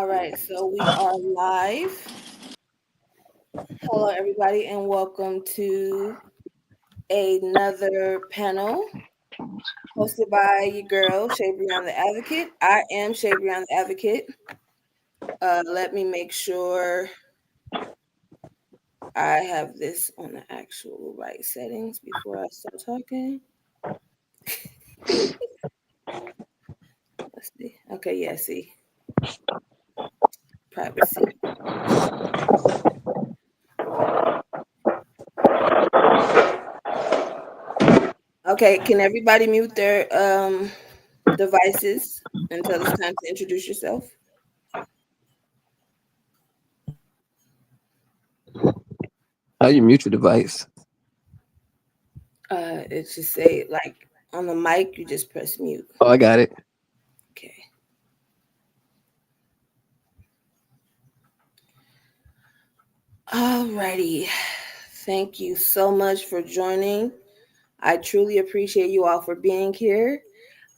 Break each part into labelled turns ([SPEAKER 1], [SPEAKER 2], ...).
[SPEAKER 1] All right, so we are live. Hello, everybody, and welcome to another panel hosted by your girl, Shay Brian the Advocate. I am Shay Brian the Advocate. Let me make sure I have this on the actual right settings before I start talking. Let's see. Okay, yeah, see. Privacy. Okay, can everybody mute their devices until it's time to introduce yourself?
[SPEAKER 2] How you mute your device?
[SPEAKER 1] It should say like on the mic, you just press mute.
[SPEAKER 2] Oh, I got it.
[SPEAKER 1] Okay. Alrighty. Thank you so much for joining. I truly appreciate you all for being here.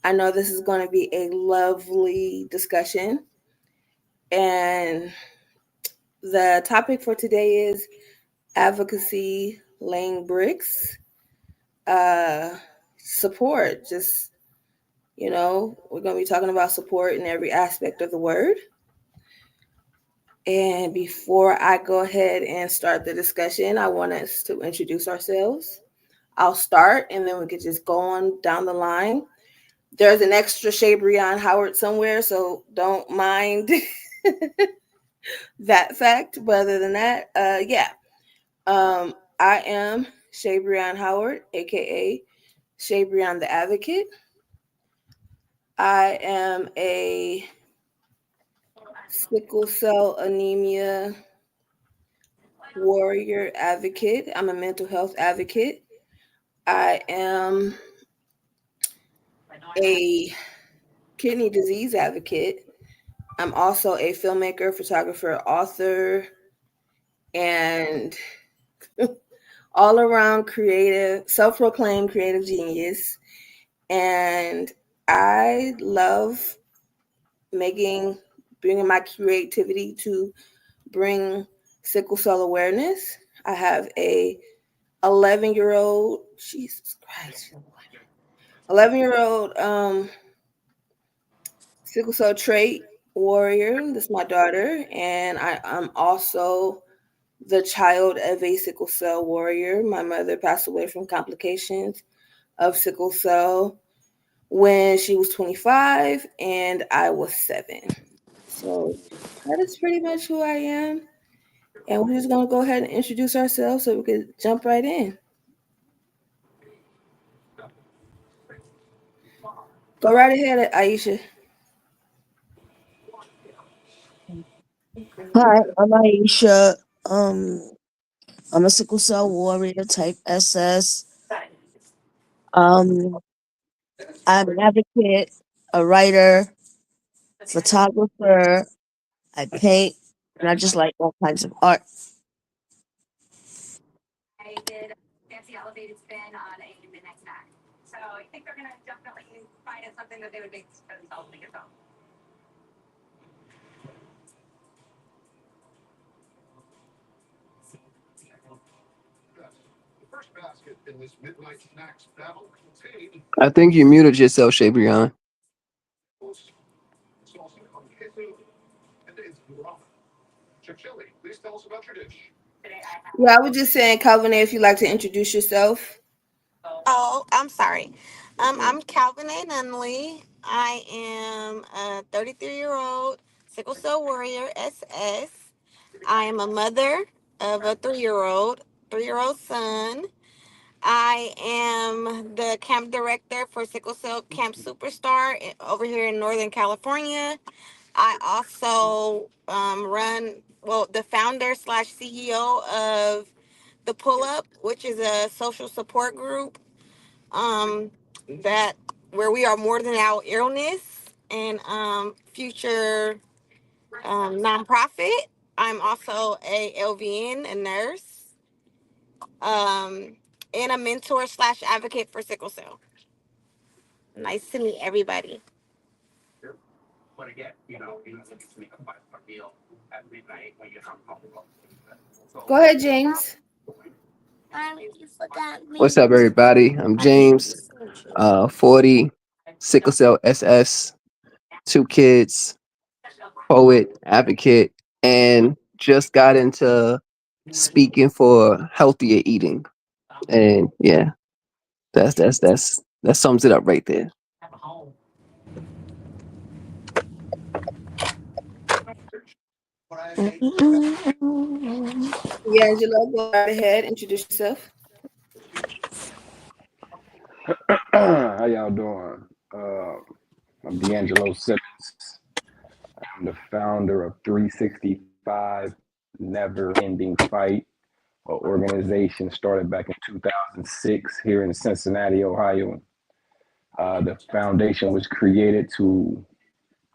[SPEAKER 1] I know this is going to be a lovely discussion. And the topic for today is advocacy, laying bricks, uh, support. We're going to be talking about support in every aspect of the word. And before I go ahead and start the discussion, I want us to introduce ourselves. I'll start and then we could just go on down the line. There's an extra Shay Brian Howard somewhere, so don't mind that fact. But other than that, yeah. I am Shay Brian Howard, aka Shay Brian the Advocate. I am a sickle cell anemia warrior advocate. I'm a mental health advocate. I am a kidney disease advocate. I'm also a filmmaker, photographer, author, and all around creative, self proclaimed creative genius. And I love bringing my creativity to bring sickle cell awareness. I have a 11-year-old, Jesus Christ, 11-year-old sickle cell trait warrior. That's my daughter. And I'm also the child of a sickle cell warrior. My mother passed away from complications of sickle cell when she was 25 and I was 7. So that is pretty much who I am. And we're just going to go ahead and introduce ourselves so we can jump right in. Go right ahead, Aisha.
[SPEAKER 3] Hi, I'm Aisha. Um, I'm a sickle cell warrior type SS. Um, I'm an advocate, a writer, photographer. I paint, and I just like all kinds of art.
[SPEAKER 2] I think you muted yourself, Shabrion.
[SPEAKER 1] Yeah, I was just saying, Calvin, if you'd like to introduce yourself.
[SPEAKER 4] Oh, I'm sorry. I'm Calvin A. Nunley. I am a 33-year-old sickle cell warrior SS. I am a mother of a 3-year-old son. I am the camp director for Sickle Cell Camp Superstar over here in Northern California. I also the founder slash CEO of the Pull Up, which is a social support group um, that where we are more than our illness and future nonprofit. I'm also a LVN, a nurse, um, and a mentor slash advocate for sickle cell. Nice to meet everybody.
[SPEAKER 1] Go ahead, James.
[SPEAKER 4] You forgot
[SPEAKER 2] What's
[SPEAKER 4] me.
[SPEAKER 2] up, everybody? I'm
[SPEAKER 4] I need to
[SPEAKER 2] James,
[SPEAKER 4] send you.
[SPEAKER 2] 40, Sickle Cell SS, two kids, poet, advocate, and just got into speaking for healthier eating. And yeah, that sums it up right there.
[SPEAKER 1] D'Angelo, go right ahead. Introduce yourself.
[SPEAKER 5] How y'all doing? I'm D'Angelo Simmons. I'm the founder of 365 Never Ending Fight, an organization started back in 2006 here in Cincinnati, Ohio. The foundation was created to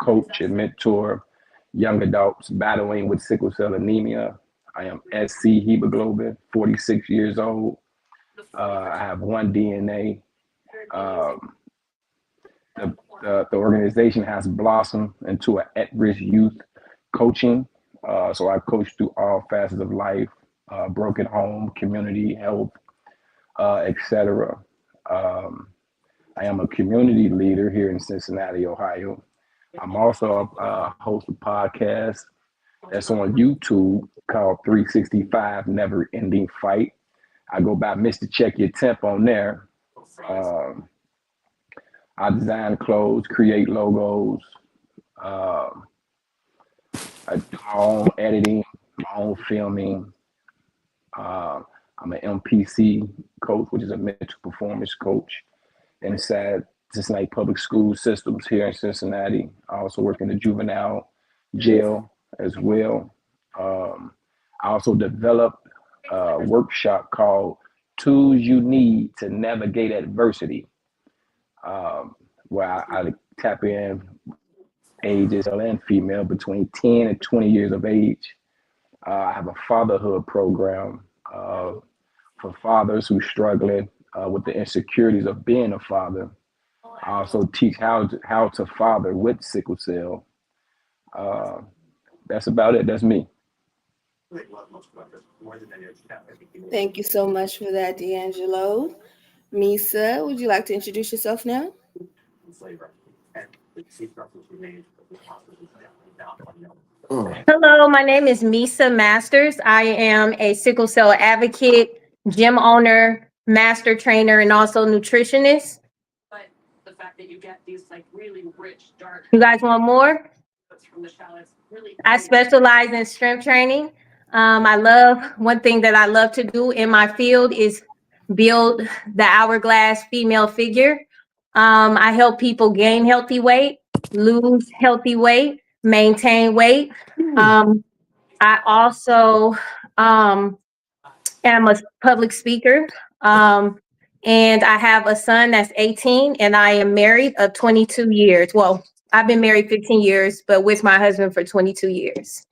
[SPEAKER 5] coach and mentor young adults battling with sickle cell anemia. I am SC hemoglobin, 46 years old. I have one DNA. Um, the organization has blossomed into an at-risk youth coaching. So I coach through all facets of life, broken home, community, health, etc. Um, I am a community leader here in Cincinnati, Ohio. I'm also a host of podcasts that's on YouTube called 365 Never Ending Fight. I go by Mr. Check Your Temp on there. Um, I design clothes, create logos, uh, I do my own editing, my own filming. Uh, I'm an MPC coach, which is a mental performance coach inside Cincinnati Public School systems here in Cincinnati. I also work in the juvenile jail as well. Um, I also developed a workshop called Tools You Need to Navigate Adversity, um, where I tap in ages, male and female, between 10 and 20 years of age. I have a fatherhood program for fathers who are struggling with the insecurities of being a father. I also teach how to father with sickle cell. Uh, that's about it. That's me.
[SPEAKER 1] Thank you so much for that, D'Angelo. Misa, would you like to introduce yourself now?
[SPEAKER 6] Hello, my name is Misa Masters. I am a sickle cell advocate, gym owner, master trainer, and also nutritionist. You guys want more? I specialize in strength training. I love one thing that I love to do in my field is build the hourglass female figure. I help people gain healthy weight, lose healthy weight, maintain weight. Um, I also um, am a public speaker. Um, and I have a son that's 18, and I am married of 22 years. Well, I've been married 15 years, but with my husband for 22 years.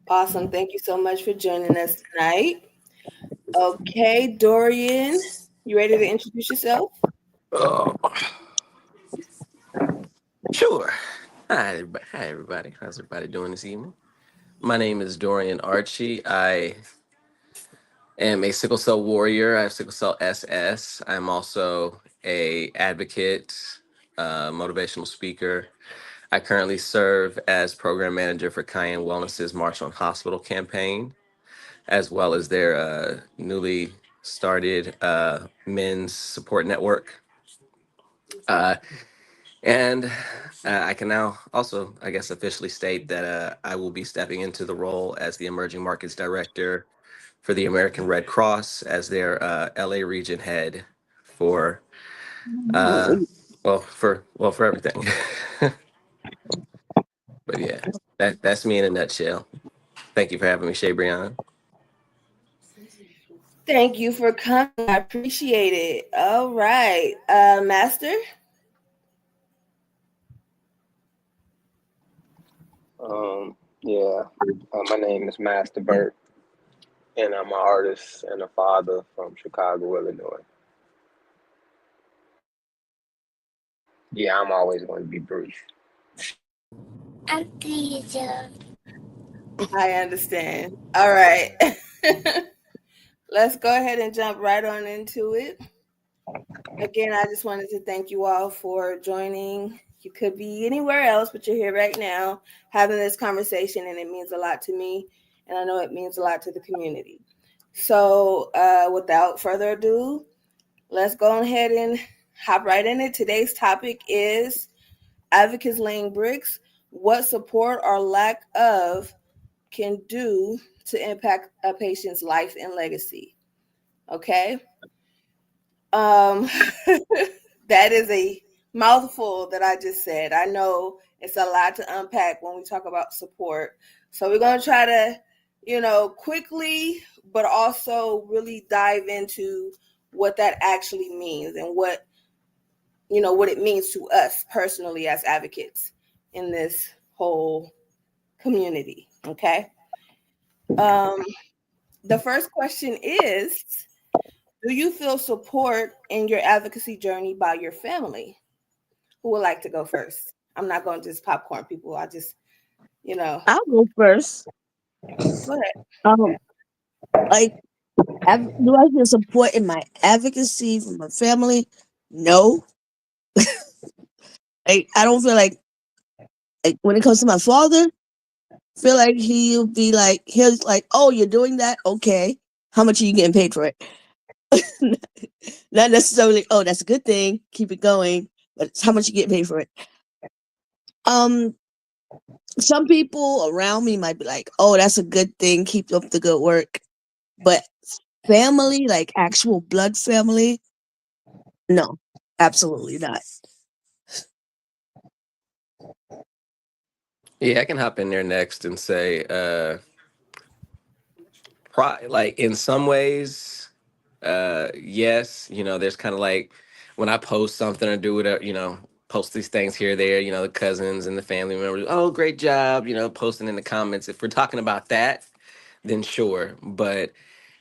[SPEAKER 1] Awesome. Thank you so much for joining us tonight. Okay, Dorian, you ready to introduce yourself?
[SPEAKER 7] Oh, sure. Hi, everybody. How's everybody doing this evening? My name is Dorian Archie. I am a sickle cell warrior. I have sickle cell SS. I'm also a advocate, motivational speaker. I currently serve as program manager for Cayenne Wellness's March on Hospital campaign, as well as their newly started men's support network. Uh, And I can now also, I guess, officially state that I will be stepping into the role as the Emerging Markets Director for the American Red Cross as their LA region head for, uh, for everything. But yeah, that's me in a nutshell. Thank you for having me, Shay Brian.
[SPEAKER 1] Thank you for coming. I appreciate it. All right. Master?
[SPEAKER 8] Yeah, my name is Master Burt, and I'm an artist and a father from Chicago, Illinois. Yeah, I'm always going to be brief.
[SPEAKER 1] I understand. All right. Let's go ahead and jump right on into it. Again, I just wanted to thank you all for joining. You could be anywhere else, but you're here right now having this conversation, and it means a lot to me. And I know it means a lot to the community. So, without further ado, let's go ahead and hop right in it. Today's topic is advocates laying bricks, what support or lack of can do to impact a patient's life and legacy. Okay. Um, that is a mouthful that I just said. I know it's a lot to unpack when we talk about support. So we're going to try to, quickly, but also really dive into what that actually means and what it means to us personally as advocates in this whole community. Okay. Um, the first question is, do you feel support in your advocacy journey by your family? Who would like to go first? I'm not going to just popcorn people. I just, you know,
[SPEAKER 3] I'll go first.
[SPEAKER 1] go ahead.
[SPEAKER 3] Um, like, do I feel support in my advocacy from my family? No. I don't feel like when it comes to my father, feel like he'll like, oh, you're doing that? Okay. How much are you getting paid for it? Not necessarily, oh, that's a good thing. Keep it going. But it's how much you get paid for it. Um, some people around me might be like, oh, that's a good thing. Keep up the good work. But family, like actual blood family, no, absolutely not.
[SPEAKER 7] Yeah, I can hop in there next and say, like in some ways, yes, there's kind of like when I post something or do whatever, post these things here, there, the cousins and the family members, oh, great job, posting in the comments. If we're talking about that, then sure. But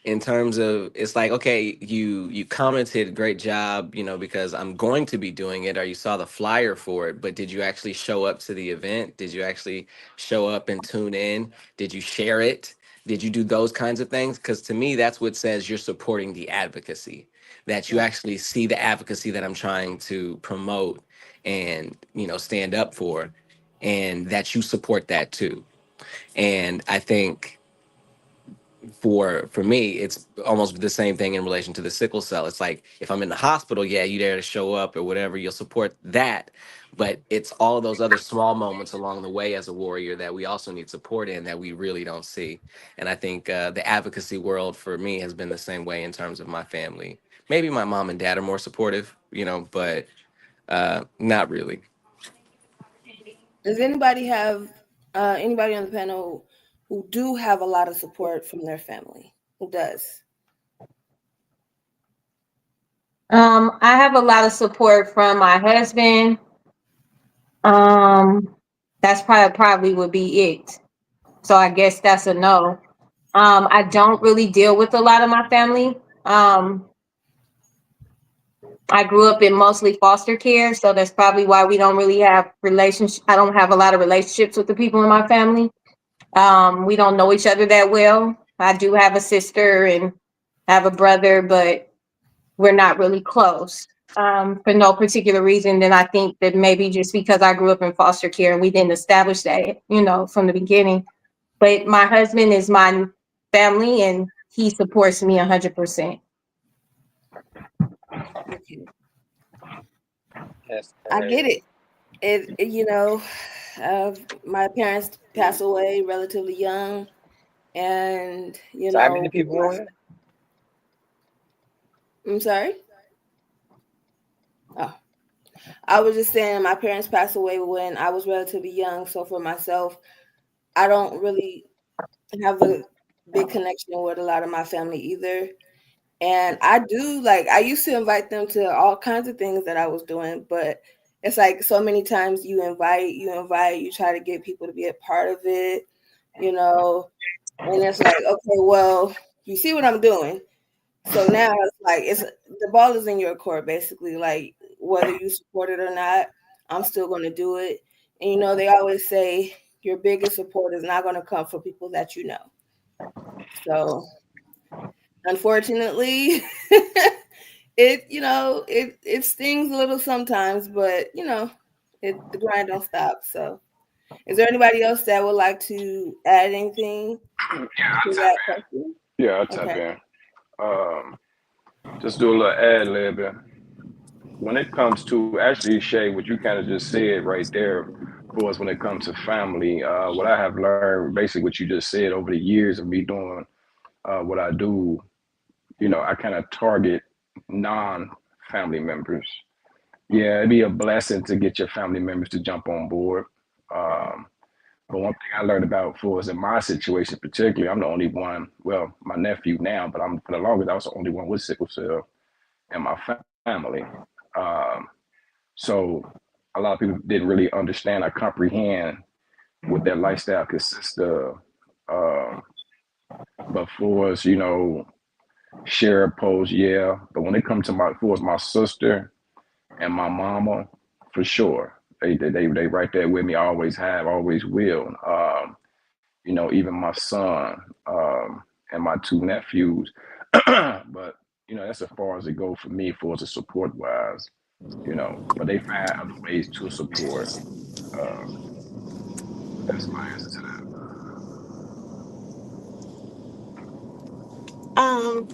[SPEAKER 7] in terms of, it's like, okay, you commented great job, because I'm going to be doing it, or you saw the flyer for it, but did you actually show up to the event? Did you actually show up and tune in? Did you share it? Did you do those kinds of things? Because to me, that's what says you're supporting the advocacy, that you
[SPEAKER 1] Right.
[SPEAKER 7] actually see the advocacy that I'm trying to promote and stand up for, and that you support that too. And I think for me, it's almost the same thing in relation to the sickle cell. It's like if I'm in the hospital, yeah, you there to show up or whatever, you'll support that. But it's all those other small moments along the way as a warrior that we also need support in that we really don't see. And I think the advocacy world for me has been the same way in terms of my family. Maybe my mom and dad are more supportive, but not really.
[SPEAKER 1] Does anybody on the panel who do have a lot of support from their family? Who does?
[SPEAKER 6] I have a lot of support from my husband. Um, that's probably would be it. So I guess that's a no. I don't really deal with a lot of my family. Um, I grew up in mostly foster care, so that's probably why we don't really have relationships. I don't have a lot of relationships with the people in my family. We don't know each other that well. I do have a sister and have a brother, but we're not really close for no particular reason. Then I think that maybe just because I grew up in foster care and we didn't establish that, from the beginning. But my husband is my family and he supports me 100%.
[SPEAKER 1] Okay.
[SPEAKER 8] That's
[SPEAKER 1] I get
[SPEAKER 8] crazy.
[SPEAKER 1] it. Uh, my parents passed away relatively young, and
[SPEAKER 8] So how many people
[SPEAKER 1] my,
[SPEAKER 8] on here?
[SPEAKER 1] I'm sorry. Oh, I was just saying my parents passed away when I was relatively young. So for myself, I don't really have a big connection with a lot of my family either. And I used to invite them to all kinds of things that I was doing, but it's like so many times you try to get people to be a part of it, you know, and it's like, okay, well, you see what I'm doing. So now it's like it's the ball is in your court basically, like whether you support it or not. I'm still going to do it. And they always say your biggest support is not going to come from people that you know. So, unfortunately, it stings a little sometimes, but the grind don't stop. So, is there anybody else that would like to add anything to that question?
[SPEAKER 5] Yeah, I'll tap
[SPEAKER 1] Okay.
[SPEAKER 5] in. Um, just do a little ad lib. When it comes to actually, Shay, what you kind of just said right there for us when it comes to family, what I have learned, basically what you just said over the years of me doing what I do, I kind of target non-family members. Yeah, it'd be a blessing to get your family members to jump on board. Um, but one thing I learned about for us in my situation, particularly, I'm the only one. Well, my nephew now, but I'm for the longest I was the only one with sickle cell in my family. Um, so a lot of people didn't really understand or comprehend what their lifestyle consists of. Um, but for us, share a post, yeah. But when it comes to my sister and my mama, for sure, they right there with me. Always have, always will. Even my son and my two nephews. But that's as far as it goes for me, for as a support wise. But they find other ways to support. Uh, that's my answer to that.
[SPEAKER 4] Um,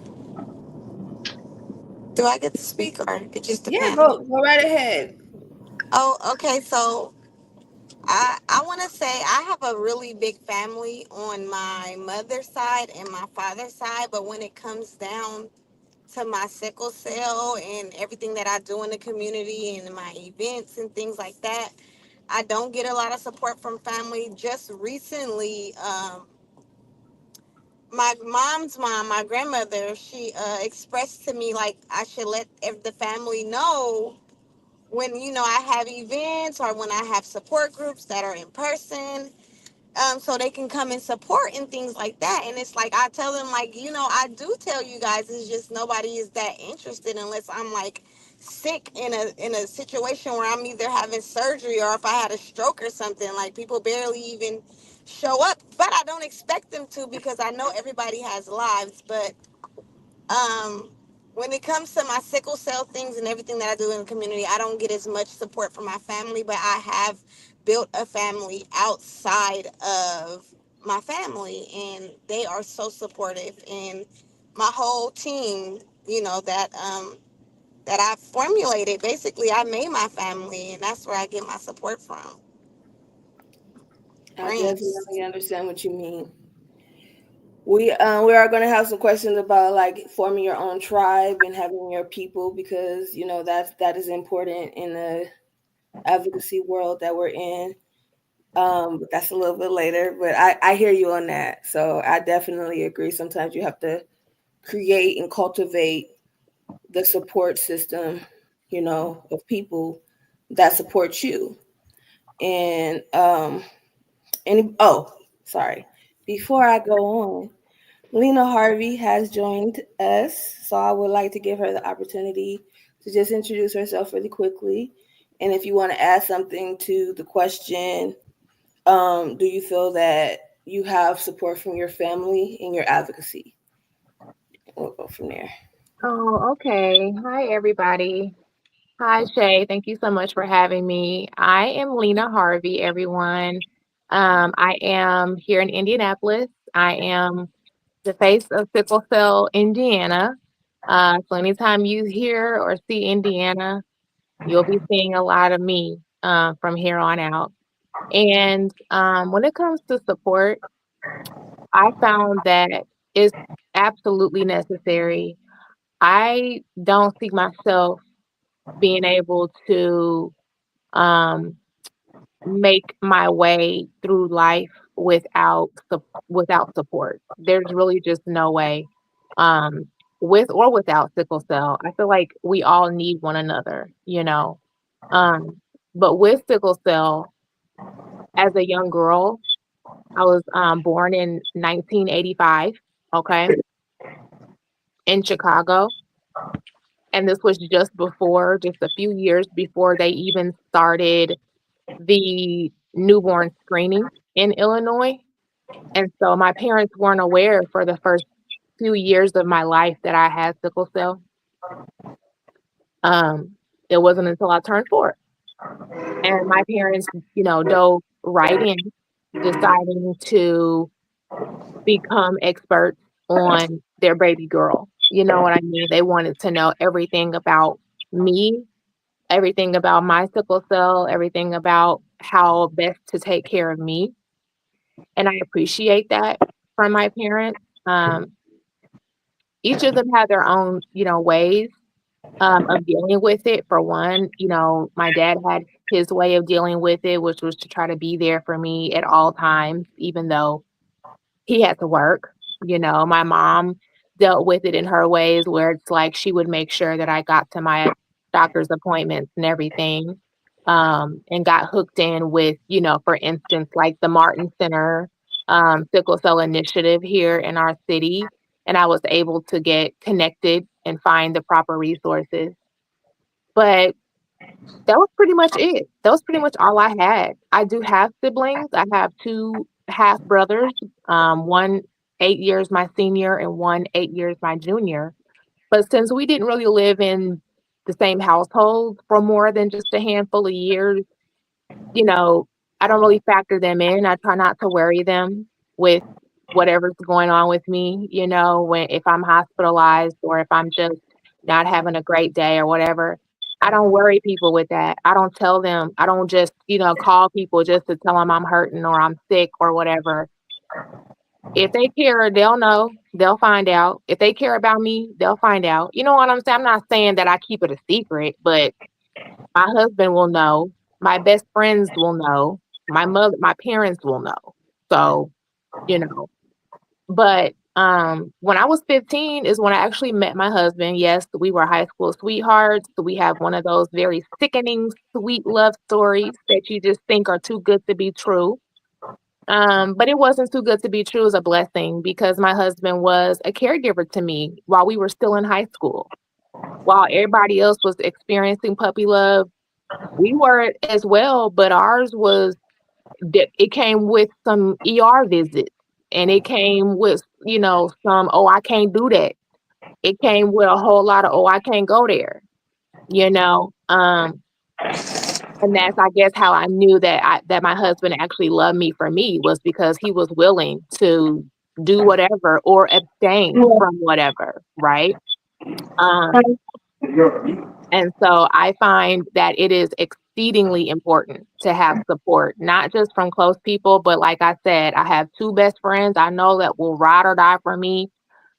[SPEAKER 4] do I get to speak or it just
[SPEAKER 1] Yeah,
[SPEAKER 4] depends?
[SPEAKER 1] go right ahead.
[SPEAKER 4] Oh, okay. So I want to say I have a really big family on my mother's side and my father's side, but when it comes down to my sickle cell and everything that I do in the community and my events and things like that, I don't get a lot of support from family. Just recently, my mom's mom, my grandmother, she expressed to me like I should let the family know when I have events or when I have support groups that are in person, so they can come and support and things like that. And it's like I tell them, like, I do tell you guys, it's just nobody is that interested unless I'm like sick in a situation where I'm either having surgery or if I had a stroke or something. Like people barely even show up, but I don't expect them to because I know everybody has lives. But um, when it comes to my sickle cell things and everything that I do in the community, I don't get as much support from my family, but I have built a family outside of my family, and they are so supportive. And my whole team, that I formulated, basically, I made my family, and that's where I get my support from.
[SPEAKER 1] I
[SPEAKER 4] Friends.
[SPEAKER 1] definitely understand what you mean. We are going to have some questions about like forming your own tribe and having your people, because that is important in the advocacy world that we're in. But that's a little bit later. But I hear you on that. So I definitely agree. Sometimes you have to create and cultivate the support system, of people that support you. And sorry. Before I go on, Lena Harvey has joined us, so I would like to give her the opportunity to just introduce herself really quickly. And if you want to add something to the question, do you feel that you have support from your family in your advocacy? We'll go from there.
[SPEAKER 9] Oh, okay. Hi, everybody. Hi, Shay. Thank you so much for having me. I am Lena Harvey, everyone. I am here in Indianapolis. I am the face of Sickle Cell Indiana. So anytime you hear or see Indiana, you'll be seeing a lot of me from here on out. And when it comes to support, I found that it's absolutely necessary. I don't see myself being able to um, make my way through life without support. There's really just no way. Um, with or without sickle cell, I feel like we all need one another. Um, but with sickle cell, as a young girl, I was born in 1985. Okay, in Chicago. And this was just before, just a few years before they even started the newborn screening in Illinois. And so my parents weren't aware for the first few years of my life that I had sickle cell. Um, it wasn't until I turned 4. And my parents, dove right in, deciding to become experts on their baby girl. You know what I mean? They wanted to know everything about me, everything about my sickle cell, everything about how best to take care of me. And I appreciate that from my parents. Each of them had their own, ways of dealing with it. For one, my dad had his way of dealing with it, which was to try to be there for me at all times, even though he had to work. My mom dealt with it in her ways where it's like she would make sure that I got to my doctor's appointments and everything, and got hooked in with, for instance, like the Martin Center Sickle Cell Initiative here in our city. And I was able to get connected and find the proper resources. But that was pretty much it. That was pretty much all I had. I do have siblings. I have 2 half brothers, one 8 years my senior and one 8 years my junior. But since we didn't really live in the same household for more than just a handful of years, you know, I don't really factor them in. I try not to worry them with whatever's going on with me, when if I'm hospitalized or if I'm just not having a great day or whatever. I don't worry people with that. I don't tell them. I don't just, call people just to tell them I'm hurting or I'm sick or whatever. If they care, they'll know. They'll find out. If they care about me, they'll find out. You know what I'm saying? I'm not saying that I keep it a secret, but my husband will know. My best friends will know. My parents will know. So, you know. But when I was 15 is when I actually met my husband. Yes, we were high school sweethearts. So we have one of those very sickening sweet love stories that you just think are too good to be true. But it wasn't too good to be true as a blessing because my husband was a caregiver to me while we were still in high school. While everybody else was experiencing puppy love, we were as well, but ours was it came with some ER visits and it came with, some, oh, I can't do that. It came with a whole lot of, oh, I can't go there, you know. And that's, I guess, how I knew that my husband actually loved me for me was because he was willing to do whatever or abstain from whatever, right? Um, And so I find that it is exceedingly important to have support, not just from close people, but like I said, I have 2 best friends I know that will ride or die for me.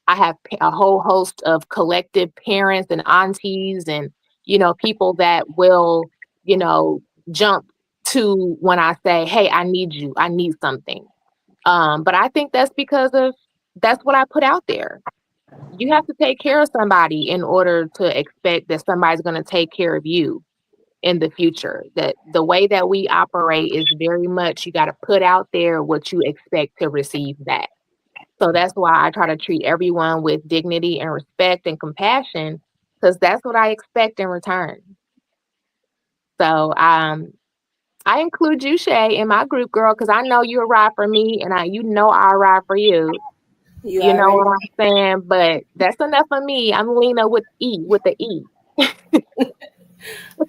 [SPEAKER 9] I have a whole host of collective parents and aunties and, people that will, you know, jump to when I say, hey, I need you, I need something. But I think that's because of that's what I put out there. You have to take care of somebody in order to expect that somebody's going to take care of you in the future. That the way that we operate is very much you got to put out there what you expect to receive back. So that's why I try to treat everyone with dignity and respect and compassion because that's what I expect in return. So I include you, Shay, in my group, girl, because I know you'll ride for me and I'll ride for you.
[SPEAKER 1] You
[SPEAKER 9] You know
[SPEAKER 1] already.
[SPEAKER 9] what I'm saying? But that's enough of me. I'm Lena with the E.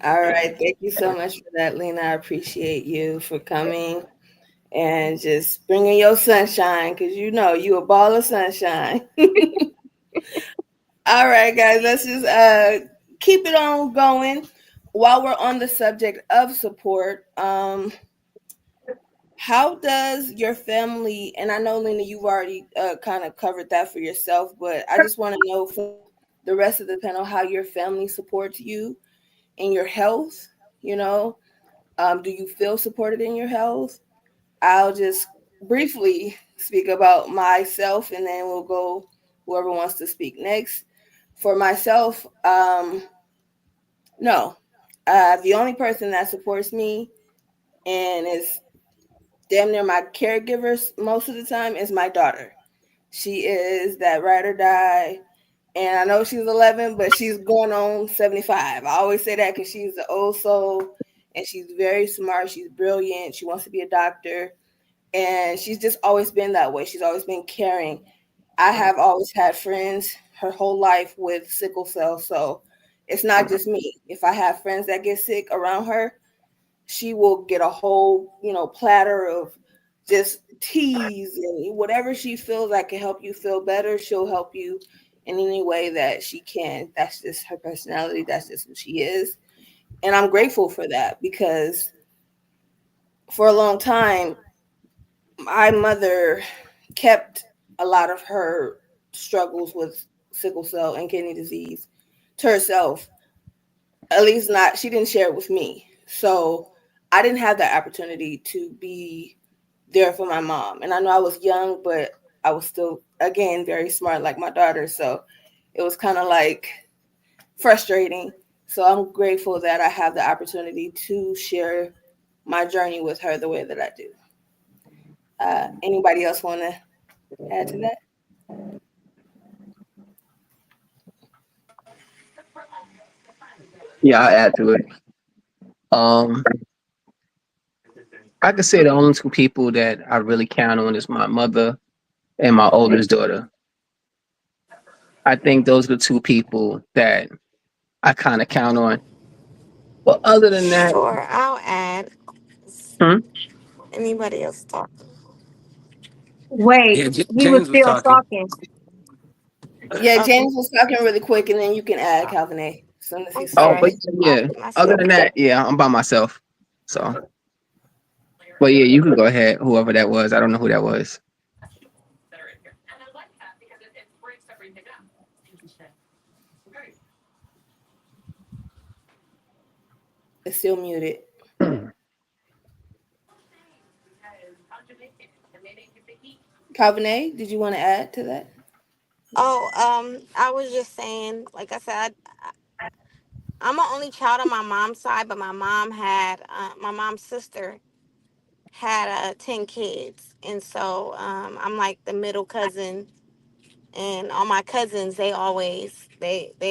[SPEAKER 1] All right. Thank you so much for that, Lena. I appreciate you for coming and just bringing your sunshine because you a ball of sunshine. All right, guys. Let's just keep it on going. While we're on the subject of support, how does your family? And I know, Lena, you've already kind of covered that for yourself, but I just want to know from the rest of the panel how your family supports you in your health. You know, do you feel supported in your health? I'll just briefly speak about myself and then we'll go whoever wants to speak next. For myself, no. The only person that supports me and is damn near my caregivers most of the time is my daughter. She is that ride or die. And I know she's 11, but she's going on 75. I always say that because she's an old soul and she's very smart. She's brilliant. She wants to be a doctor. And she's just always been that way. She's always been caring. I have always had friends her whole life with sickle cell. So it's not just me. If I have friends that get sick around her, she will get a whole, platter of just teas and whatever she feels like can help you feel better, she'll help you in any way that she can. That's just her personality. That's just who she is. And I'm grateful for that because for a long time, my mother kept a lot of her struggles with sickle cell and kidney disease to herself. At least not, she didn't share it with me. So I didn't have that opportunity to be there for my mom. And I know I was young, but I was still, again, very smart like my daughter. So it was kind of like frustrating. So I'm grateful that I have the opportunity to share my journey with her the way that I do. Anybody else want to add to that?
[SPEAKER 2] Yeah, I'll add to it. Um, I could say the only two people that I really count on is my mother and my oldest daughter. I think those are the two people that I kind of count on. But other than that,
[SPEAKER 4] Sure, I'll add.
[SPEAKER 2] hmm?
[SPEAKER 4] Anybody else talk?
[SPEAKER 6] Wait,
[SPEAKER 7] Yeah,
[SPEAKER 6] he was
[SPEAKER 7] James was
[SPEAKER 6] still
[SPEAKER 7] talking.
[SPEAKER 6] talking.
[SPEAKER 1] Yeah,
[SPEAKER 4] Okay,
[SPEAKER 1] James was talking really quick, and then you can add Calvin A as soon as he
[SPEAKER 4] I'm
[SPEAKER 2] Oh,
[SPEAKER 1] started.
[SPEAKER 2] but
[SPEAKER 4] sorry. I'll
[SPEAKER 2] yeah,
[SPEAKER 4] put
[SPEAKER 2] other
[SPEAKER 4] myself.
[SPEAKER 2] than that, yeah, I'm by myself. So, but yeah, you can go ahead, whoever that was. I don't know who that was.
[SPEAKER 1] It's still muted. Calvin A, did you want to add to that?
[SPEAKER 4] Oh, I was just saying, like I said, I'm an only child on my mom's side, but my mom's sister had 10 kids. And so I'm like the middle cousin. And all my cousins, they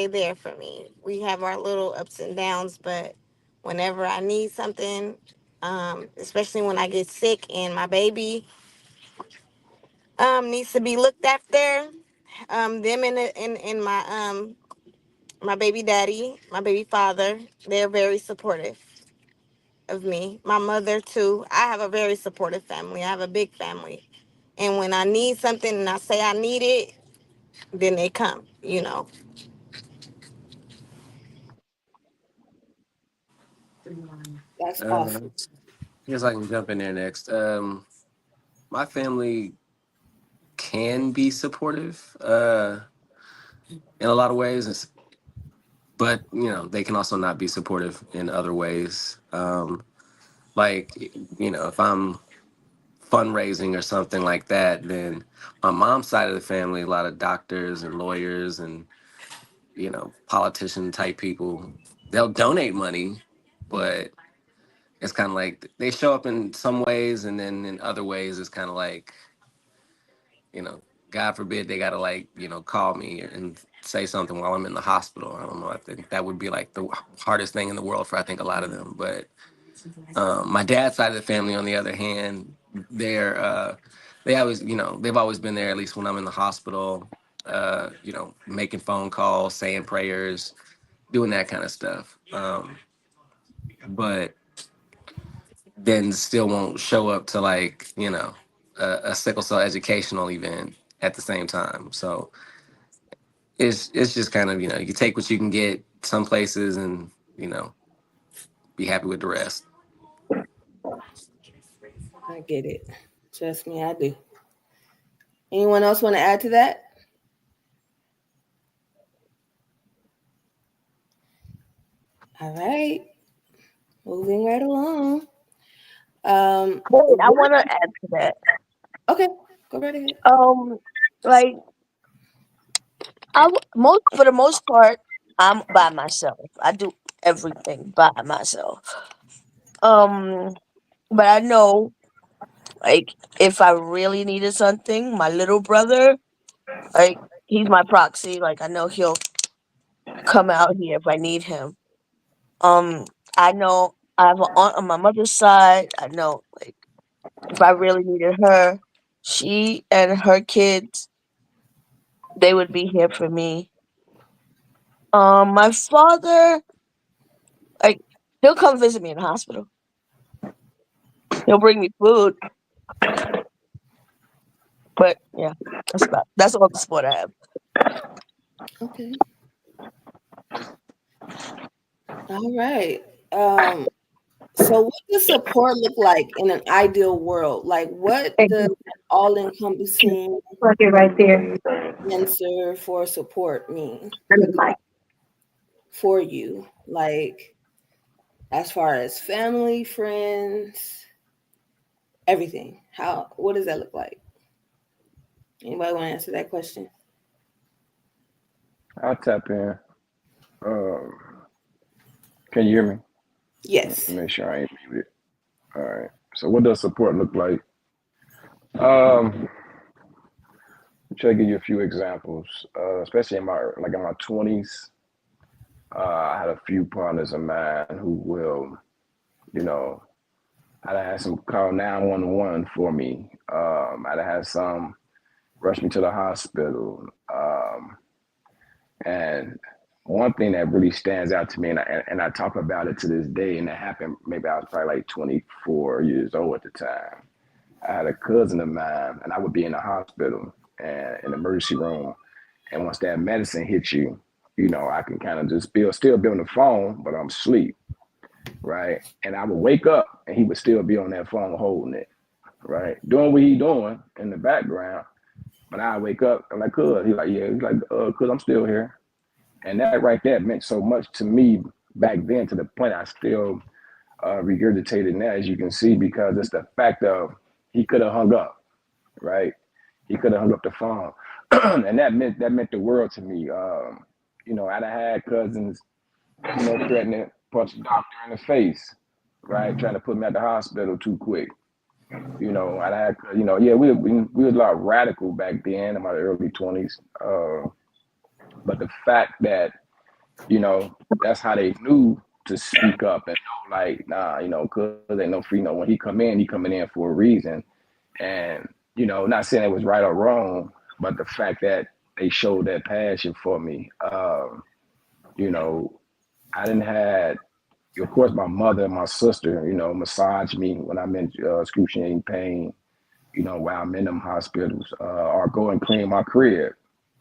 [SPEAKER 4] there for me. We have our little ups and downs, but whenever I need something, especially when I get sick and my baby needs to be looked after, them and my baby daddy, my baby father, they're very supportive of me. My mother too. I have a very supportive family. I have a big family. And when I need something and I say I need it, then they come.
[SPEAKER 1] That's
[SPEAKER 7] Uh,
[SPEAKER 1] awesome.
[SPEAKER 7] Guess I can jump in there next. My family can be supportive in a lot of ways, but they can also not be supportive in other ways. Like if I'm fundraising or something like that, then my mom's side of the family, a lot of doctors and lawyers and politician type people, they'll donate money, but it's kind of like they show up in some ways, and then in other ways, it's kind of like you know, God forbid they gotta like call me and say something while I'm in the hospital. I don't know. I think that would be like the hardest thing in the world for I think a lot of them. But my dad's side of the family, on the other hand, they're they always they've always been there at least when I'm in the hospital. Making phone calls, saying prayers, doing that kind of stuff. But then still won't show up to like a sickle cell educational event at the same time. So it's just kind of you take what you can get some places and you know be happy with the rest.
[SPEAKER 1] I get it. Trust me, I do. Anyone else want to add to that? All right, moving right along.
[SPEAKER 3] Wait, I
[SPEAKER 1] What?
[SPEAKER 3] want to add to that.
[SPEAKER 1] Okay, go right ahead.
[SPEAKER 3] Um, like most for the most part, I'm by myself. I do everything by myself. Um, but I know, like, if I really needed something, my little brother, like he's my proxy. Like I know he'll come out here if I need him. Um, I know I have an aunt on my mother's side. I know, like, if I really needed her, she and her kids, they would be here for me. My father, like, he'll come visit me in the hospital. He'll bring me food, but yeah, that's all the support I have.
[SPEAKER 1] Okay. All right. Um, so what does support look like in an ideal world? Like what
[SPEAKER 6] Thank
[SPEAKER 1] does
[SPEAKER 6] you.
[SPEAKER 1] all-encompassing
[SPEAKER 6] Plug it right there.
[SPEAKER 1] answer for support mean
[SPEAKER 6] Let me like.
[SPEAKER 1] for you? Like as far as family, friends, everything. How what does that look like? Anybody want to answer that question?
[SPEAKER 5] I'll tap in. Um, can you hear me?
[SPEAKER 1] Yes.
[SPEAKER 5] Make sure I ain't muted. All right. So what does support look like? Um, try to give you a few examples. Especially in my 20s, I had a few partners of mine who will, you know, I'd had some call 911 for me. I'd had some rush me to the hospital. And one thing that really stands out to me, and I talk about it to this day, and it happened maybe I was probably like 24 years old at the time. I had a cousin of mine, and I would be in the hospital and in the emergency room. And once that medicine hits you, I can kind of just still be on the phone, but I'm asleep, right? And I would wake up, and he would still be on that phone holding it, right, doing what he doing in the background. But I wake up, I'm like, "Cuz," he's like, "Yeah," he's like, "Cuz, I'm still here." And that right there meant so much to me back then, to the point I still regurgitated now, as you can see, because it's the fact of he could have hung up, right? He could have hung up the phone, and that meant the world to me. I'd have had cousins, threatening to punch the doctor in the face, right, trying to put me at the hospital too quick. I'd had, yeah, we were a lot radical back then in my early 20s. But the fact that that's how they knew to speak up and know, like, nah, cuz ain't no free. When he come in, he coming in for a reason. And, not saying it was right or wrong, but the fact that they showed that passion for me. You know, I didn't had, of course, my mother and my sister, massage me when I'm in excruciating pain, while I'm in them hospitals, or go and clean my crib,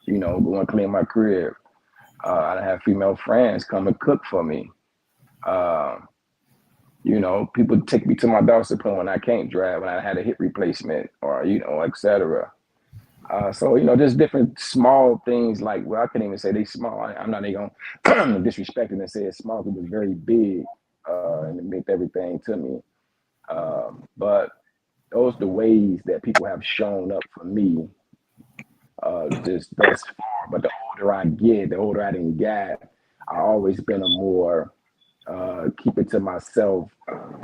[SPEAKER 5] go and clean my crib. I have female friends come and cook for me. Uh, People take me to my doctor's appointment when I can't drive, when I had a hip replacement, or etc. So just different small things like, well, I can't even say they small. I'm not even gonna disrespect it and say it's small because it's very big, and it meant everything to me. But those the ways that people have shown up for me, just thus far. But the older I get, the older I didn't get, I always been a more keep it to myself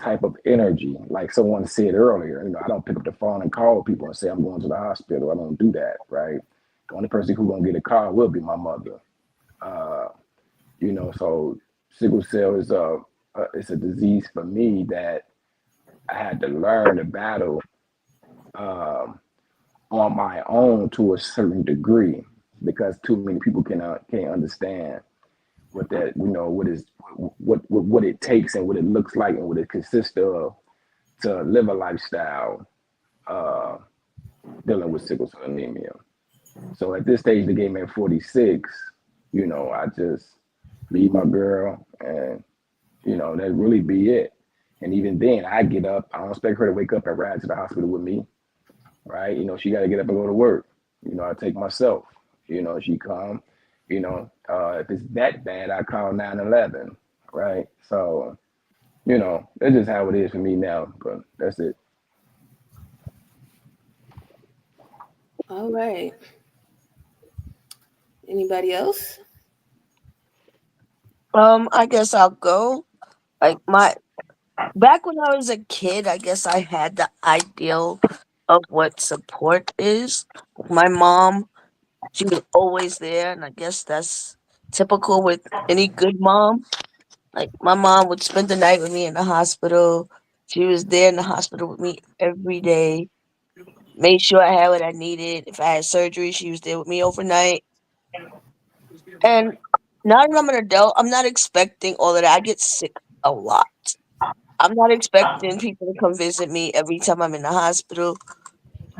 [SPEAKER 5] type of energy. Like someone said earlier, I don't pick up the phone and call people and say I'm going to the hospital. I don't do that, right? The only person who's gonna get a call will be my mother. Uh, so sickle cell is it's a disease for me that I had to learn to battle um, on my own to a certain degree because too many people can't understand what that what is what it takes and what it looks like and what it consists of to live a lifestyle uh, dealing with sickle cell anemia. So at this stage, the game at 46, I just leave my girl and that really be it. And even then, I get up. I don't expect her to wake up and ride to the hospital with me, right? She got to get up and go to work. I take myself. She come. If it's that bad, I call 911, right? So that's just how it is for me now. But that's it.
[SPEAKER 1] All right. Anybody else?
[SPEAKER 3] I guess I'll go. Like my back when I was a kid, I guess I had the ideal of what support is. My mom, She was always there, and I guess that's typical with any good mom. Like my mom would spend the night with me in the hospital. She was there in the hospital with me every day. Made sure I had what I needed. If I had surgery, she was there with me overnight. And now that I'm an adult, I'm not expecting all of that. I get sick a lot. I'm not expecting people to come visit me every time I'm in the hospital.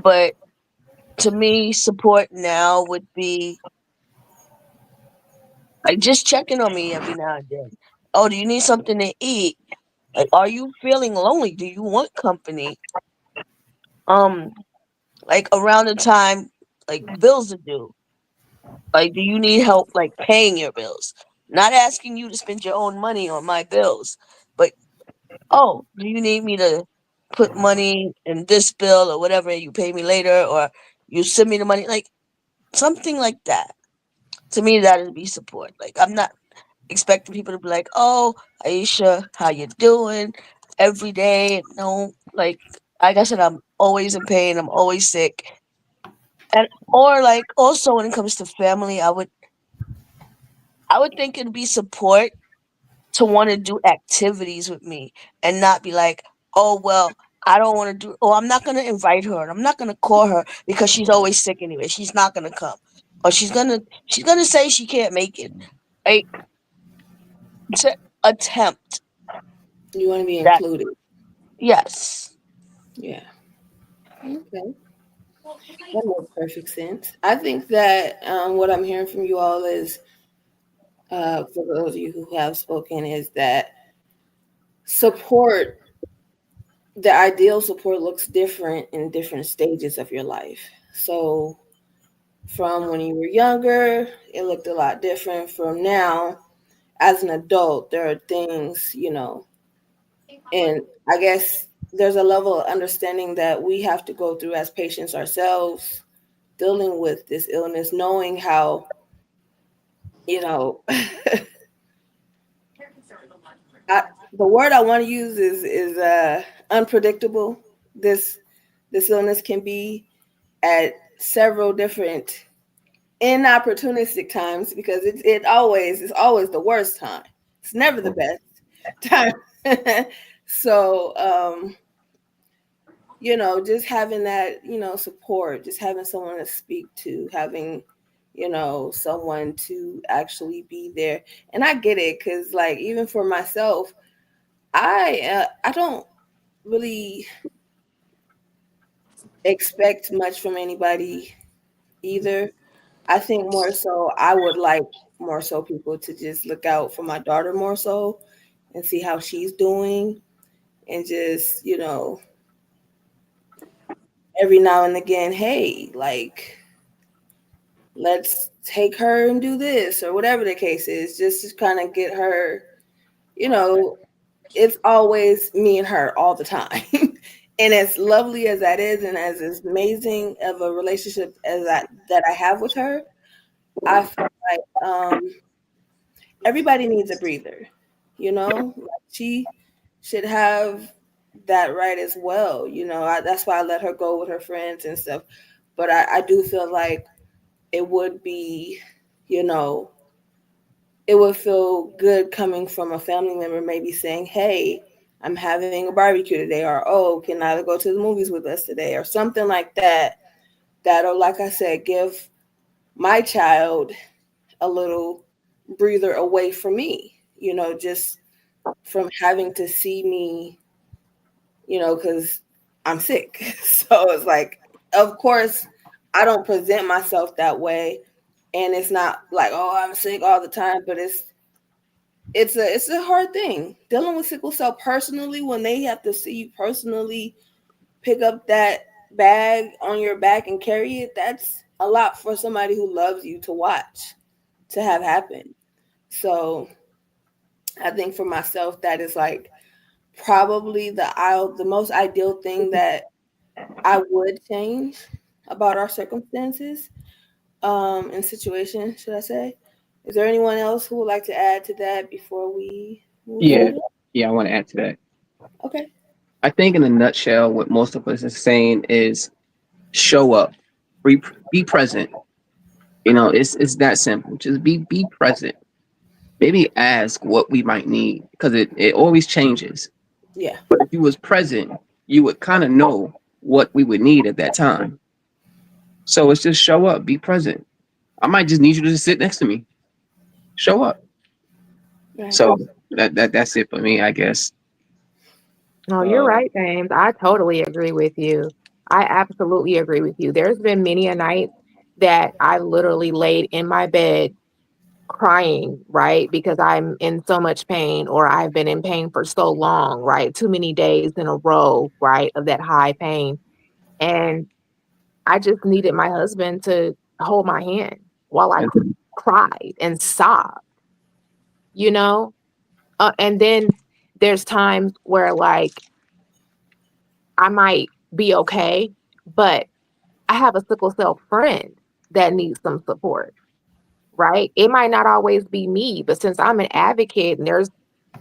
[SPEAKER 3] But to me, support now would be like just checking on me every now and then. Oh, do you need something to eat? Like, are you feeling lonely? Do you want company? Um, like around the time like bills are due. Like, do you need help like paying your bills? Not asking you to spend your own money on my bills, but oh, do you need me to put money in this bill or whatever? You pay me later, or you send me the money, like something like that. To me, that would be support. Like, I'm not expecting people to be like, "Oh, Aisha, how you doing?" Every day. No, like I said, I'm always in pain. I'm always sick, and or like also when it comes to family, I would think it'd be support to want to do activities with me and not be like, "Oh well, I don't want to do. Oh, I'm not gonna invite her. And I'm not gonna call her because she's always sick anyway. She's not gonna come, or she's gonna say she can't make it." Like to attempt
[SPEAKER 1] You want to be
[SPEAKER 3] that.
[SPEAKER 1] included.
[SPEAKER 3] Yes.
[SPEAKER 1] Yeah. Okay. That makes perfect sense. I think that what I'm hearing from you all is, for those of you who have spoken, is that support, the ideal support looks different in different stages of your life. So, from when you were younger, it looked a lot different. From now, as an adult, there are things, and I guess there's a level of understanding that we have to go through as patients ourselves, dealing with this illness, knowing how, you know, I, the word I want to use is unpredictable. This this illness can be at several different inopportunistic times, because it's always the worst time. It's never the best time. So just having that, support, just having someone to speak to, having, someone to actually be there. And I get it, because like even for myself, I don't really expect much from anybody either. I think more so I would like more so people to just look out for my daughter more so and see how she's doing, and just, every now and again, hey, like, let's take her and do this or whatever the case is, just to kind of get her, you know, it's always me and her all the time. And as lovely as that is, and as amazing of a relationship as that I have with her, I feel like everybody needs a breather, like she should have that right as well. That's why I let her go with her friends and stuff. But I do feel like it would be, you know, it would feel good coming from a family member, maybe saying, hey, I'm having a barbecue today, or oh, can I go to the movies with us today, or something like that. That'll, like I said, give my child a little breather away from me, just from having to see me, because I'm sick. So it's like, of course, I don't present myself that way. And it's not like, oh, I'm sick all the time, but it's a hard thing dealing with sickle cell personally, when they have to see you personally pick up that bag on your back and carry it. That's a lot for somebody who loves you to watch, to have happen. So I think for myself, that is like probably the most ideal thing that I would change about our circumstances, and situation, should I say. Is there anyone else who would like to add to that before we move
[SPEAKER 2] Yeah,
[SPEAKER 1] further?
[SPEAKER 2] yeah, I want to add to that.
[SPEAKER 1] Okay.
[SPEAKER 2] I think in a nutshell, what most of us is saying is show up, be present. It's that simple. Just be present. Maybe ask what we might need because it always changes.
[SPEAKER 1] Yeah.
[SPEAKER 2] But if you was present, you would kind of know what we would need at that time. So it's just show up, be present. I might just need you to just sit next to me. Show up.
[SPEAKER 1] Right.
[SPEAKER 2] So that's it for me, I guess.
[SPEAKER 9] No, you're
[SPEAKER 5] Uh,
[SPEAKER 9] right, James. I totally agree with you. I absolutely agree with you. There's been many a night that I literally laid in my bed crying, right? Because I'm in so much pain or I've been in pain for so long, right? Too many days in a row, right, of that high pain. And I just needed my husband to hold my hand while I cried and sobbed, you know? And then there's times where like I might be okay, but I have a sickle cell friend that needs some support, right? It might not always be me, but since I'm an advocate and there's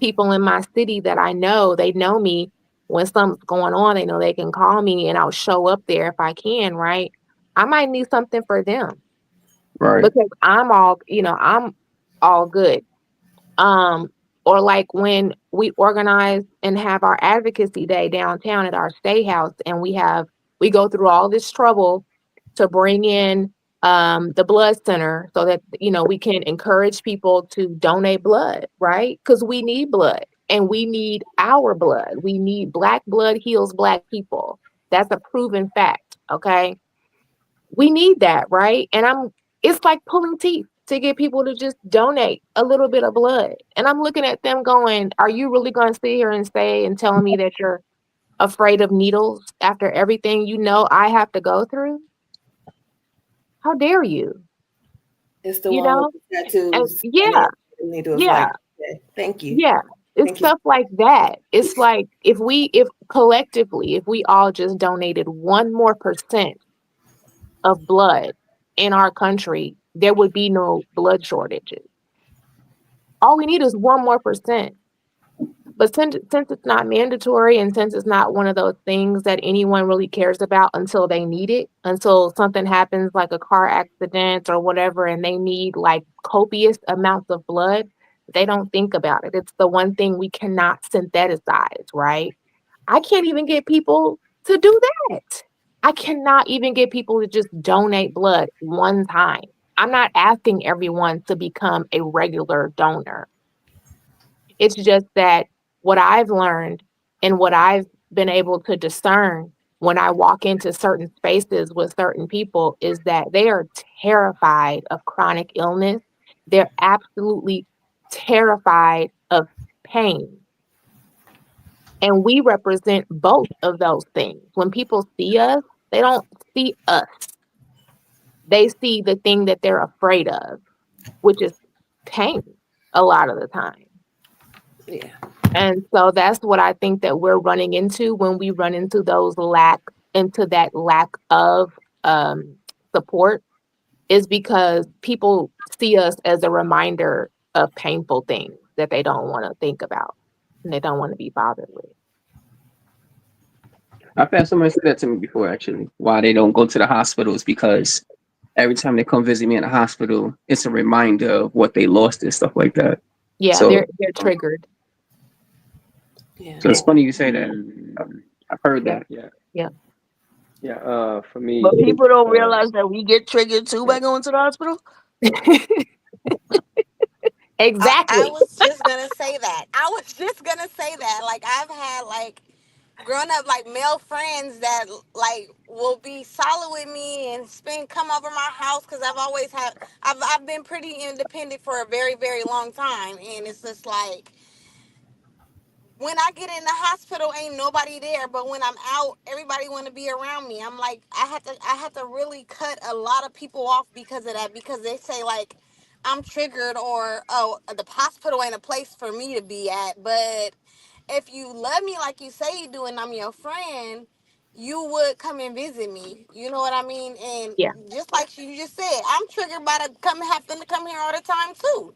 [SPEAKER 9] people in my city that I know, they know me when something's going on, they know they can call me and I'll show up there if I can, right? I might need something for them
[SPEAKER 2] Right.
[SPEAKER 9] because I'm all good. Um, or like when we organize and have our advocacy day downtown at our state house, and we go through all this trouble to bring in the blood center so that we can encourage people to donate blood, right? Because we need blood and we need our blood. We need black blood heals black people. That's a proven fact. Okay, we need that, right? And it's like pulling teeth to get people to just donate a little bit of blood. And I'm looking at them going, are you really going to sit here and say and tell me that you're afraid of needles after everything I have to go through? How dare you?
[SPEAKER 1] It's the
[SPEAKER 9] You
[SPEAKER 1] one with
[SPEAKER 9] know?
[SPEAKER 1] the
[SPEAKER 9] And
[SPEAKER 1] tattoos and
[SPEAKER 9] yeah,
[SPEAKER 1] the needles.
[SPEAKER 9] yeah,
[SPEAKER 1] Like, okay, thank you.
[SPEAKER 9] yeah. It's
[SPEAKER 1] Thank you.
[SPEAKER 9] stuff like that. It's like if collectively, if we all just donated 1% more of blood in our country, there would be no blood shortages. All we need is 1% more. But since it's not mandatory and since it's not one of those things that anyone really cares about until they need it, until something happens like a car accident or whatever, and they need like copious amounts of blood, they don't think about it. It's the one thing we cannot synthesize, right? I can't even get people to do that. I cannot even get people to just donate blood one time. I'm not asking everyone to become a regular donor. It's just that what I've learned and what I've been able to discern when I walk into certain spaces with certain people is that they are terrified of chronic illness. They're absolutely terrified of pain. And we represent both of those things. When people see us, they don't see us. They see the thing that they're afraid of, which is pain a lot of the time.
[SPEAKER 1] Yeah.
[SPEAKER 9] And so that's what I think that we're running into when we run into that lack of um, support is because people see us as a reminder of painful things that they don't want to think about and they don't want to be bothered with.
[SPEAKER 2] I've had somebody say that to me before, actually. Why they don't go to the hospitals because every time they come visit me in the hospital, it's a reminder of what they lost and stuff like that.
[SPEAKER 9] Yeah,
[SPEAKER 2] So,
[SPEAKER 9] they're triggered.
[SPEAKER 1] Yeah.
[SPEAKER 2] so it's funny you say that. I've heard
[SPEAKER 9] Yeah,
[SPEAKER 2] that.
[SPEAKER 5] yeah,
[SPEAKER 9] yeah.
[SPEAKER 5] yeah. For
[SPEAKER 3] But
[SPEAKER 5] me,
[SPEAKER 3] people don't
[SPEAKER 5] uh,
[SPEAKER 3] realize that we get triggered too by
[SPEAKER 5] yeah,
[SPEAKER 3] going to the hospital.
[SPEAKER 4] I
[SPEAKER 9] Exactly.
[SPEAKER 4] was just gonna say that. I was just gonna say that. Like I've had like growing up like male friends that like will be solid with me and spend come over my house because I've been pretty independent for a very long time, and it's just like when I get in the hospital, ain't nobody there. But when I'm out, everybody want to be around me. I'm like, I had to really cut a lot of people off because of that. Because they say like, I'm triggered or oh, the hospital ain't a place for me to be at. But if you love me like you say you do, and I'm your friend, you would come and visit me. You know what I mean? And
[SPEAKER 9] Yeah.
[SPEAKER 4] just like you just said, I'm triggered by the come having to come here all the time too.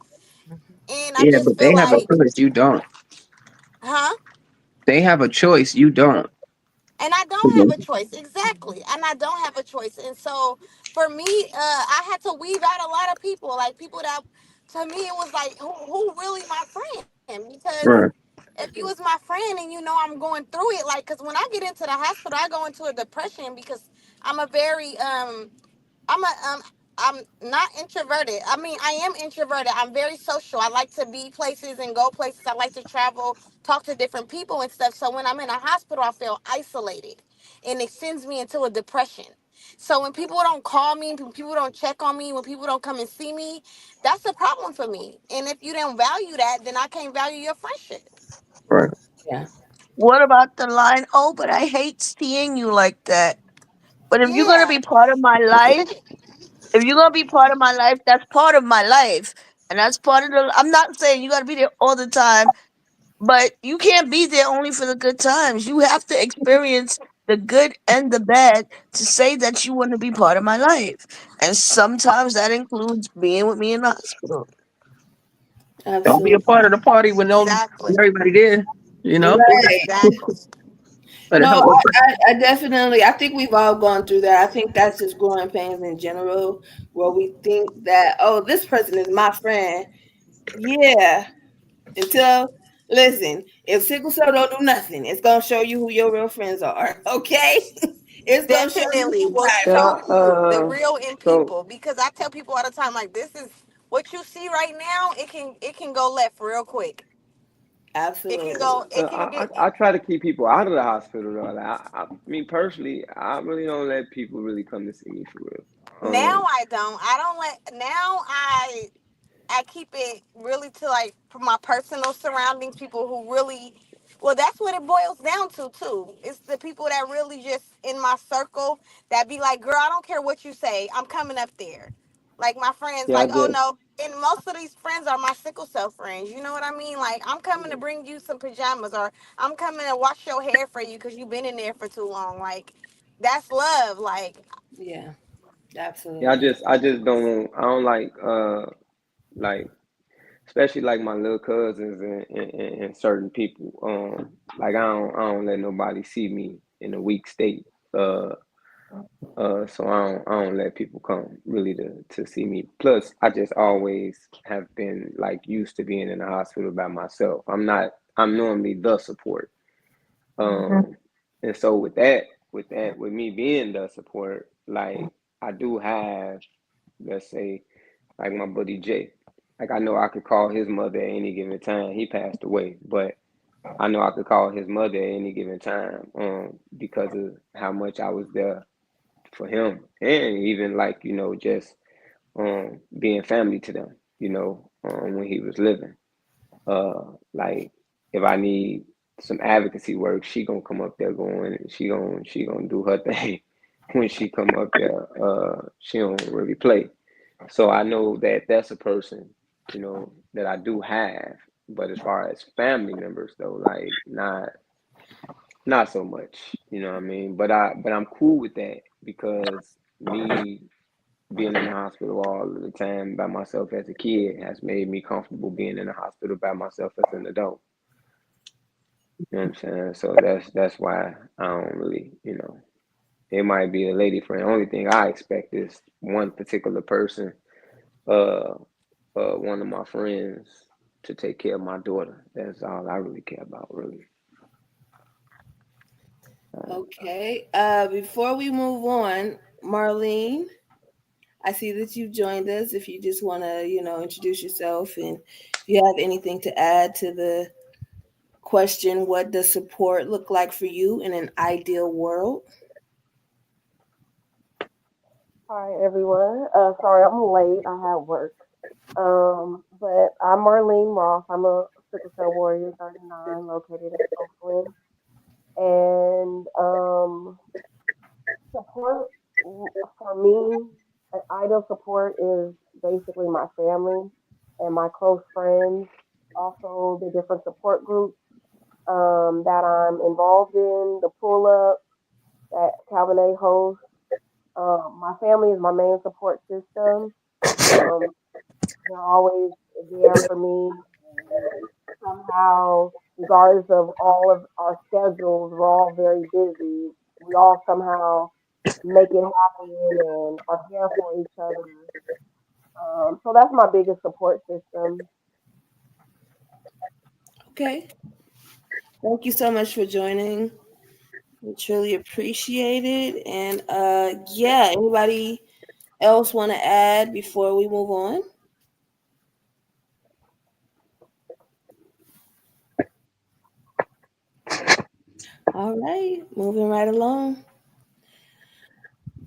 [SPEAKER 9] Mhm.
[SPEAKER 4] And I
[SPEAKER 2] Yeah,
[SPEAKER 4] just
[SPEAKER 2] but
[SPEAKER 4] feel
[SPEAKER 2] they have a
[SPEAKER 4] like,
[SPEAKER 2] choice. You don't.
[SPEAKER 4] huh?
[SPEAKER 2] They have a choice. You don't.
[SPEAKER 4] And I don't have
[SPEAKER 2] Mhm.
[SPEAKER 4] a choice. Exactly. And I don't have a choice. And so for me, I had to weed out a lot of people, like people that, to me, it was like, who really my friend? Because
[SPEAKER 2] Right.
[SPEAKER 4] if you was my friend and you know I'm going through it, like, because when I get into the hospital, I go into a depression because I'm a very I'm a I'm not introverted. I mean, I am introverted. I'm very social. I like to be places and go places. I like to travel, talk to different people and stuff. So when I'm in a hospital, I feel isolated, and it sends me into a depression. So when people don't call me, when people don't check on me, when people don't come and see me, that's a problem for me. And if you don't value that, then I can't value your friendship.
[SPEAKER 2] Right.
[SPEAKER 1] Yeah,
[SPEAKER 3] What about the line? Oh, but I hate seeing you like that. But if you're gonna
[SPEAKER 4] Yeah,
[SPEAKER 3] be part of my life, if you're gonna be part of my life, that's part of my life, and that's part of the. I'm not saying you gotta be there all the time, but you can't be there only for the good times. You have to experience the good and the bad to say that you want to be part of my life, and sometimes that includes being with me in the hospital.
[SPEAKER 2] Don't be a
[SPEAKER 1] absolutely.
[SPEAKER 2] part of the party when no
[SPEAKER 4] exactly.
[SPEAKER 2] when everybody there. You know,
[SPEAKER 1] Right.
[SPEAKER 4] Exactly.
[SPEAKER 2] better
[SPEAKER 1] No,
[SPEAKER 2] help with that.
[SPEAKER 1] I definitely, I think we've all gone through that. I think that's just growing pains in general, where we think that, oh, this person is my friend. Yeah, until, listen, if sickle cell don't do nothing, it's gonna show you who your real friends are. Okay, it's gonna show you
[SPEAKER 4] Definitely
[SPEAKER 1] who's
[SPEAKER 4] will
[SPEAKER 1] not.
[SPEAKER 4] show
[SPEAKER 5] Yeah.
[SPEAKER 4] you the real in
[SPEAKER 5] So
[SPEAKER 4] people, because I tell people all the time, like, this is what you see right now. It can go left real quick. It can
[SPEAKER 1] Absolutely.
[SPEAKER 4] go. It can get.
[SPEAKER 5] I try to keep people out of the hospital though. Like, me personally, I really don't let people really come to see me for real.
[SPEAKER 4] Now I don't. I don't let. Now I keep it really to, like, my personal surroundings, people who really, well, that's what it boils down to too. It's the people that really just in my circle that be like, girl, I don't care what you say, I'm coming up there. Like my friends,
[SPEAKER 5] yeah, I
[SPEAKER 4] like, oh
[SPEAKER 5] just
[SPEAKER 4] no, and most of these friends are my sickle cell friends. You know what I mean? Like, I'm coming to bring you some pajamas, or I'm coming to wash your hair for you because you've been in there for too long. Like, that's love. Like,
[SPEAKER 1] Yeah,
[SPEAKER 5] yeah,
[SPEAKER 1] absolutely.
[SPEAKER 5] I just don't I don't like especially like my little cousins and certain people. Like I don't let nobody see me in a weak state. Uh, so I don't let people come really to see me. Plus, I just always have been like used to being in the hospital by myself. I'm normally the support. Um, and so with me being the support, like I do have, let's say, like my buddy Jay. Like I know I could call his mother at any given time. He passed away, but I know I could call his mother at any given time, because of how much I was there for him, and even like just being family to them. When he was living. Like if I need some advocacy work, she gonna come up there going. She gonna do her thing. When she come up there, she don't really play. So I know that that's a person, that I do have. But as far as family members though, like not so much. You know what I mean? But I'm cool with that because me being in the hospital all of the time by myself as a kid has made me comfortable being in the hospital by myself as an adult. You know what I'm saying? So that's why I don't really, it might be a lady friend. The only thing I expect is one particular person, uh, one of my friends, to take care of my daughter. That's all I really care about, really.
[SPEAKER 1] Okay. Before we move on, Marlene, I see that you joined us. If you just want to, introduce yourself, and if you have anything to add to the question, what does support look like for you in an ideal world?
[SPEAKER 10] Hi everyone. Sorry I'm late. I have work. But I'm Marlene Ross. I'm a sickle cell warrior 39 located in Oakland. And support for me, an ideal support is basically my family and my close friends. Also the different support groups that I'm involved in, the pull up that Calvin A hosts. My family is my main support system. Um, They're always there for me. somehow, regardless of all of our schedules, we're all very busy. We all somehow make it happen and are there for each other. So that's my biggest support system.
[SPEAKER 1] Okay. Thank you so much for joining. We truly appreciate it. And yeah, anybody else want to add before we move on? All right, moving right along.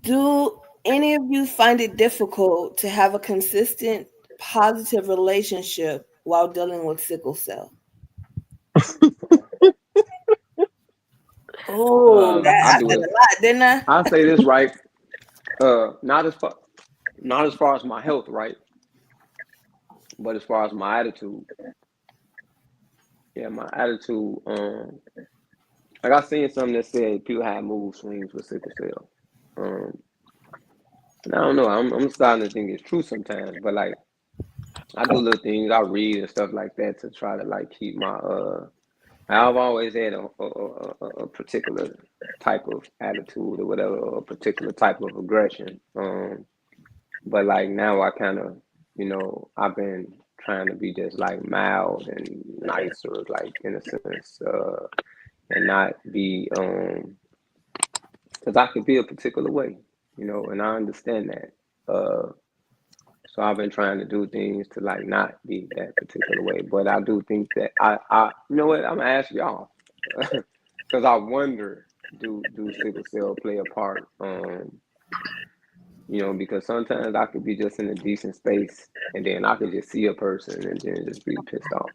[SPEAKER 1] Do any of you find it difficult to have a consistent positive relationship while dealing with sickle cell? Oh, that
[SPEAKER 8] I
[SPEAKER 1] I
[SPEAKER 8] do
[SPEAKER 1] said
[SPEAKER 8] it.
[SPEAKER 1] a lot, didn't I?
[SPEAKER 8] I say this right. Not as far as my health, right, but as far as my attitude. Yeah, my attitude. Like I seen something that said people have mood swings with sickle cell. Um, and I don't know. I'm starting to think it's true sometimes, but like I do little things. I read and stuff like that to try to like keep my. I've always had a particular type of attitude or whatever, or a particular type of aggression. But like now I kind of, I've been trying to be just like mild and nicer, like in a sense, and not be, because I could be a particular way, and I understand that. So I've been trying to do things to like not be that particular way. But I do think that you know what, I'm gonna ask y'all, because I wonder, do sickle cell play a part? Because sometimes I could be just in a decent space and then I could just see a person and then just be pissed off.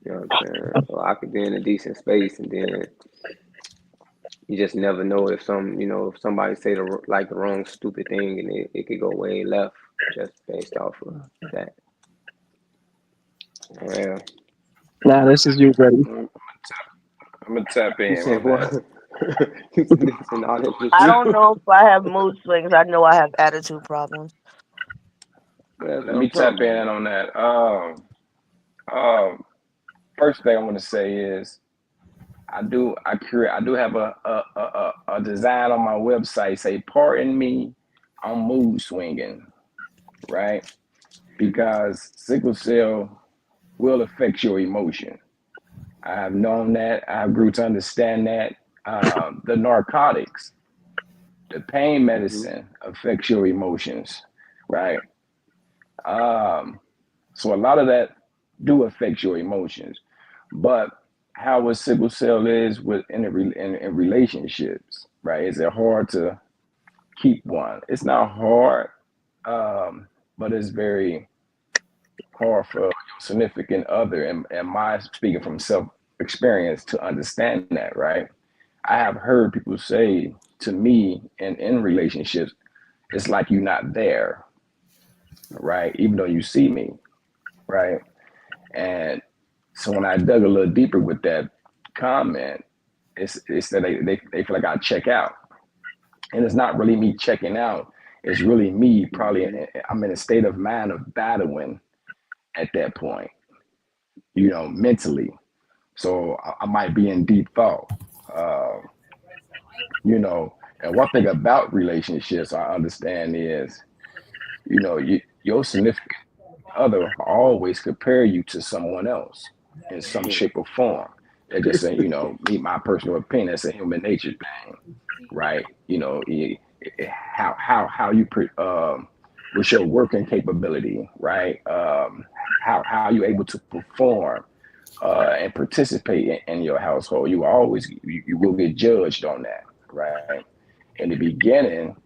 [SPEAKER 8] You know what I'm saying? Or I could be in a decent space and then you just never know if if somebody say the wrong stupid thing and it could go way left just based off of that. Yeah.
[SPEAKER 2] Nah, this is you, buddy.
[SPEAKER 5] I'm gonna tap
[SPEAKER 8] You
[SPEAKER 5] in. My
[SPEAKER 8] said what?
[SPEAKER 5] bad.
[SPEAKER 8] You said this and all that just
[SPEAKER 3] I
[SPEAKER 8] you.
[SPEAKER 3] don't know if I have mood swings. I know I have attitude problems.
[SPEAKER 8] That's
[SPEAKER 5] Let
[SPEAKER 8] what I'm
[SPEAKER 5] me
[SPEAKER 8] talking
[SPEAKER 5] tap
[SPEAKER 8] about.
[SPEAKER 5] in on that. Um, First thing I want to say is I do have a design on my website say, "Pardon me, I'm mood swinging," right? Because sickle cell will affect your emotion. I have known that. I have grew to understand that. The narcotics, the pain
[SPEAKER 8] Hmm.
[SPEAKER 5] medicine affects your emotions, right? Um, so a lot of that do affect your emotions. But how a sickle cell is with in relationships, right? Is it hard to keep one? It's not hard, but it's very hard for your significant other, and my speaking from self experience to understand that, right? I have heard people say to me in relationships, it's like you're not there, right? Even though you see me, right? And so when I dug a little deeper with that comment, it's that they feel like I check out. And it's not really me checking out. It's really me probably
[SPEAKER 8] Hmm.
[SPEAKER 5] I'm in a state of mind of battling at that point, mentally. So I might be in deep thought. Uh, and one thing about relationships I understand is, your significant other always compare you to someone else in some shape or form. They're just saying, me, my personal opinion, that's a human nature thing, right? How you with your working capability, right? How you able to perform and participate in your household. You will get judged on that, right? In the beginning,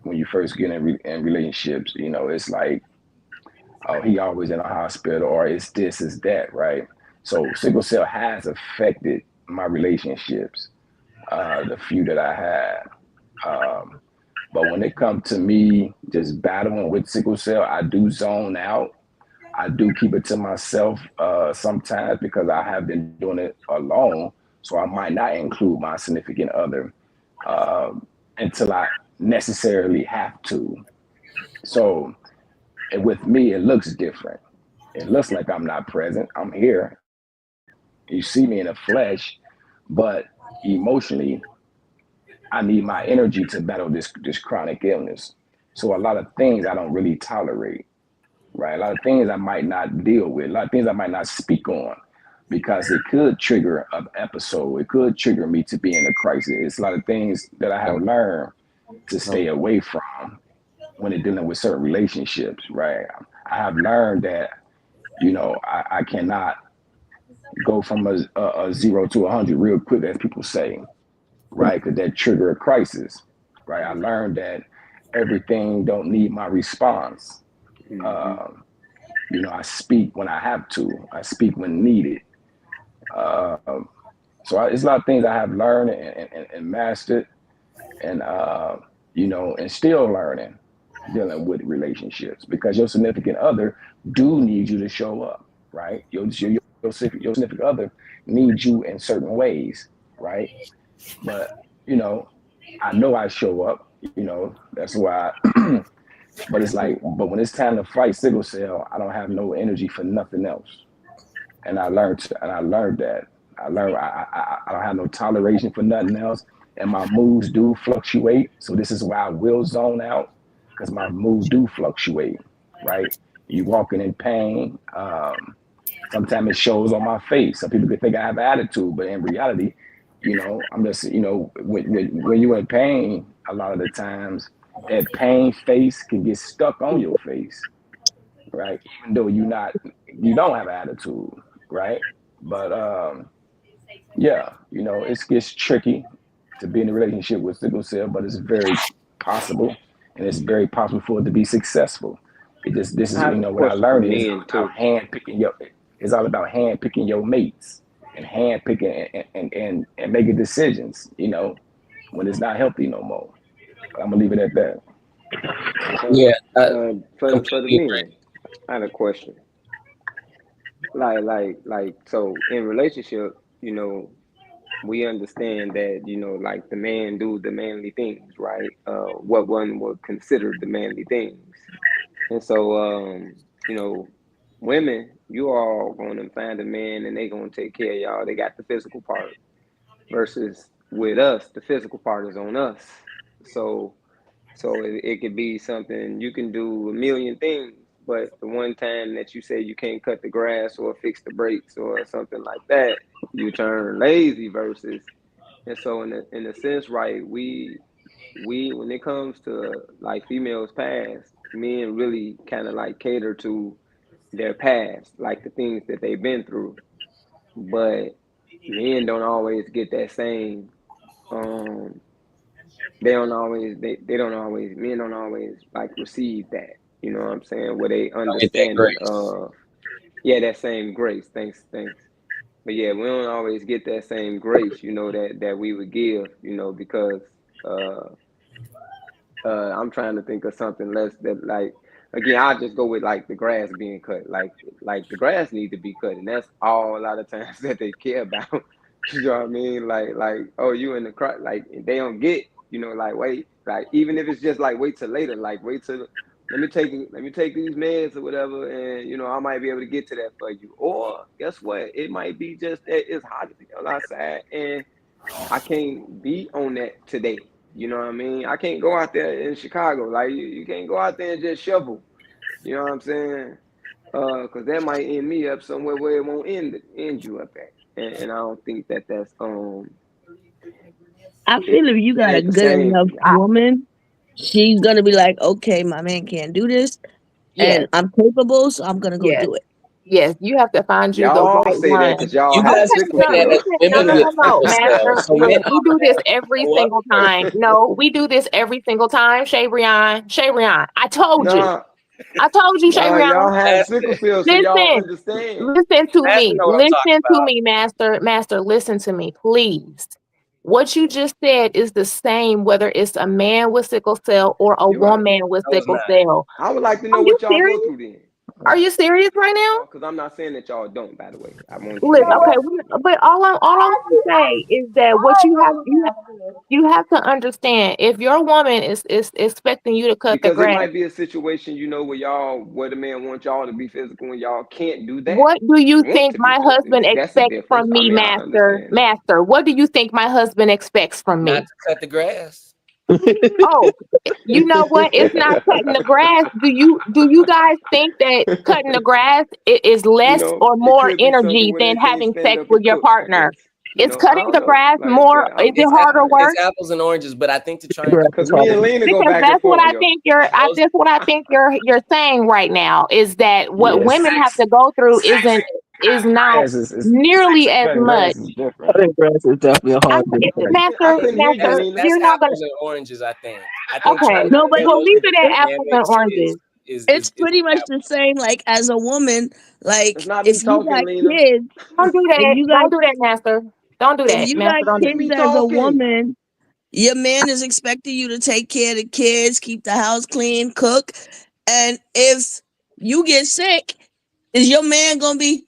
[SPEAKER 5] when you first get in relationships, it's like, oh, he always in a hospital, or it's this, is that, right? So sickle cell has affected my relationships, the few that I had. Um, but when it comes to me just battling with sickle cell, I do zone out. I do keep it to myself sometimes because I have been doing it alone. So I might not include my significant other until I necessarily have to. So and with me, it looks different. It looks like I'm not present. I'm here. You see me in the flesh, but emotionally, I need my energy to battle this chronic illness. So a lot of things I don't really tolerate, right? A lot of things I might not deal with, a lot of things I might not speak on because it could trigger an episode. It could trigger me to be in a crisis. It's a lot of things that I have learned to stay away from when it dealing with certain relationships, right? I have learned that, I cannot go from a 0 to 100 real quick, as people say, right? Because that trigger a crisis, right? I learned that everything don't need my response.
[SPEAKER 8] Mm-hmm.
[SPEAKER 5] Um, I speak when I have to. I speak when needed. Um, so it's a lot of things I have learned and mastered, and and still learning, dealing with relationships because your significant other do need you to show up, right? Your significant other needs you in certain ways, right? But you know, I know I show up. That's why. But it's like, but when it's time to fight sickle cell, I don't have no energy for nothing else. And I learned that. I don't have no toleration for nothing else, and my moods do fluctuate. So this is why I will zone out because my mood do fluctuate. Right? You walking in pain. Sometimes it shows on my face. Some people could think I have attitude, but in reality, I'm just, when you're in pain, a lot of the times that pain face can get stuck on your face, right? Even though you don't have attitude, right? But yeah, it gets tricky to be in a relationship with sickle cell, but it's very possible, and it's very possible for it to be successful. This
[SPEAKER 8] I
[SPEAKER 5] is
[SPEAKER 8] have a
[SPEAKER 5] what I
[SPEAKER 8] question for
[SPEAKER 5] learned is
[SPEAKER 8] men
[SPEAKER 5] all about
[SPEAKER 8] too.
[SPEAKER 5] hand picking your. It's all about hand picking your mates and hand picking and making decisions. When it's not healthy no more. But I'm gonna leave it at that.
[SPEAKER 8] Uh,
[SPEAKER 2] Yeah,
[SPEAKER 8] for the
[SPEAKER 2] completely
[SPEAKER 8] men, I had a question. So in relationship, we understand that, like the man do the manly things, right? What one would consider the manly things. And so, you know, women, you all going to find a man and they going to take care of y'all. They got the physical part versus with us, the physical part is on us. So, it could be something you can do a million things, but the one time that you say you can't cut the grass or fix the brakes or something like that, you turn lazy versus. And so in a sense, right, we when it comes to like females past, men really kind of like cater to their past, like the things that they've been through. But men don't always get that same um they don't always men don't always like receive that. You know what I'm saying? Where they
[SPEAKER 2] get that
[SPEAKER 8] understanding
[SPEAKER 2] grace.
[SPEAKER 8] of yeah, that same grace. Thanks. But yeah, we don't always get that same grace, that we would give, because uh I'm trying to think of something less that like again, I'll just go with like the grass being cut. Like the grass need to be cut, and that's all a lot of times that they care about. You know what I mean? Like oh, you in the crowd, like they don't get, like wait, like even if it's just like wait till later, like wait till let me take these meds or whatever, and I might be able to get to that for you. Or guess what? It might be just that it's hot as hell outside, and I can't be on that today. You know what I mean? I can't go out there in Chicago. Like you can't go out there and just shovel. You know what I'm saying? Because that might end me up somewhere where it won't end you up at. And I don't think that that's
[SPEAKER 3] I
[SPEAKER 8] it,
[SPEAKER 3] feel if you
[SPEAKER 8] it
[SPEAKER 3] got a
[SPEAKER 8] ain't the
[SPEAKER 3] good enough
[SPEAKER 8] same.
[SPEAKER 3] woman, she's gonna be like, okay, my man can't do this, and
[SPEAKER 9] Yes,
[SPEAKER 3] I'm capable, so I'm gonna go
[SPEAKER 9] yes,
[SPEAKER 3] do it.
[SPEAKER 9] yes. You have to find you the
[SPEAKER 8] Y'all
[SPEAKER 9] right
[SPEAKER 8] say that
[SPEAKER 9] one.
[SPEAKER 8] because y'all
[SPEAKER 2] You
[SPEAKER 8] have
[SPEAKER 2] guys
[SPEAKER 9] Okay,
[SPEAKER 2] are
[SPEAKER 8] sickle
[SPEAKER 9] no,
[SPEAKER 2] saying that as
[SPEAKER 8] cell.
[SPEAKER 9] listen, no,
[SPEAKER 2] women
[SPEAKER 9] no,
[SPEAKER 2] with
[SPEAKER 9] no, no,
[SPEAKER 2] sickle cell.
[SPEAKER 9] Master.
[SPEAKER 2] So men
[SPEAKER 9] Look, we
[SPEAKER 2] are
[SPEAKER 9] do
[SPEAKER 2] gonna
[SPEAKER 9] this
[SPEAKER 2] have to
[SPEAKER 9] every
[SPEAKER 2] show up.
[SPEAKER 9] single time. No, we do this every single time. Shay Brian, Shay Brian. I told you.
[SPEAKER 8] nah,
[SPEAKER 9] I told you, Shay
[SPEAKER 8] nah,
[SPEAKER 9] Brian.
[SPEAKER 8] y'all have sickle
[SPEAKER 2] Master,
[SPEAKER 8] cell, so y'all
[SPEAKER 9] Listen,
[SPEAKER 8] understand.
[SPEAKER 9] listen to
[SPEAKER 2] Master
[SPEAKER 9] me.
[SPEAKER 2] know what I'm talking
[SPEAKER 9] Listen to
[SPEAKER 2] about.
[SPEAKER 9] me, Master. Master, listen to me, please. What you just said is the same whether it's a man with sickle cell or a
[SPEAKER 8] You're right.
[SPEAKER 9] woman with
[SPEAKER 2] No, it's
[SPEAKER 9] sickle
[SPEAKER 2] not.
[SPEAKER 9] cell.
[SPEAKER 8] I would like to
[SPEAKER 9] Are
[SPEAKER 8] know
[SPEAKER 9] you
[SPEAKER 8] what y'all go
[SPEAKER 9] serious?
[SPEAKER 8] through then.
[SPEAKER 9] Are you serious right now?
[SPEAKER 8] Because I'm not saying that y'all don't. By the way, I wanted you to
[SPEAKER 9] Look,
[SPEAKER 8] know
[SPEAKER 9] okay,
[SPEAKER 8] that.
[SPEAKER 9] but all I'm gonna say is that what you have to understand. If your woman is expecting you to cut the
[SPEAKER 8] Because it
[SPEAKER 9] grass,
[SPEAKER 8] might be a situation, where the man wants y'all to be physical and y'all can't do that.
[SPEAKER 9] what do you
[SPEAKER 8] Want
[SPEAKER 9] think
[SPEAKER 8] to be
[SPEAKER 9] my
[SPEAKER 8] physical.
[SPEAKER 9] husband
[SPEAKER 8] That's a
[SPEAKER 9] expects
[SPEAKER 8] difference.
[SPEAKER 9] from
[SPEAKER 8] I
[SPEAKER 9] me,
[SPEAKER 8] mean, I
[SPEAKER 9] master?
[SPEAKER 8] understand that.
[SPEAKER 9] Master, what do you think my husband expects from
[SPEAKER 7] Not
[SPEAKER 9] me?
[SPEAKER 7] to cut the grass.
[SPEAKER 9] Oh, you know what? It's not cutting the grass. Do you guys think that cutting the grass is less or
[SPEAKER 8] It
[SPEAKER 9] more
[SPEAKER 8] could be something
[SPEAKER 9] energy
[SPEAKER 8] where
[SPEAKER 9] than
[SPEAKER 8] they can't
[SPEAKER 9] having
[SPEAKER 8] stand
[SPEAKER 9] sex
[SPEAKER 8] up
[SPEAKER 9] with
[SPEAKER 8] and
[SPEAKER 9] your
[SPEAKER 8] cook, I
[SPEAKER 9] partner?
[SPEAKER 8] guess.
[SPEAKER 9] Is
[SPEAKER 8] I
[SPEAKER 9] cutting
[SPEAKER 8] don't
[SPEAKER 9] the
[SPEAKER 8] know.
[SPEAKER 9] grass
[SPEAKER 8] Like,
[SPEAKER 9] more?
[SPEAKER 8] but
[SPEAKER 9] Is it harder
[SPEAKER 7] It's
[SPEAKER 9] work?
[SPEAKER 7] apples and oranges, but I think to try and
[SPEAKER 2] Grass
[SPEAKER 7] compare
[SPEAKER 2] is
[SPEAKER 8] because me
[SPEAKER 2] harder.
[SPEAKER 8] and Lena go
[SPEAKER 9] Because
[SPEAKER 8] back and
[SPEAKER 9] that's what
[SPEAKER 8] forth,
[SPEAKER 9] I
[SPEAKER 8] yo.
[SPEAKER 9] think you're.
[SPEAKER 7] those.
[SPEAKER 9] That's what I think you're saying right now is that what
[SPEAKER 5] Yeah,
[SPEAKER 9] women have
[SPEAKER 5] sex,
[SPEAKER 9] to go through
[SPEAKER 5] sex
[SPEAKER 9] isn't
[SPEAKER 5] and
[SPEAKER 9] is
[SPEAKER 5] cutting
[SPEAKER 9] not
[SPEAKER 5] grass is
[SPEAKER 9] nearly
[SPEAKER 5] sex and
[SPEAKER 9] as
[SPEAKER 5] cutting
[SPEAKER 9] much.
[SPEAKER 5] grass is different.
[SPEAKER 2] Cutting grass is definitely a hard thing.
[SPEAKER 8] I
[SPEAKER 9] Master,
[SPEAKER 8] couldn't hear you,
[SPEAKER 9] master,
[SPEAKER 8] Lena.
[SPEAKER 7] That's
[SPEAKER 9] you're not gonna.
[SPEAKER 7] apples and oranges. I think trying
[SPEAKER 9] Okay,
[SPEAKER 7] to
[SPEAKER 3] No, but
[SPEAKER 7] compare
[SPEAKER 9] we'll
[SPEAKER 7] those
[SPEAKER 9] leave
[SPEAKER 7] two
[SPEAKER 9] it at
[SPEAKER 7] different
[SPEAKER 9] apples and
[SPEAKER 7] dynamics
[SPEAKER 9] oranges.
[SPEAKER 3] it's
[SPEAKER 7] is
[SPEAKER 3] pretty much the
[SPEAKER 7] apples.
[SPEAKER 3] same. Like as a woman,
[SPEAKER 8] It's
[SPEAKER 3] like
[SPEAKER 8] not me
[SPEAKER 3] if you
[SPEAKER 8] talking,
[SPEAKER 3] got
[SPEAKER 8] Lena.
[SPEAKER 3] kids,
[SPEAKER 9] Don't do
[SPEAKER 3] if
[SPEAKER 9] that.
[SPEAKER 3] you got
[SPEAKER 9] Don't do that, master. Don't do
[SPEAKER 3] if
[SPEAKER 9] that,
[SPEAKER 3] you
[SPEAKER 9] master.
[SPEAKER 3] got
[SPEAKER 9] Don't
[SPEAKER 8] It's
[SPEAKER 9] do
[SPEAKER 3] kids
[SPEAKER 8] me
[SPEAKER 9] that.
[SPEAKER 3] as a
[SPEAKER 8] talking.
[SPEAKER 3] woman, your man is expecting you to take care of the kids, keep the house clean, cook. And if you get sick, is your man gonna be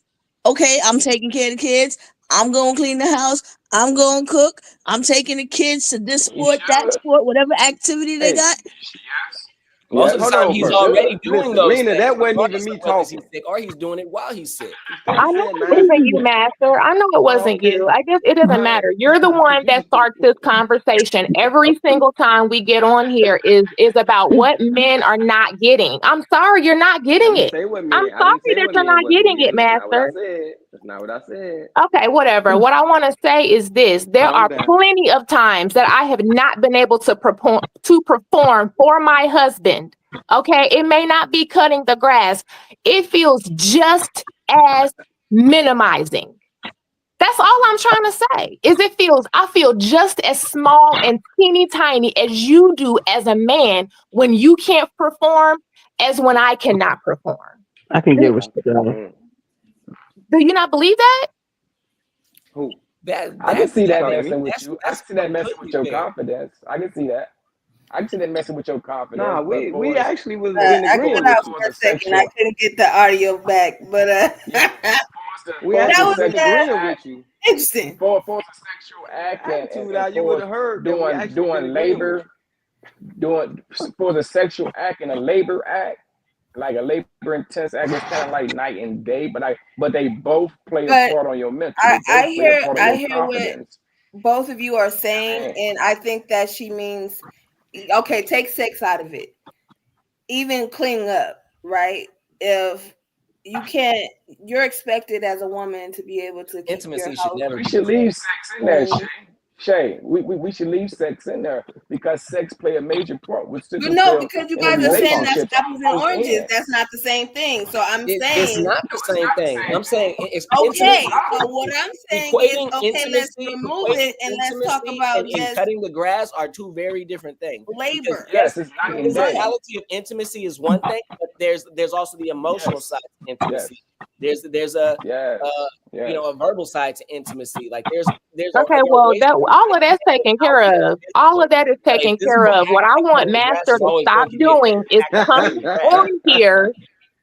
[SPEAKER 3] okay? I'm taking care of the kids. I'm gonna clean the house. I'm gonna cook. I'm taking the kids to this
[SPEAKER 5] You
[SPEAKER 3] sport, that
[SPEAKER 5] should.
[SPEAKER 3] sport, whatever activity they
[SPEAKER 8] Hey,
[SPEAKER 3] got.
[SPEAKER 5] Yes.
[SPEAKER 7] Most of the
[SPEAKER 5] Yes,
[SPEAKER 8] hold
[SPEAKER 7] time,
[SPEAKER 8] on
[SPEAKER 5] you
[SPEAKER 7] he's
[SPEAKER 8] first.
[SPEAKER 5] should.
[SPEAKER 7] already doing
[SPEAKER 8] Listen,
[SPEAKER 7] those
[SPEAKER 8] Lena,
[SPEAKER 7] things,
[SPEAKER 8] that wasn't even
[SPEAKER 7] regardless of
[SPEAKER 8] me
[SPEAKER 7] whether he's
[SPEAKER 8] talking.
[SPEAKER 7] sick or he's doing it while he's sick.
[SPEAKER 8] You
[SPEAKER 9] I
[SPEAKER 8] still
[SPEAKER 9] know
[SPEAKER 8] saying
[SPEAKER 9] it
[SPEAKER 8] mine?
[SPEAKER 9] wasn't you, Master. I know it
[SPEAKER 8] Oh,
[SPEAKER 9] wasn't you.
[SPEAKER 8] okay.
[SPEAKER 9] I guess it
[SPEAKER 8] All
[SPEAKER 9] doesn't
[SPEAKER 8] right.
[SPEAKER 9] matter. You're the one that starts this conversation every single time we get on here is about what men are not getting. I'm sorry you're not
[SPEAKER 8] I
[SPEAKER 9] getting
[SPEAKER 8] didn't
[SPEAKER 9] it.
[SPEAKER 8] say what
[SPEAKER 9] I'm
[SPEAKER 8] men. I didn't
[SPEAKER 9] sorry
[SPEAKER 8] say
[SPEAKER 9] that
[SPEAKER 8] what
[SPEAKER 9] you're
[SPEAKER 8] men
[SPEAKER 9] not
[SPEAKER 8] wasn't
[SPEAKER 9] getting it,
[SPEAKER 8] getting. That's not what I
[SPEAKER 9] Master.
[SPEAKER 8] said. That's not what I said.
[SPEAKER 9] Okay, whatever. What I want to say is this. There
[SPEAKER 8] Calm
[SPEAKER 9] are
[SPEAKER 8] down.
[SPEAKER 9] plenty of times that I have not been able to perform for my husband. Okay, it may not be cutting the grass. It feels just as minimizing. That's all I'm trying to say. I feel just as small and teeny tiny as you do as a man when you can't perform as when I cannot perform.
[SPEAKER 2] I can
[SPEAKER 8] When
[SPEAKER 2] get what
[SPEAKER 8] y'all
[SPEAKER 2] you're
[SPEAKER 8] can
[SPEAKER 2] saying.
[SPEAKER 8] perform.
[SPEAKER 9] Do you not believe that?
[SPEAKER 8] Who?
[SPEAKER 5] I can see
[SPEAKER 8] You
[SPEAKER 5] that
[SPEAKER 8] talking to me?
[SPEAKER 5] messing with you. I
[SPEAKER 7] That's
[SPEAKER 5] can see that messing with
[SPEAKER 7] completely
[SPEAKER 5] your
[SPEAKER 7] fair.
[SPEAKER 5] confidence. I can see that. I can see that messing with your
[SPEAKER 8] Nah,
[SPEAKER 5] confidence. But
[SPEAKER 8] we actually was in
[SPEAKER 1] I cut
[SPEAKER 8] agreement
[SPEAKER 1] out
[SPEAKER 8] with you.
[SPEAKER 1] for a second. I couldn't get the audio back, but
[SPEAKER 5] yeah,
[SPEAKER 8] We
[SPEAKER 5] for us
[SPEAKER 1] that
[SPEAKER 5] to
[SPEAKER 8] actually
[SPEAKER 1] was
[SPEAKER 8] was in
[SPEAKER 5] sexual
[SPEAKER 8] agreement
[SPEAKER 5] act,
[SPEAKER 8] with you.
[SPEAKER 1] interesting.
[SPEAKER 5] for us to sexual act
[SPEAKER 8] Attitude, how
[SPEAKER 5] and
[SPEAKER 8] you would
[SPEAKER 5] for us
[SPEAKER 8] have heard that we
[SPEAKER 5] doing
[SPEAKER 8] actually been agreeing with
[SPEAKER 5] labor, doing for the sexual act and a labor act, like a labor intense act, is kind of like night and day. But they both play a
[SPEAKER 1] But
[SPEAKER 5] part on your mental.
[SPEAKER 1] I,
[SPEAKER 5] They
[SPEAKER 1] I
[SPEAKER 5] both play a
[SPEAKER 1] hear
[SPEAKER 5] part on
[SPEAKER 1] I
[SPEAKER 5] your
[SPEAKER 1] hear what
[SPEAKER 5] confidence.
[SPEAKER 1] both of you are saying,
[SPEAKER 5] And
[SPEAKER 1] and I think that she means okay, take sex out of it. Even clean up, right? If you can't, you're expected as a woman to be able to keep your
[SPEAKER 7] Intimacy should
[SPEAKER 1] house
[SPEAKER 7] never
[SPEAKER 5] we
[SPEAKER 7] be
[SPEAKER 5] should
[SPEAKER 7] clean.
[SPEAKER 5] leave sex in there, Shay.
[SPEAKER 1] clean.
[SPEAKER 5] Shay, we should leave sex in there because sex play a major part with
[SPEAKER 1] But
[SPEAKER 5] sickle
[SPEAKER 1] no,
[SPEAKER 5] cell
[SPEAKER 1] because you
[SPEAKER 5] in
[SPEAKER 1] guys are saying that's
[SPEAKER 5] relationships
[SPEAKER 1] apples
[SPEAKER 5] on
[SPEAKER 1] and
[SPEAKER 5] both
[SPEAKER 1] oranges. That's
[SPEAKER 5] ends.
[SPEAKER 1] not the same thing. So I'm
[SPEAKER 7] It's
[SPEAKER 1] saying,
[SPEAKER 7] not the
[SPEAKER 5] No, it's
[SPEAKER 7] same
[SPEAKER 5] not the
[SPEAKER 7] thing.
[SPEAKER 5] same
[SPEAKER 7] I'm saying it's
[SPEAKER 5] thing. No, it's
[SPEAKER 1] okay.
[SPEAKER 7] intimacy.
[SPEAKER 1] So
[SPEAKER 5] not.
[SPEAKER 1] what I'm saying is,
[SPEAKER 7] Equating
[SPEAKER 1] okay, let's
[SPEAKER 7] intimacy,
[SPEAKER 1] remove
[SPEAKER 7] equating
[SPEAKER 1] it and let's talk
[SPEAKER 7] intimacy
[SPEAKER 1] about
[SPEAKER 7] and
[SPEAKER 1] just
[SPEAKER 7] cutting the grass are two very different things. Because
[SPEAKER 1] labor.
[SPEAKER 7] yes,
[SPEAKER 5] Yes, it's
[SPEAKER 7] the
[SPEAKER 5] night and day.
[SPEAKER 7] physicality of intimacy is one thing, but there's also the emotional
[SPEAKER 5] Yes,
[SPEAKER 7] side to intimacy.
[SPEAKER 5] yes,
[SPEAKER 7] There's a
[SPEAKER 5] yes, yes.
[SPEAKER 7] a verbal side to intimacy. Like
[SPEAKER 9] Okay,
[SPEAKER 7] there are
[SPEAKER 9] well,
[SPEAKER 7] ways
[SPEAKER 9] that
[SPEAKER 7] to
[SPEAKER 9] all of
[SPEAKER 7] communicate
[SPEAKER 9] that's
[SPEAKER 7] that
[SPEAKER 9] taken
[SPEAKER 7] without
[SPEAKER 9] care
[SPEAKER 7] being
[SPEAKER 9] of. All of
[SPEAKER 7] physical.
[SPEAKER 9] that is
[SPEAKER 7] But a
[SPEAKER 9] taken care
[SPEAKER 7] physical
[SPEAKER 9] of. What
[SPEAKER 7] act
[SPEAKER 9] I
[SPEAKER 7] like
[SPEAKER 9] want
[SPEAKER 7] cutting the grass
[SPEAKER 9] Master
[SPEAKER 7] is
[SPEAKER 9] to
[SPEAKER 7] always
[SPEAKER 9] stop
[SPEAKER 7] going to be a
[SPEAKER 9] doing is
[SPEAKER 7] physical act like
[SPEAKER 9] coming
[SPEAKER 7] cutting the grass.
[SPEAKER 9] on here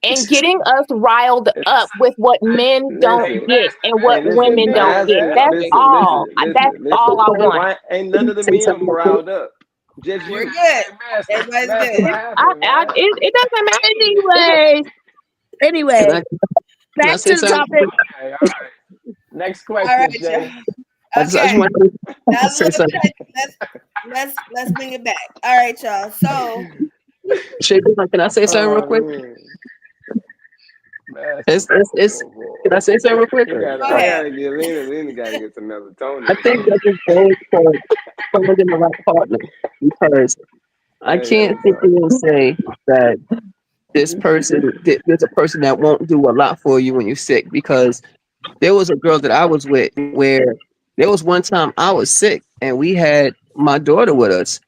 [SPEAKER 9] and getting us riled up with what men don't
[SPEAKER 5] Hey,
[SPEAKER 8] listen,
[SPEAKER 9] get
[SPEAKER 5] master,
[SPEAKER 9] and
[SPEAKER 8] hey,
[SPEAKER 9] what
[SPEAKER 5] master,
[SPEAKER 8] listen.
[SPEAKER 9] women
[SPEAKER 5] master,
[SPEAKER 9] don't
[SPEAKER 8] Mine's
[SPEAKER 9] get.
[SPEAKER 5] master.
[SPEAKER 9] That's
[SPEAKER 7] Okay,
[SPEAKER 9] all. That's
[SPEAKER 8] listen.
[SPEAKER 9] all I want.
[SPEAKER 8] Why ain't none of the
[SPEAKER 2] Say
[SPEAKER 8] men
[SPEAKER 2] something real quick.
[SPEAKER 8] riled up? Just
[SPEAKER 1] We're
[SPEAKER 8] you.
[SPEAKER 1] good.
[SPEAKER 5] Hey, master,
[SPEAKER 1] Everybody's
[SPEAKER 5] master,
[SPEAKER 1] good.
[SPEAKER 5] what happened, man?
[SPEAKER 9] It doesn't matter.
[SPEAKER 3] Anyway,
[SPEAKER 2] Can
[SPEAKER 3] anyway,
[SPEAKER 2] can I
[SPEAKER 3] back
[SPEAKER 2] say
[SPEAKER 3] to the
[SPEAKER 2] something?
[SPEAKER 3] topic.
[SPEAKER 5] Okay, all right. Next
[SPEAKER 1] All
[SPEAKER 5] question,
[SPEAKER 1] right,
[SPEAKER 5] Shay.
[SPEAKER 1] y'all.
[SPEAKER 2] I just
[SPEAKER 1] Okay,
[SPEAKER 2] want to
[SPEAKER 1] that's a
[SPEAKER 2] say
[SPEAKER 1] little
[SPEAKER 2] something.
[SPEAKER 1] touch. Let's bring it back. All right, y'all. So
[SPEAKER 2] Shay, can I say something real
[SPEAKER 8] Oh
[SPEAKER 2] quick?
[SPEAKER 8] man,
[SPEAKER 5] Master,
[SPEAKER 2] It's can I say something real quick?
[SPEAKER 8] I gotta,
[SPEAKER 1] go
[SPEAKER 8] I
[SPEAKER 1] ahead.
[SPEAKER 8] gotta get Lena. Lena gotta get some
[SPEAKER 2] I
[SPEAKER 8] melatonin,
[SPEAKER 2] think
[SPEAKER 8] man.
[SPEAKER 2] that just goes for finding the right partner because I
[SPEAKER 8] Hey,
[SPEAKER 2] can't
[SPEAKER 8] yo,
[SPEAKER 2] sit
[SPEAKER 8] bro.
[SPEAKER 2] there and say that there's a person that won't do a lot for you when you're sick because there was a girl that I was with where there was one time I was sick and we had my daughter with us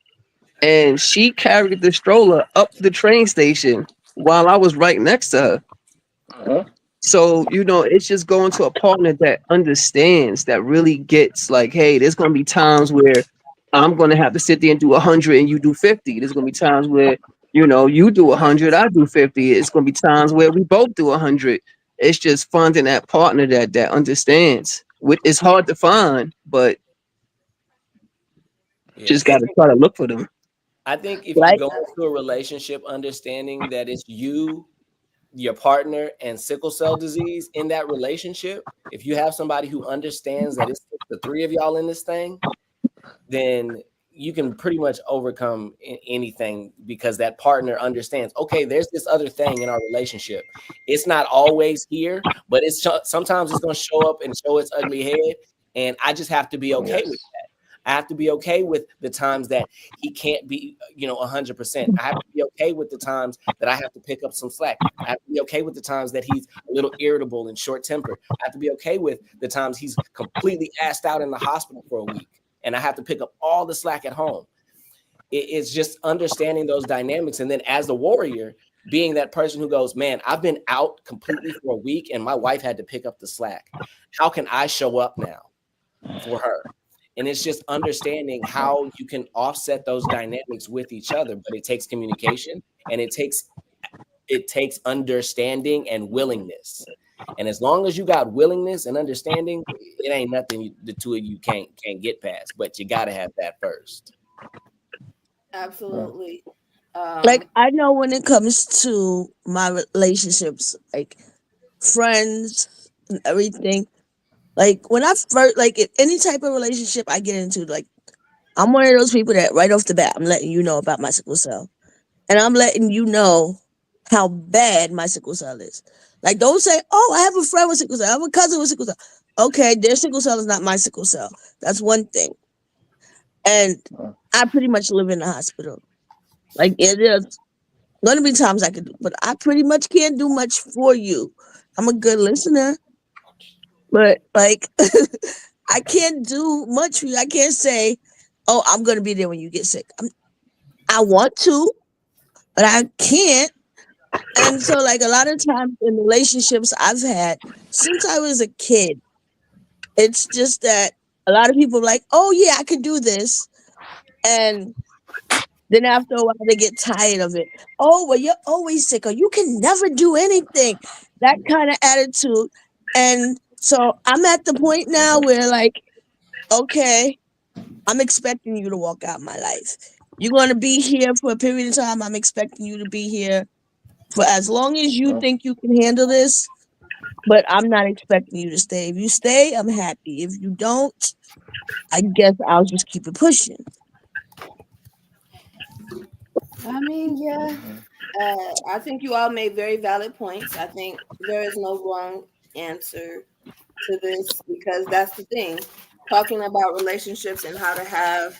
[SPEAKER 2] and she carried the stroller up the train station while I was right next to her.
[SPEAKER 5] uh-huh.
[SPEAKER 2] So, it's just going to a partner that understands, that really gets like, hey, there's going to be times where I'm going to have to sit there and do 100 and you do 50. There's going to be times where You know, you do 100, I do 50. It's gonna be times where we both do 100. It's just finding that partner that understands. Which is hard to find, but
[SPEAKER 7] Yeah,
[SPEAKER 2] just gotta try to look for them.
[SPEAKER 7] I think if you
[SPEAKER 3] Like,
[SPEAKER 7] go into a relationship understanding that it's you, your partner, and sickle cell disease in that relationship, if you have somebody who understands that it's the three of y'all in this thing, then you can pretty much overcome anything because that partner understands, okay, there's this other thing in our relationship. It's not always here, but sometimes it's going to show up and show its ugly head. And I just have to be okay with
[SPEAKER 5] Yes.
[SPEAKER 7] that. I have to be okay with the times that he can't be, 100%. I have to be okay with the times that I have to pick up some slack. I have to be okay with the times that he's a little irritable and short tempered. I have to be okay with the times he's completely assed out in the hospital for a week and I have to pick up all the slack at home. It's just understanding those dynamics. And then as a warrior, being that person who goes, man, I've been out completely for a week and my wife had to pick up the slack. How can I show up now for her? And it's just understanding how you can offset those dynamics with each other, but it takes communication and it takes understanding and willingness. And as long as you got willingness and understanding, it ain't nothing the two of you can't get past. But you got to have that first.
[SPEAKER 1] Absolutely.
[SPEAKER 3] like
[SPEAKER 1] Um,
[SPEAKER 3] I know when it comes to my relationships, like friends and everything. Like when I first, like in any type of relationship I get into, like I'm one of those people that right off the bat, I'm letting you know about my sickle cell, and I'm letting you know how bad my sickle cell is. Like, don't say, "Oh, I have a friend with sickle cell. I have a cousin with sickle cell." Okay, their sickle cell is not my sickle cell. That's one thing. And I pretty much live in the hospital. Like, there's gonna be times I could do, but I pretty much can't do much for you. I'm a good listener, but like, I can't do much for you. I can't say, "Oh, I'm gonna be there when you get sick." I want to, but I can't. And so, like a lot of times in relationships I've had since I was a kid, it's just that a lot of people are like, "Oh yeah, I can do this," and then after a while they get tired of it. "Oh well, you're always sick, or you can never do anything." That kind of attitude. And so I'm at the point now where, like, okay, I'm expecting you to walk out my life. You're gonna be here for a period of time. I'm expecting you to be here for as long as you think you can handle this. But I'm not expecting you to stay. If you stay, I'm happy. If you don't, I guess I'll just keep it pushing.
[SPEAKER 1] I mean, yeah. I think you all made very valid points. I think there is no wrong answer to this because that's the thing. Talking about relationships and how to have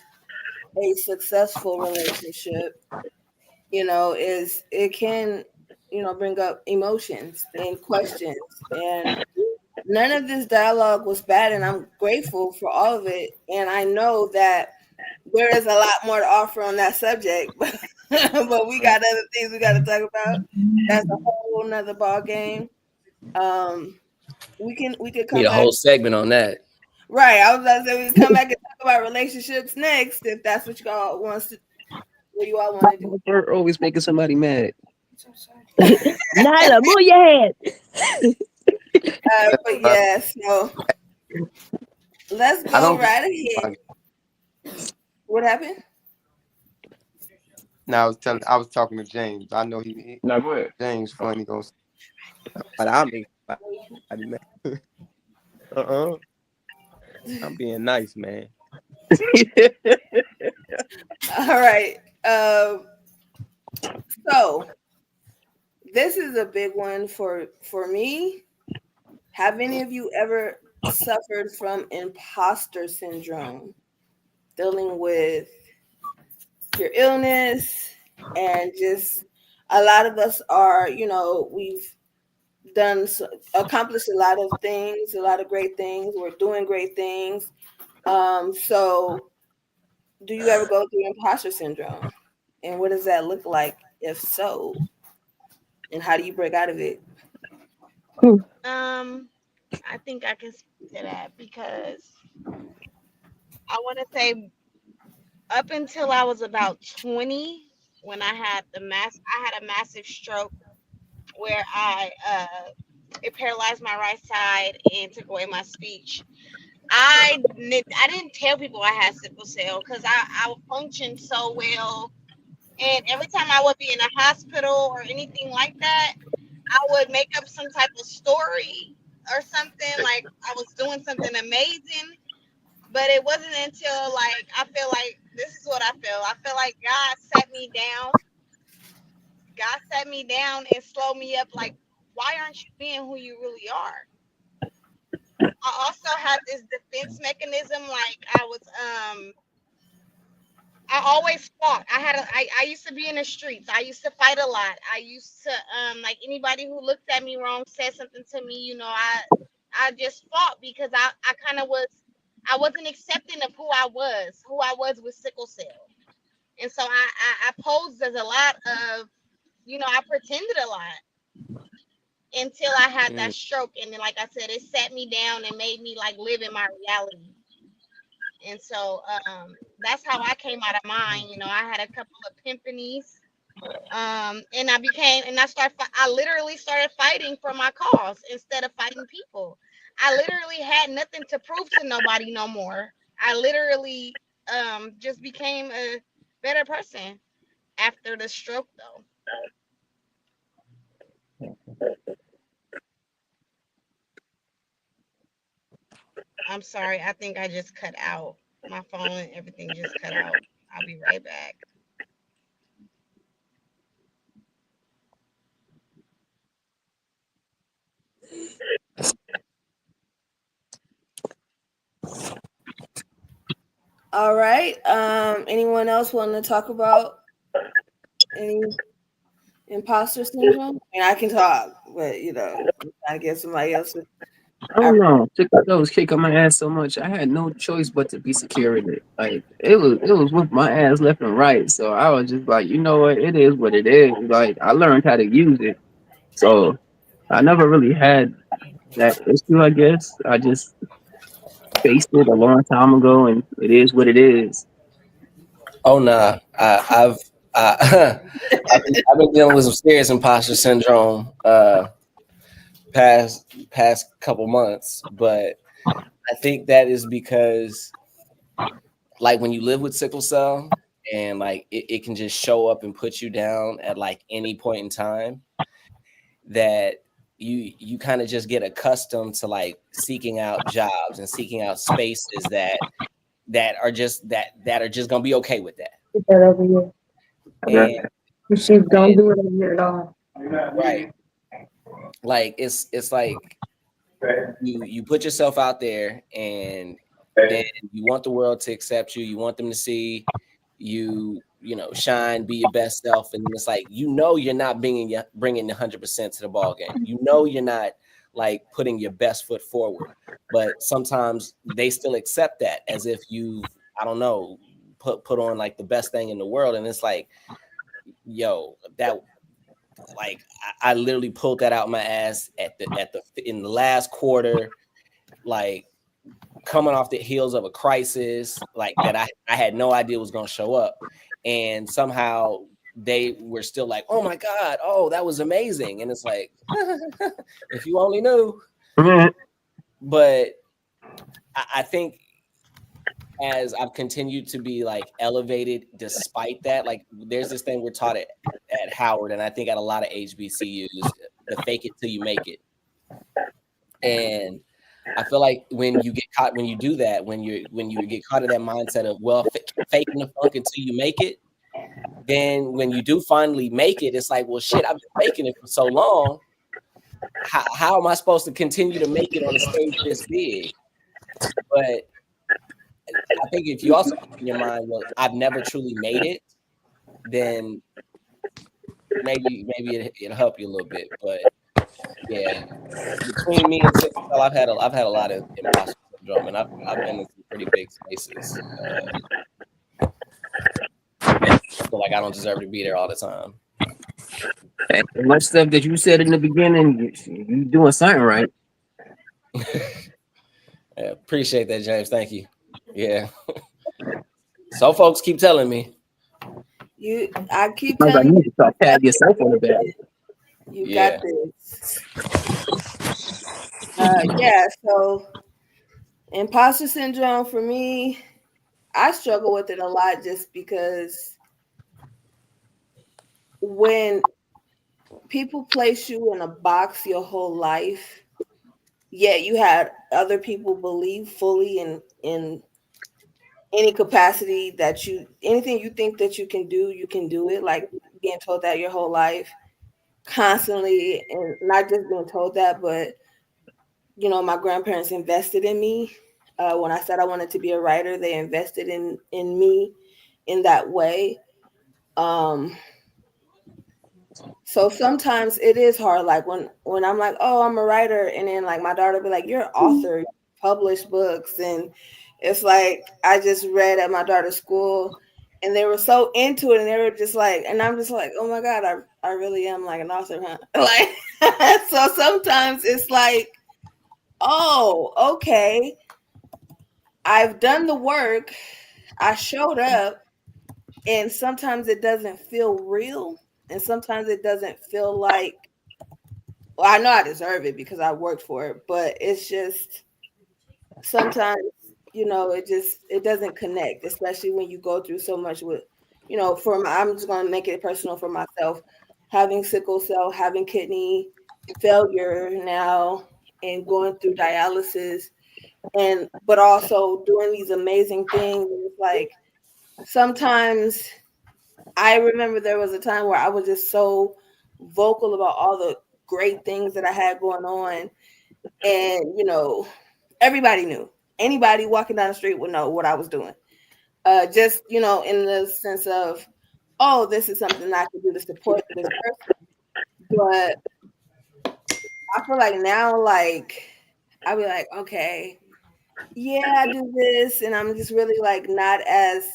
[SPEAKER 1] a successful relationship, is it can, bring up emotions and questions. And none of this dialogue was bad, and I'm grateful for all of it. And I know that there is a lot more to offer on that subject, but we got other things we got to talk about. That's a whole nother ball game. Um, we could
[SPEAKER 7] Need
[SPEAKER 1] come
[SPEAKER 7] a
[SPEAKER 1] back.
[SPEAKER 7] whole segment on that.
[SPEAKER 1] Right, I was about to say we could come back and talk about relationships next if that's what you all wants to. What you all want to do?
[SPEAKER 2] We're always making somebody mad.
[SPEAKER 3] Nyla, move your head.
[SPEAKER 1] But yeah, so let's
[SPEAKER 11] I
[SPEAKER 1] go
[SPEAKER 11] don't.
[SPEAKER 1] right ahead. What happened?
[SPEAKER 11] Now I was talking to James. I know
[SPEAKER 5] Now go ahead.
[SPEAKER 11] James funny gonna, but I'll make somebody mad. uh I'm being nice, man.
[SPEAKER 1] All right. So this is a big one for me. Have any of you ever suffered from imposter syndrome, dealing with your illness, and just a lot of us are, we've accomplished a lot of things, a lot of great things. We're doing great things. So do you ever go through imposter syndrome? And what does that look like if so? And how do you break out of it?
[SPEAKER 4] Um, I think I can speak to that because I want to say up until I was about 20. when I had a massive stroke where it paralyzed my right side and took away my speech. I didn't tell people I had sickle cell because I functioned so well, and every time I would be in a hospital or anything like that, I would make up some type of story or something like I was doing something amazing. But it wasn't until like I feel like this is what I feel. I feel like God sat me down. God sat me down and slowed me up. Like, why aren't you being who you really are? I also had this defense mechanism. Like I always fought. I used to be in the streets. I used to fight a lot. I used to like anybody who looked at me wrong said something to me, I just fought because I kind of was I wasn't accepting of who I was with sickle cell. And so I posed as a lot of, I pretended a lot until I had that
[SPEAKER 11] Mm.
[SPEAKER 4] stroke. And then, like I said, it sat me down and made me like live in my reality. And so that's how I came out of mine. I had a couple of epiphanies. And I literally started fighting for my cause instead of fighting people. I literally had nothing to prove to nobody no more. I literally just became a better person after the stroke, though. I'm sorry. I think I just cut out. My phone and everything just cut out. I'll be right back.
[SPEAKER 1] All right. Anyone else want to talk about any imposter syndrome? I mean, I can talk, but I'm trying to get somebody else.
[SPEAKER 2] I don't know. Sickle was kicking my ass so much. I had no choice but to be secure in it. Like it was with my ass left and right. So I was just like, you know what? It is what it is. Like I learned how to use it. So I never really had that issue. I guess I just faced it a long time ago, and it is what it is.
[SPEAKER 7] Oh nah, I've been dealing with some serious imposter syndrome past couple months, but I think that is because like when you live with sickle cell and like it can just show up and put you down at like any point in time, that you kind of just get accustomed to like seeking out jobs and seeking out spaces that are just gonna be okay with that.
[SPEAKER 6] Put that over here.
[SPEAKER 7] And,
[SPEAKER 6] You should don't
[SPEAKER 7] and
[SPEAKER 6] do it over here at all.
[SPEAKER 7] right, like it's like you put yourself out there and then you want the world to accept you, you want them to see shine, be your best self, and it's like you're not bringing 100% to the ball game. You're not like putting your best foot forward, but sometimes they still accept that as if you've, I don't know, put on like the best thing in the world, and it's like, yo, that like I literally pulled that out my ass at the in the last quarter, like coming off the heels of a crisis like that I had no idea was going to show up, and somehow they were still like, oh my god, oh that was amazing, and it's like if you only knew. But I think as I've continued to be like elevated despite that, like there's this thing we're taught at Howard, and I think at a lot of HBCUs, the fake it till you make it. And I feel like when you get caught, when you do that, when you get caught in that mindset of, well, faking the funk until you make it, then when you do finally make it, it's like, well, shit, I've been faking it for so long. How am I supposed to continue to make it on a stage this big? But I think if you also keep in your mind, well, I've never truly made it, then maybe it'll help you a little bit. But yeah, between me and Sickle Cell, I've had a lot of imposter syndrome, and I've been in some pretty big spaces. And I feel like I don't deserve to be there all the time.
[SPEAKER 2] And much stuff that you said in the beginning, you doing something right.
[SPEAKER 7] Yeah, appreciate that, James. Thank you. Yeah. So folks keep telling me.
[SPEAKER 1] I keep
[SPEAKER 2] I was like,
[SPEAKER 1] telling
[SPEAKER 2] you
[SPEAKER 1] you,
[SPEAKER 2] need to start
[SPEAKER 1] you got
[SPEAKER 2] patting yourself on the back.
[SPEAKER 1] this. You got
[SPEAKER 7] Yeah.
[SPEAKER 1] this. Yeah. So imposter syndrome for me, I struggle with it a lot just because when people place you in a box your whole life, yet you had other people believe fully in any capacity that you anything you think that you can do it. Like being told that your whole life, constantly, and not just being told that, but my grandparents invested in me. When I said I wanted to be a writer, they invested in me in that way. Um, So sometimes it is hard, like when I'm like, oh, I'm a writer, and then like my daughter be like, you're an author, you publish books, and it's like I just read at my daughter's school, and they were so into it, and they were just like, and I'm just like, oh my god, I really am like an author, huh? Like, so sometimes it's like, oh, okay, I've done the work, I showed up, and sometimes it doesn't feel real, and sometimes it doesn't feel like, well, I know I deserve it because I worked for it, but it's just sometimes, it doesn't connect, especially when you go through so much with, I'm just going to make it personal for myself, having sickle cell, having kidney failure now, and going through dialysis, but also doing these amazing things. And it's like sometimes I remember there was a time where I was just so vocal about all the great things that I had going on, and everybody knew. Anybody walking down the street would know what I was doing. Just in the sense of, oh, this is something I can do to support this person. But I feel like now, like I'll be like, okay, yeah, I do this, and I'm just really like not as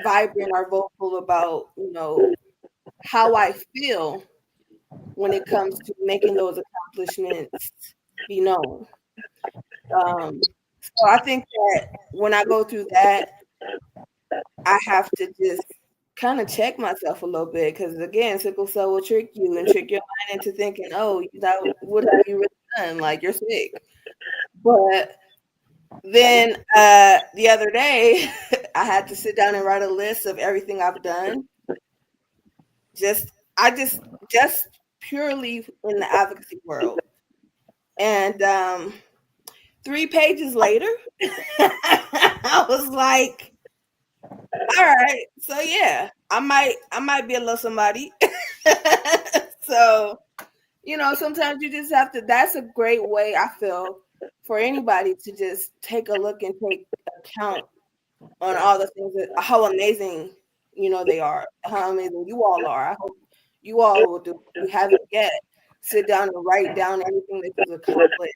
[SPEAKER 1] vibrant or vocal about how I feel when it comes to making those accomplishments be known. So I think that when I go through that, I have to just kind of check myself a little bit, because again, sickle cell will trick you and trick your mind into thinking, oh, what have you really done? Like you're sick. But then the other day, I had to sit down and write a list of everything I've done. Just I just purely in the advocacy world, and 3 pages later, I was like, all right, so yeah, I might be a little somebody. So, sometimes you just have to, that's a great way, I feel, for anybody to just take a look and take account on all the things that, how amazing, they are, how amazing you all are. I hope you all will do, if you haven't yet, sit down and write down everything that you've accomplished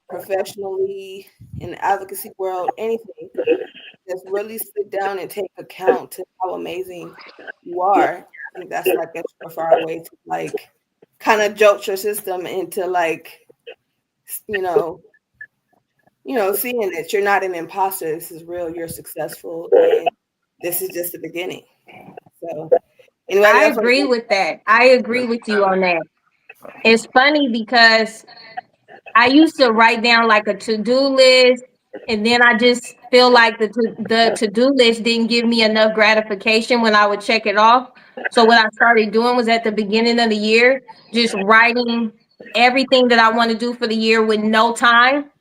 [SPEAKER 1] professionally, in the advocacy world, anything. Just really sit down and take account to how amazing you are. I think that's like a surefire way to like kind of jolt your system into like, you know, seeing that you're not an imposter. This is real. You're successful, and this is just the beginning. So, anybody
[SPEAKER 6] I
[SPEAKER 1] else want
[SPEAKER 6] agree
[SPEAKER 1] to?
[SPEAKER 6] with that. I agree
[SPEAKER 5] Let me
[SPEAKER 6] with you
[SPEAKER 5] tap
[SPEAKER 6] on that. It's funny because I used to write down like a to-do list, and then I just feel like the to-do list didn't give me enough gratification when I would check it off. So what I started doing was at the beginning of the year, just writing everything that I want to do for the year with no time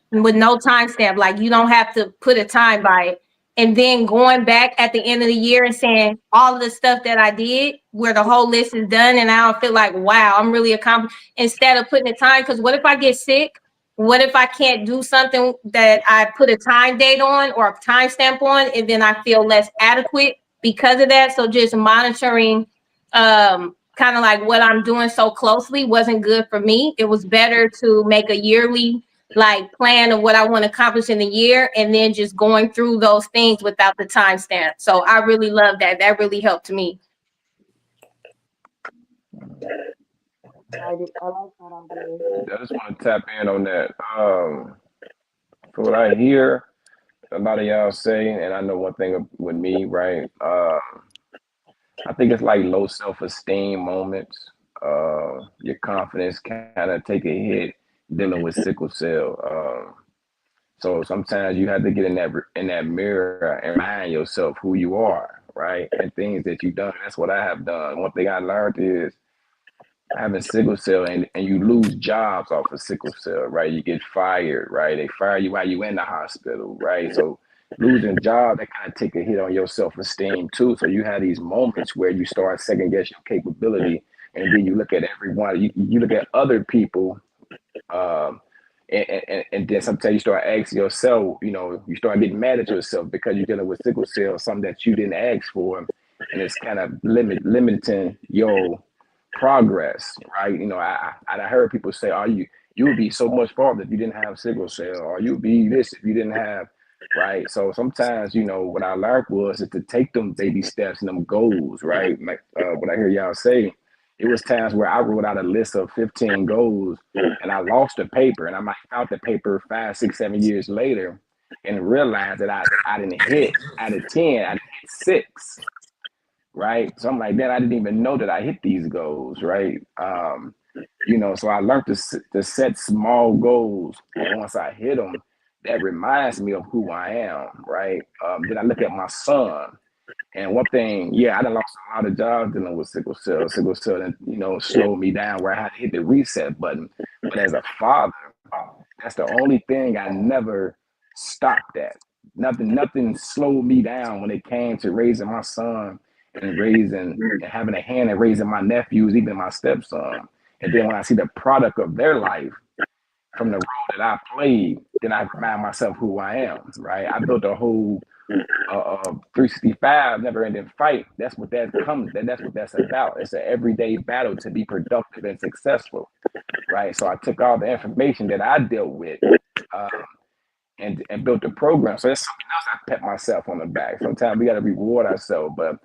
[SPEAKER 6] stamp. Like you don't have to put a time by it. And then going back at the end of the year and saying all of the stuff that I did, where the whole list is done, and I don't feel like, wow, I'm really accomplished, instead of putting a time. Because what if I get sick? What if I can't do something that I put a time date on or a timestamp on, and then I feel less adequate because of that? So just monitoring, kind of like what I'm doing so closely wasn't good for me. It was better to make a yearly like plan of what I want to accomplish in the year, and then just going through those things without the timestamp. So I really love that. That really helped me.
[SPEAKER 10] I like that idea.
[SPEAKER 5] I just want to tap in on that. For what I hear a lot of y'all say, and I know one thing with me, right? I think it's like low self-esteem moments. Your confidence kind of take a hit dealing with sickle cell. So sometimes you have to get in that mirror and remind yourself who you are, right? And things that you've done. That's what I have done. One thing I learned is having sickle cell and you lose jobs off of sickle cell, right? You get fired, right? They fire you while you in the hospital, right? So losing job, that kind of take a hit on your self-esteem too. So you have these moments where you start second guess your capability, and then you look at everyone, you look at other people, um, and then sometimes you start asking yourself, you start getting mad at yourself because you're dealing with sickle cell, something that you didn't ask for, and it's kind of limiting your progress, right? I heard people say, "Oh, you would be so much farther if you didn't have sickle cell, or you'd be this if you didn't have." Right. So sometimes, what I learned was is to take them baby steps and them goals, right? Like what I hear y'all say, it was times where I wrote out a list of 15 goals and I lost the paper and I might found the paper 5, 6, 7 years later and realized that I didn't hit out of 10, I didn't hit six, right? So I'm like, man, I didn't even know that I hit these goals, right? So I learned to set small goals, and once I hit them, that reminds me of who I am, right? Then I look at my son, and one thing, yeah, I done lost a lot of jobs dealing with sickle cell. Sickle cell, and slowed me down where I had to hit the reset button. But as a father, that's the only thing I never stopped at. Nothing slowed me down when it came to raising my son and raising and having a hand in raising my nephews, even my stepson. And then when I see the product of their life from the role that I played, then I remind myself who I am. Right? I built a whole 365 never ending fight. That's what that comes. That's what that's about. It's an everyday battle to be productive and successful, right? So I took all the information that I dealt with, um, and built a program. So that's something else. I pat myself on the back. Sometimes we got to reward ourselves, but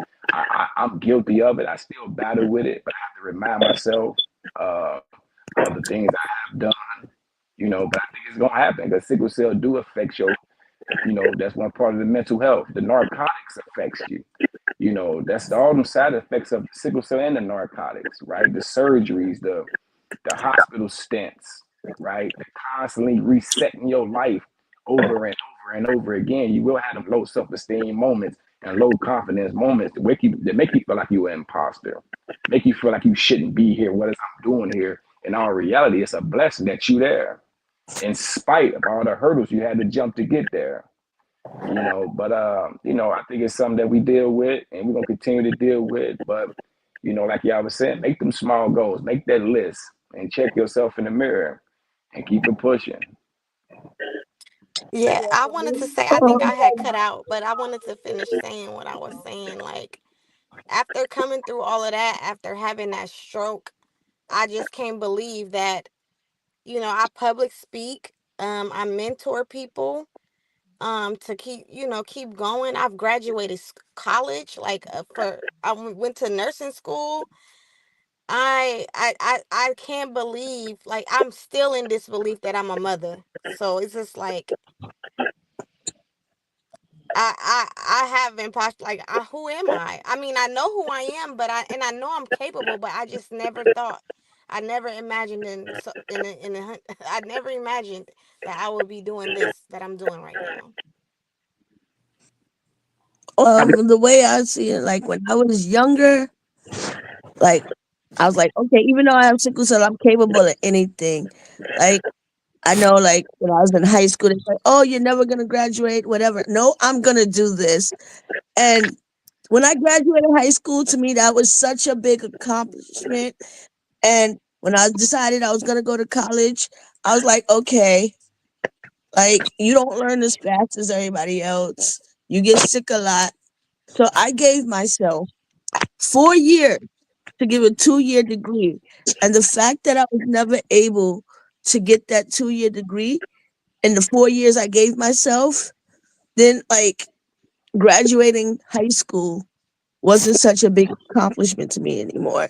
[SPEAKER 5] I'm guilty of it. I still battle with it, but I have to remind myself uh, of the things I have done. But I think it's gonna happen because sickle cell do affect your. That's one part of the mental health. The narcotics affects you. That's all them side effects of the sickle cell and the narcotics, right? The surgeries, the hospital stints, right? The constantly resetting your life over and over and over again. You will have them low self-esteem moments and low confidence moments that make you feel like you're an imposter, make you feel like you shouldn't be here. What is I'm doing here? In all reality, it's a blessing that you there, in spite of all the hurdles you had to jump to get there. But I think it's something that we deal with and we're gonna continue to deal with. But like y'all was saying, make them small goals, make that list and check yourself in the mirror and keep it pushing.
[SPEAKER 4] Yeah,
[SPEAKER 10] Yeah,
[SPEAKER 4] I
[SPEAKER 10] for
[SPEAKER 4] wanted to
[SPEAKER 10] me,
[SPEAKER 4] say, I think I had cut out, but I wanted to finish saying what I was saying. Like, after coming through all of that, after having that stroke, I just can't believe that, I public speak, I mentor people, to keep going. I've graduated college, like, went to nursing school. I can't believe, like, I'm still in disbelief that I'm a mother. So it's just like, I have imposter, like, who am I? I mean, I know who I am, but I know I'm capable, but I just never thought, I never imagined I never imagined that I would be doing this that I'm doing right now.
[SPEAKER 3] The way I see it, like when I was younger, like I was like, okay, even though I have sickle cell, I'm capable of anything. Like I know, like when I was in high school, it's like, oh, you're never gonna graduate, whatever. No, I'm gonna do this. And when I graduated high school, to me, that was such a big accomplishment. And when I decided I was gonna go to college, I was like, okay, like you don't learn as fast as everybody else. You get sick a lot. So I gave myself 4 years to give a 2 year degree. And the fact that I was never able to get that 2 year degree in the 4 years I gave myself, then like graduating high school wasn't such a big accomplishment to me anymore.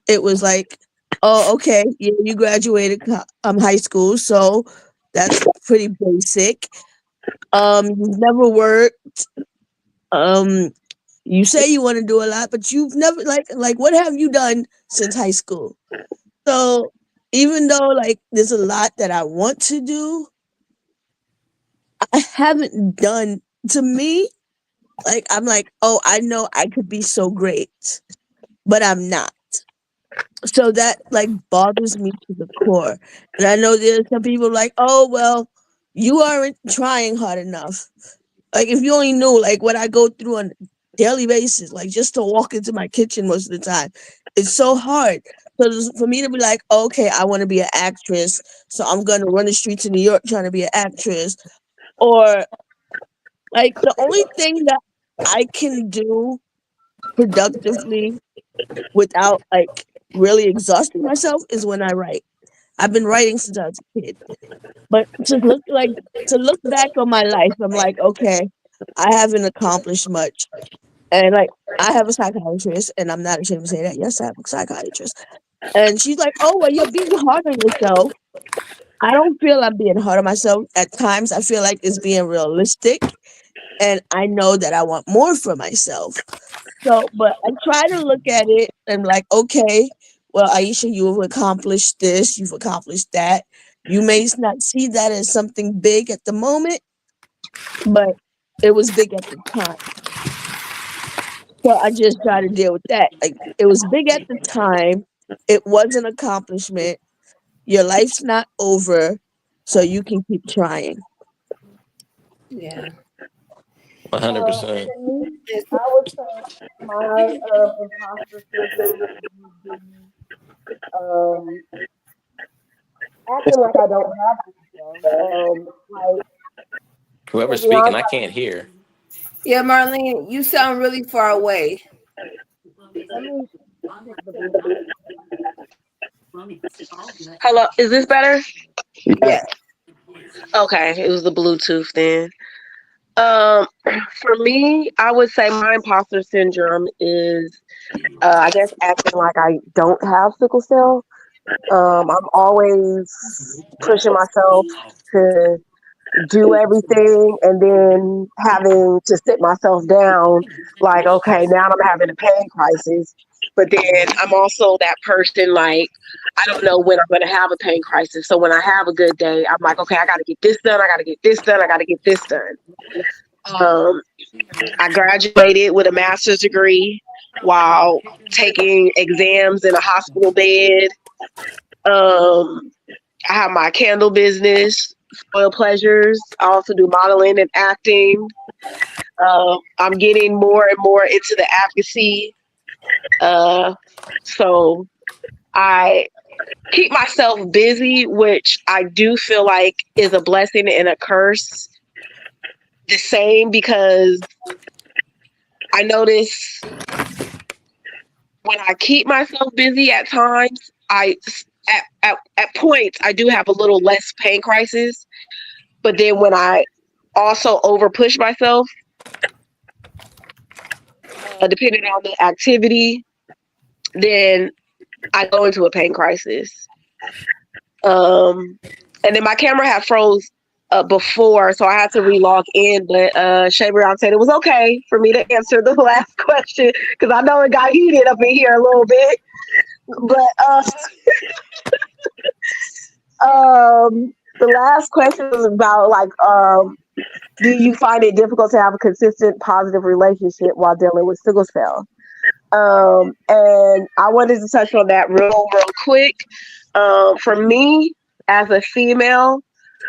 [SPEAKER 3] It was like, oh, okay, yeah, you graduated high school, so that's pretty basic. You've never worked. Um, You say you want to do a lot, but you've never like what have you done since high school? So even though like there's a lot that I want to do, I haven't done. To me, like I'm like, oh, I know I could be so great, but I'm not. So that like bothers me to the core. And I know there's some people like, oh well, you aren't trying hard enough. Like if you only knew like what I go through on a daily basis, like just to walk into my kitchen most of the time, it's so hard. So for me to be like, okay, I want to be an actress, so I'm gonna run the streets of New York trying to be an actress, or like the only thing that I can do productively without like really exhausting myself is when I write. I've been writing since I was a kid. But to look back on my life, I'm like, okay, I haven't accomplished much. And like I have a psychiatrist and I'm not ashamed to say that. Yes, I have a psychiatrist. And she's like, oh well, you're being hard on yourself. I don't feel I'm being hard on myself. At times I feel like it's being realistic and I know that I want more for myself. So, but I try to look at it and like, okay, well, Aisha, you have accomplished this, you've accomplished that. You may not see that as something big at the moment, but it was big at the time. So I just try to deal with that. Like it was big at the time. It was an accomplishment. Your life's not over, so you can keep trying.
[SPEAKER 1] Yeah.
[SPEAKER 7] 100%.
[SPEAKER 10] For me, I would say my imposter syndrome would be um, acting like I don't have to show. Like to
[SPEAKER 7] Whoever's
[SPEAKER 10] be
[SPEAKER 7] speaking,
[SPEAKER 10] honest,
[SPEAKER 7] I can't hear.
[SPEAKER 1] Yeah, Marlene, you sound really far away.
[SPEAKER 10] let me check the Bluetooth. Hello, is this better?
[SPEAKER 1] Yeah.
[SPEAKER 2] Yes.
[SPEAKER 10] Okay, it was the Bluetooth then. Um, for me, I would say my imposter syndrome is, I guess, acting like I don't have sickle cell. I'm always pushing myself to do everything and then having to sit myself down like, okay, now I'm having a pain crisis. But then I'm also that person like, I don't know when I'm going to have a pain crisis. So when I have a good day, I'm like, okay, I got to get this done. I got to get this done. I got to get this done. Um, I graduated with a master's degree while taking exams in a hospital bed. Um, I have my candle business, Spoil Pleasures. I also do modeling and acting. I'm getting more and more into the advocacy. Uh, so I keep myself busy, which I do feel like is a blessing and a curse. The same because I notice when I keep myself busy at times, at points I do have a little less pain crisis. But then when I also over push myself, depending on the activity, then I go into a pain crisis. Um, and then my camera had froze before, so I had to relog in. But Shay Brown said it was okay for me to answer the last question because I know it got heated up in here a little bit. But the last question was about like, do you find it difficult to have a consistent positive relationship while dealing with sickle cell? And I wanted to touch on that real quick. For me, as a female,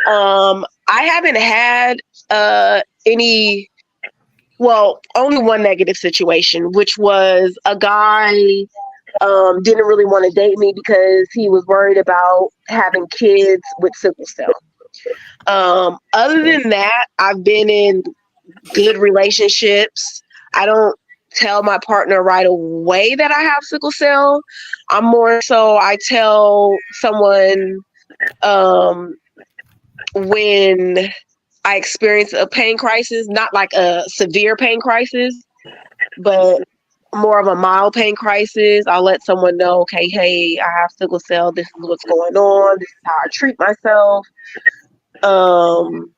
[SPEAKER 10] I haven't had any, well, only one negative situation, which was a guy didn't really want to date me because he was worried about having kids with sickle cell. Other than that, I've been in good relationships. I don't tell my partner right away that I have sickle cell. I'm more so I tell someone when I experience a pain crisis, not like a severe pain crisis, but more of a mild pain crisis. I'll let someone know, okay, hey, I have sickle cell. This is what's going on. This is how I treat myself. Um,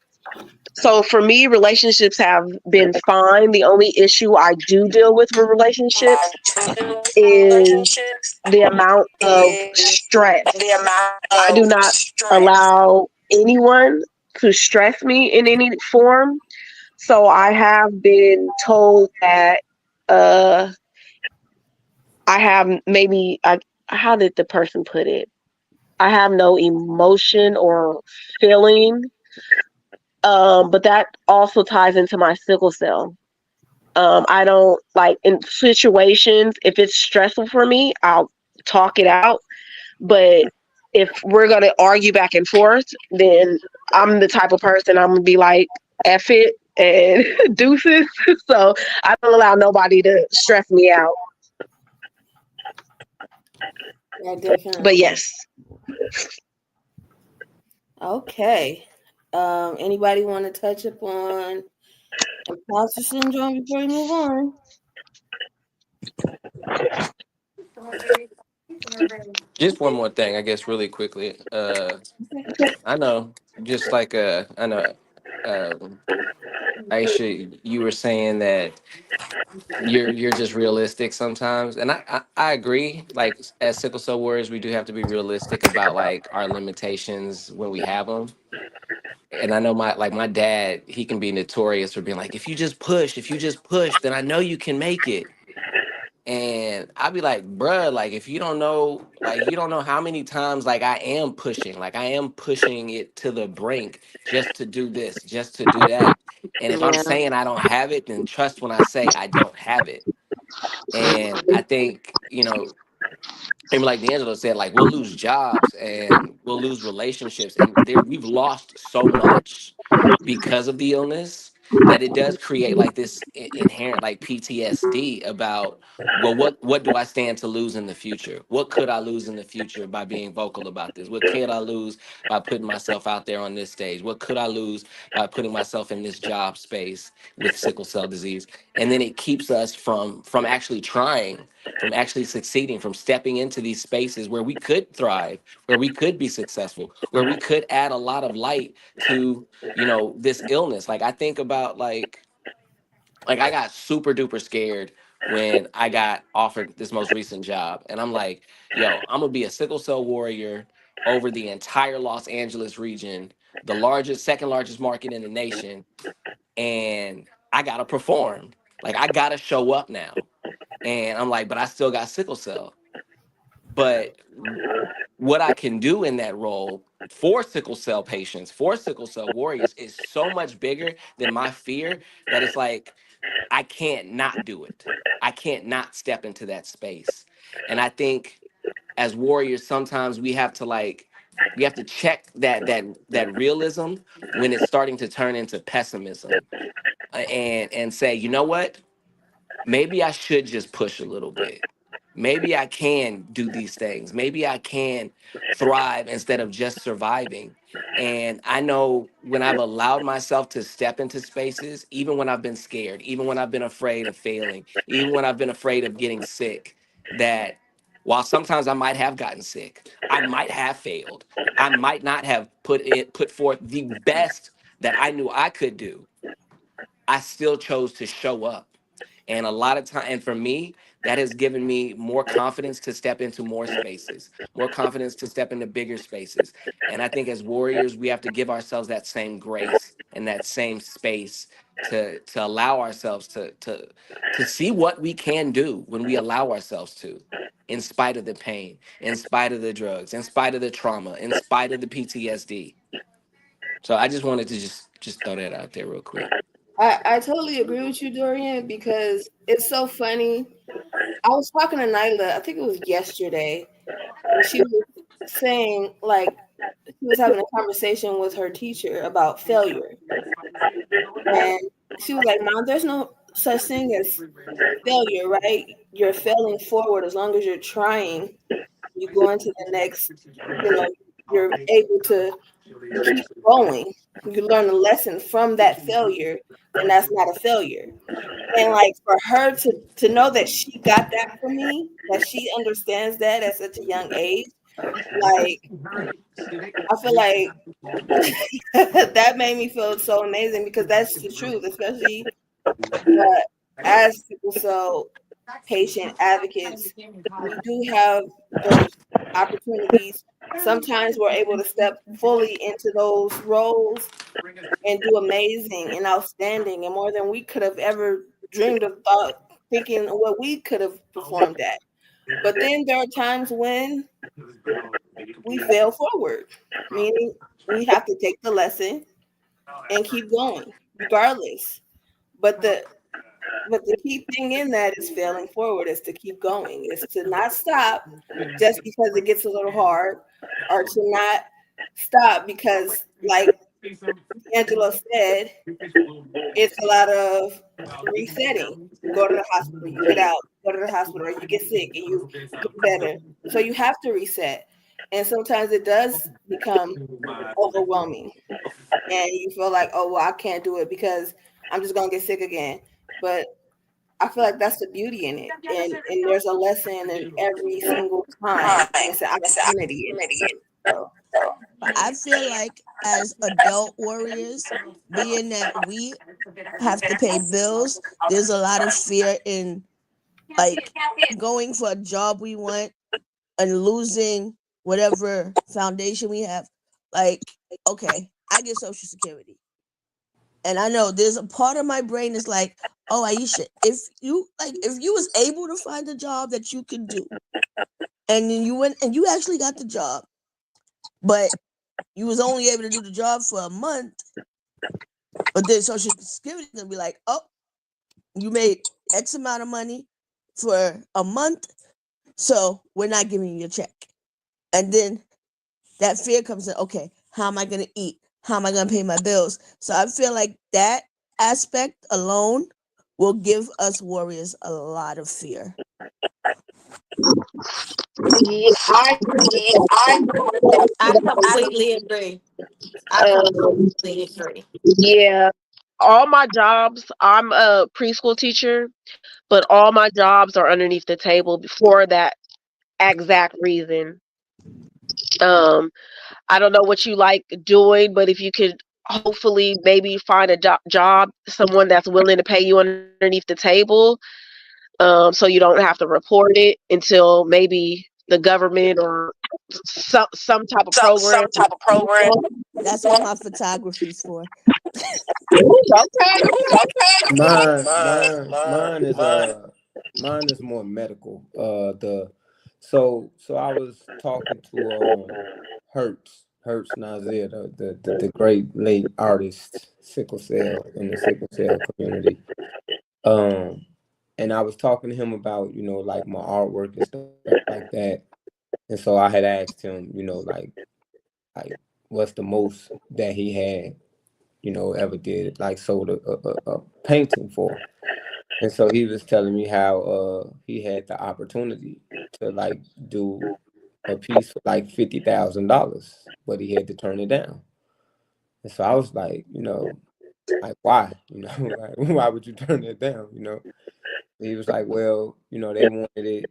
[SPEAKER 10] So for me, relationships have been fine. The only issue I do deal with relationships is the amount of stress. I do not allow anyone to stress me in any form. So I have been told that uh I have maybe how did the person put it? I have no emotion or feeling. But that also ties into my sickle cell. I don't like in situations, if it's stressful for me, I'll talk it out. But if we're going to argue back and forth, then I'm the type of person I'm going to be like, F it and deuces. So I don't allow nobody to stress me out.
[SPEAKER 1] Yeah,
[SPEAKER 10] But
[SPEAKER 1] definitely.
[SPEAKER 10] yes,
[SPEAKER 1] Okay. Anybody want to touch upon imposter syndrome before we move on?
[SPEAKER 7] Just one more thing, I guess, really quickly. I know, just like I know, um, Aisha, you were saying that you're just realistic sometimes, and I agree. Like as sickle cell warriors, we do have to be realistic about like our limitations when we have them. And I know my dad, he can be notorious for being like, if you just push, then I know you can make it. And I'd be like, bruh, like if you don't know, like you don't know how many times like I am pushing it to the brink just to do this, just to do that. And if I'm
[SPEAKER 1] Yeah.
[SPEAKER 7] saying I don't have it, then trust when I say I don't have it. And I think, and like D'Angelo said, like we'll lose jobs and we'll lose relationships, and we've lost so much because of the illness that it does create like this inherent like PTSD about, well, what do I stand to lose in the future? What could I lose in the future by being vocal about this? What could I lose by putting myself out there on this stage? What could I lose by putting myself in this job space with sickle cell disease? And then it keeps us from actually trying, from actually succeeding, from stepping into these spaces where we could thrive, where we could be successful, where we could add a lot of light to, this illness. Like I think about like I got super duper scared when I got offered this most recent job. And I'm like, yo, I'm gonna be a sickle cell warrior over the entire Los Angeles region, the largest, second largest market in the nation, and I gotta perform. Like I gotta show up now. And I'm like, but I still got sickle cell. But what I can do in that role for sickle cell patients, for sickle cell warriors, is so much bigger than my fear that it's like I can't not do it. I can't not step into that space. And I think as warriors, sometimes we have to check that realism when it's starting to turn into pessimism, and say, you know what? Maybe I should just push a little bit. Maybe I can do these things. Maybe I can thrive instead of just surviving. And I know when I've allowed myself to step into spaces, even when I've been scared, even when I've been afraid of failing, even when I've been afraid of getting sick, that while sometimes I might have gotten sick, I might have failed, I might not have put forth the best that I knew I could do, I still chose to show up. And a lot of time, and for me, that has given me more confidence to step into more spaces, more confidence to step into bigger spaces. And I think as warriors, we have to give ourselves that same grace and that same space to allow ourselves to see what we can do when we allow ourselves to, in spite of the pain, in spite of the drugs, in spite of the trauma, in spite of the PTSD. So I just wanted to just throw that out there real quick.
[SPEAKER 1] I totally agree with you, Dorian, because it's so funny. I was talking to Nyla, I think it was yesterday, and she was saying, like, she was having a conversation with her teacher about failure. And she was like, Mom, there's no such thing as failure, right? You're failing forward as long as you're trying. You go into the next, you're able to keep going. You learn a lesson from that failure, then that's not a failure. And like for her to know that she got that from me, that she understands that at such a young age, Like I feel like that made me feel so amazing because that's the truth, especially but as sickle cell patient advocates, we do have those opportunities. Sometimes we're able to step fully into those roles and do amazing and outstanding and more than we could have ever dreamed of thought thinking what we could have performed at. But then there are times when we fail forward, meaning we have to take the lesson and keep going regardless. But the key thing in that is failing forward is to keep going, is to not stop just because it gets a little hard, or to not stop because, like Angela said, it's a lot of resetting. You go to the hospital, you get out, go to the hospital, or you get sick and you get better. So you have to reset. And sometimes it does become overwhelming. And you feel like, oh, well, I can't do it because I'm just going to get sick again. But I feel like that's the beauty in it. And there's a lesson in every single time. And it's an opportunity in it. So,
[SPEAKER 3] I feel like as adult warriors, being that we have to pay bills, there's a lot of fear in like going for a job we want and losing whatever foundation we have. Like, okay, I get Social Security. And I know there's a part of my brain that's like, oh, Aisha, if you was able to find a job that you could do, and then you went and you actually got the job, but you was only able to do the job for a month, but then Social Security is gonna be like, oh, you made X amount of money for a month, so we're not giving you a check. And then that fear comes in, okay, how am I gonna eat? How am I gonna pay my bills? So I feel like that aspect alone will give us warriors a lot of fear.
[SPEAKER 10] Yeah, I agree with
[SPEAKER 4] I
[SPEAKER 10] that.
[SPEAKER 4] completely agree. I completely agree.
[SPEAKER 10] Yeah, all my jobs, I'm a preschool teacher, but all my jobs are underneath the table for that exact reason. Um, I don't know what you like doing, but if you could hopefully maybe find a job, someone that's willing to pay you underneath the table, so you don't have to report it until maybe the government or some type of program.
[SPEAKER 3] That's what my photography's for.
[SPEAKER 10] Okay.
[SPEAKER 11] Mine is mine is more medical. So I was talking to Hertz Nazir, the great late artist, sickle cell in the sickle cell community. Um, and I was talking to him about, like my artwork and stuff like that. And so I had asked him, like what's the most that he had, ever did, like sold a painting for. And so he was telling me how he had the opportunity to like do a piece for like $50,000, but he had to turn it down. And so I was like, like why? Like why would you turn it down? He was like, well, they wanted it.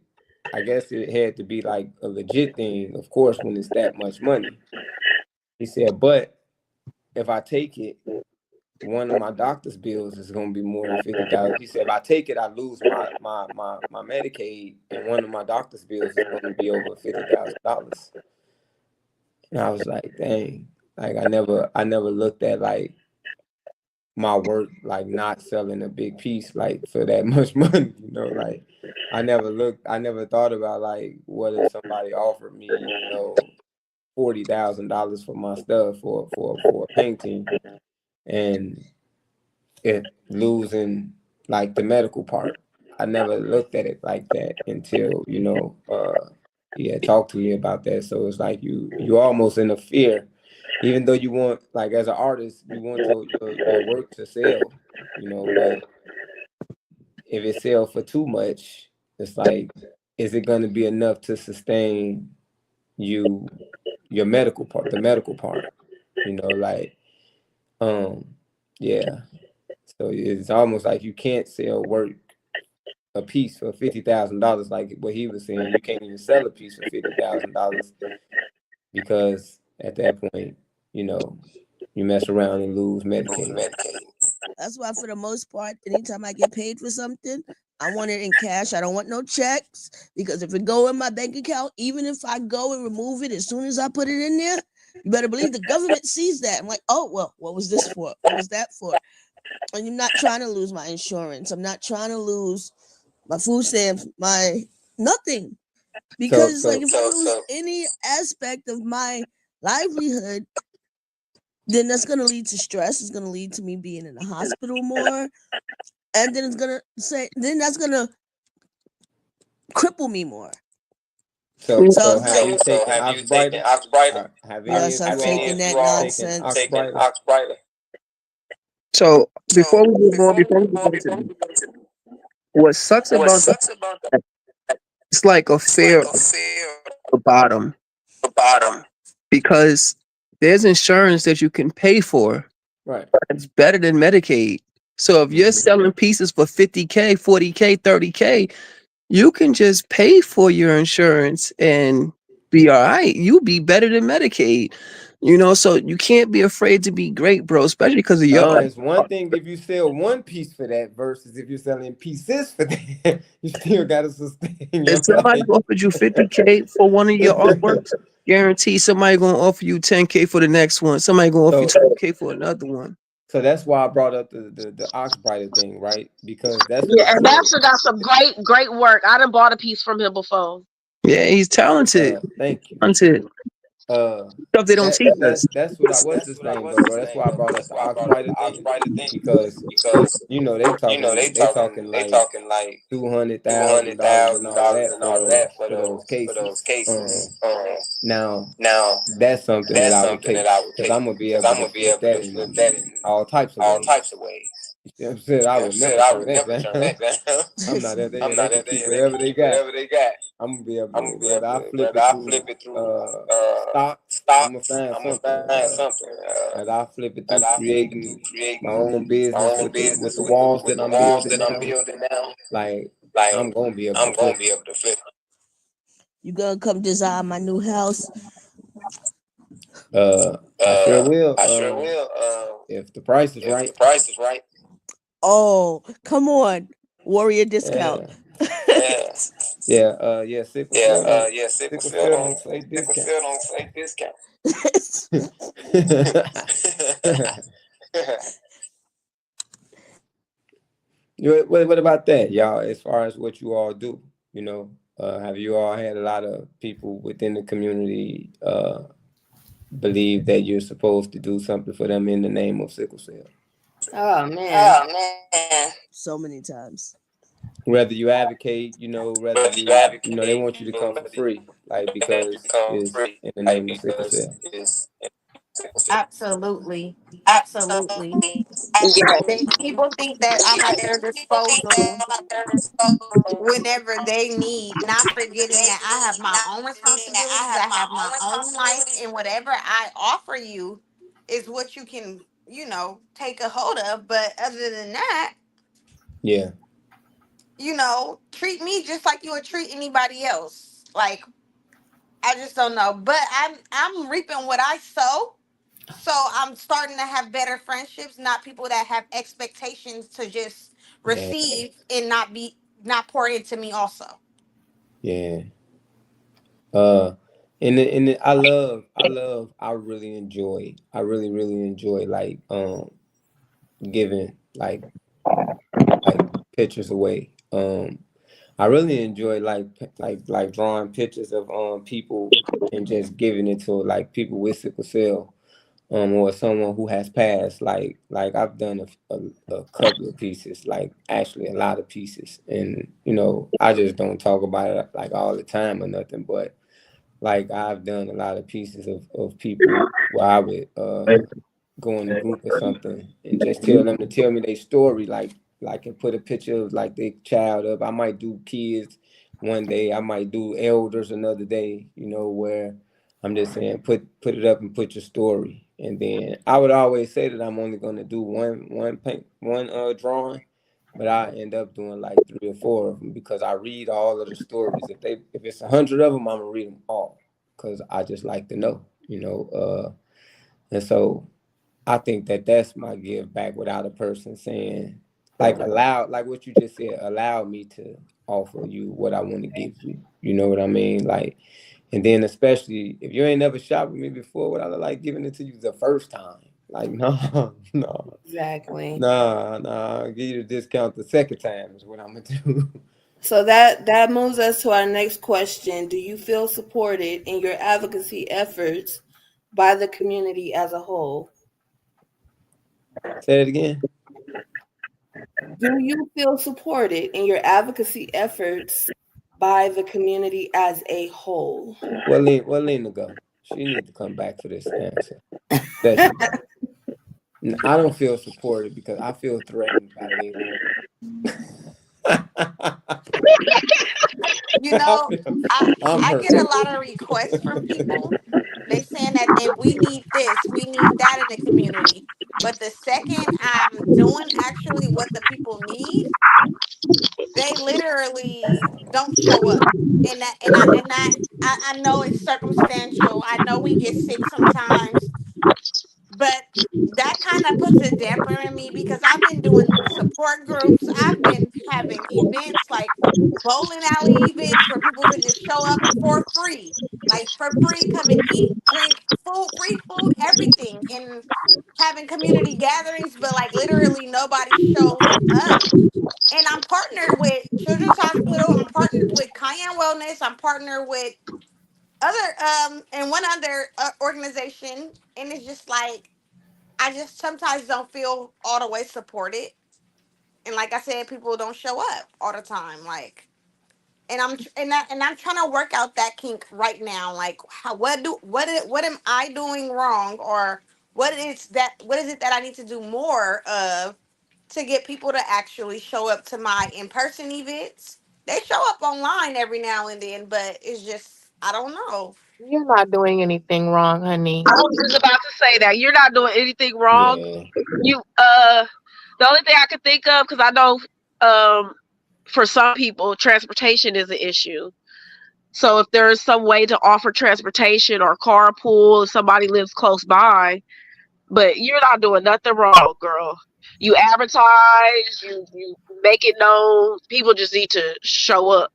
[SPEAKER 11] I guess it had to be like a legit thing, of course, when it's that much money. He said, but if I take it, one of my doctor's bills is gonna be more than 50,000. He said, if I take it, I lose my Medicaid, and one of my doctor's bills is gonna be over $50,000. And I was like, dang, like I never looked at like my work like not selling a big piece like for that much money, like I never thought about like what if somebody offered me, $40,000 for my stuff for a painting, and it losing like the medical part. I never looked at it like that until he had talked to me about that. So it's like you almost in a fear, even though you want, like, as an artist, you want your work to sell, but if it sells for too much, it's like, is it going to be enough to sustain you, your medical part, the medical part, like, um yeah. So it's almost like you can't sell work a piece for $50,000. Like what he was saying, you can't even sell a piece for $50,000 because at that point, you know, you mess around and lose Medicaid.
[SPEAKER 3] That's why, for the most part, anytime I get paid for something, I want it in cash. I don't want no checks, because if it go in my bank account, even if I go and remove it as soon as I put it in there, you better believe the government sees that. I'm like, oh well, what was this for? What was that for? And I'm not trying to lose my insurance. I'm not trying to lose my food stamps, my nothing.
[SPEAKER 11] So
[SPEAKER 3] Because like
[SPEAKER 11] so
[SPEAKER 3] if I lose any aspect of my livelihood, then that's gonna lead to stress. It's gonna lead to me being in the hospital more. And then it's gonna say then that's gonna cripple me more. So
[SPEAKER 11] so
[SPEAKER 3] it's
[SPEAKER 11] have
[SPEAKER 3] like,
[SPEAKER 11] you taken Oxbrighter? Have any
[SPEAKER 3] yes,
[SPEAKER 11] of
[SPEAKER 3] I've
[SPEAKER 11] you all
[SPEAKER 3] taken that
[SPEAKER 11] taken
[SPEAKER 3] nonsense.
[SPEAKER 11] Oxbrighter?
[SPEAKER 2] So before we move on, before we go into what sucks about that, it's like a fair bottom because there's insurance that you can pay for.
[SPEAKER 11] Right.
[SPEAKER 2] It's better than Medicaid. So if you're
[SPEAKER 11] Hmm.
[SPEAKER 2] selling pieces for 50K, 40K, 30K, you can just pay for your insurance and be all right. You'll be better than Medicaid. So you can't be afraid to be great, bro, especially because of your
[SPEAKER 11] No, it's one thing if you sell one piece for that versus if you're selling pieces for that. You still got to sustain
[SPEAKER 2] if
[SPEAKER 11] your
[SPEAKER 2] somebody
[SPEAKER 11] life.
[SPEAKER 2] offered you 50K for one of your artworks, guarantee somebody gonna offer you 10K for the next one. Somebody gonna offer you
[SPEAKER 11] So
[SPEAKER 2] 12K for another one.
[SPEAKER 11] so that's why I brought up the Oxbrighter thing, right? Because that's what
[SPEAKER 10] Yeah,
[SPEAKER 11] it said.
[SPEAKER 10] Ambassador got some great work. I done bought a piece from him before.
[SPEAKER 2] Yeah, he's talented.
[SPEAKER 11] Thank you.
[SPEAKER 2] Talented.
[SPEAKER 11] Uh,
[SPEAKER 2] Stuff they don't
[SPEAKER 11] that
[SPEAKER 2] teach
[SPEAKER 11] that
[SPEAKER 2] us.
[SPEAKER 11] that's what I what's this thing though, bro? That's why I brought up the Oxbrighter thing because they talking like $200,000 and all of that for those cases. Now that's something that I would take because I'm gonna be able to flip that in all types of ways. You see what I'm saying? I would never turn that down. I'm not at there. They can keep whatever they got. I'm gonna be able to whether I flip it through stocks. I'm gonna find something. Whether I flip it through creating my own business with the walls that I'm building now. Like I'm gonna be able to flip it.
[SPEAKER 3] You gonna come design my new house?
[SPEAKER 11] I sure will. If the price is right.
[SPEAKER 3] Oh, come on. Warrior discount.
[SPEAKER 11] Yeah. Yeah. Sickle cell don't say discount. What about that, y'all? As far as what you all do, have you all had a lot of people within the community believe that you're supposed to do something for them in the name of sickle cell?
[SPEAKER 1] Oh man.
[SPEAKER 3] So many times.
[SPEAKER 11] Whether you advocate, whether they want you to come for free, like because it's in the name of sickle cell.
[SPEAKER 4] Absolutely. Absolutely. People think that I'm at their disposal whenever they need, not forgetting that I have my own responsibilities, I have my own life, and whatever I offer you is what you can, take a hold of. But other than that,
[SPEAKER 11] Yeah,
[SPEAKER 4] treat me just like you would treat anybody else. Like, I just don't know. But I'm reaping what I sow. So I'm starting to have better friendships, not people that have expectations to just
[SPEAKER 11] yeah,
[SPEAKER 4] receive and not pour into me also.
[SPEAKER 11] yeah. Uh, I really, really enjoy like giving like pictures away. I really enjoy like drawing pictures of people and just giving it to like people with sickle cell, or someone who has passed. Like I've done a couple of pieces, like actually a lot of pieces, and I just don't talk about it like all the time or nothing, but like I've done a lot of pieces of people where I would go in a group or something and just tell them to tell me their story, like and put a picture of like their child up. I might do kids one day, I might do elders another day, where I'm just saying put it up and put your story. And then I would always say that I'm only gonna do one paint one drawing, but I end up doing like 3 or 4 of them because I read all of the stories. If it's 100 of them, I'm gonna read them all because I just like to know, you know. And so I think that that's my give back without a person saying, like, allow, like what you just said, allow me to offer you what I want to give you. You know what I mean? Like, and then especially if you ain't never shopped with me before, what I look like giving it to you the first time. Like, no, no,
[SPEAKER 1] Exactly.
[SPEAKER 11] nah, I'll give you the discount the second time is what I'm gonna do.
[SPEAKER 1] So that moves us to our next question. Do you feel supported in your advocacy efforts by the community as a whole?
[SPEAKER 11] Say it again.
[SPEAKER 1] Do you feel supported in your advocacy efforts by the community as a whole?
[SPEAKER 11] Well, Lena go. She need to come back for this answer. There she go. I don't feel supported because I feel threatened by Lena.
[SPEAKER 4] You know, I
[SPEAKER 11] I'm
[SPEAKER 4] I
[SPEAKER 11] hurt.
[SPEAKER 4] get a lot of requests from people. They saying that if we need this, we need that in the community. But the second I'm doing actually what the people need, they literally don't show up. And I know it's circumstantial. I know we get sick sometimes, but that kind of puts a damper in me because I've been doing support groups. I've been having events like bowling alley events where people can just show up for free, like for free, come and eat, drink, food, free food, everything, and having community gatherings. But like literally nobody shows up. And I'm partnered with Children's Hospital. I'm partnered with Cayenne Wellness. I'm partnered with and one other organization, and it's just like I just sometimes don't feel all the way supported. And like I said, people don't show up all the time. Like, and I'm trying to work out that kink right now. Like, what am I doing wrong, or what is it that I need to do more of to get people to actually show up to my in person events? They show up online every now and then, but it's just I don't know.
[SPEAKER 9] You're not doing anything wrong, honey.
[SPEAKER 10] I was just about to say that you're not doing anything wrong.
[SPEAKER 11] Yeah.
[SPEAKER 10] You the only thing I could think of, because I know for some people transportation is an issue. So if there is some way to offer transportation or carpool if somebody lives close by, but you're not doing nothing wrong, girl. You advertise, you make it known. People just need to show up.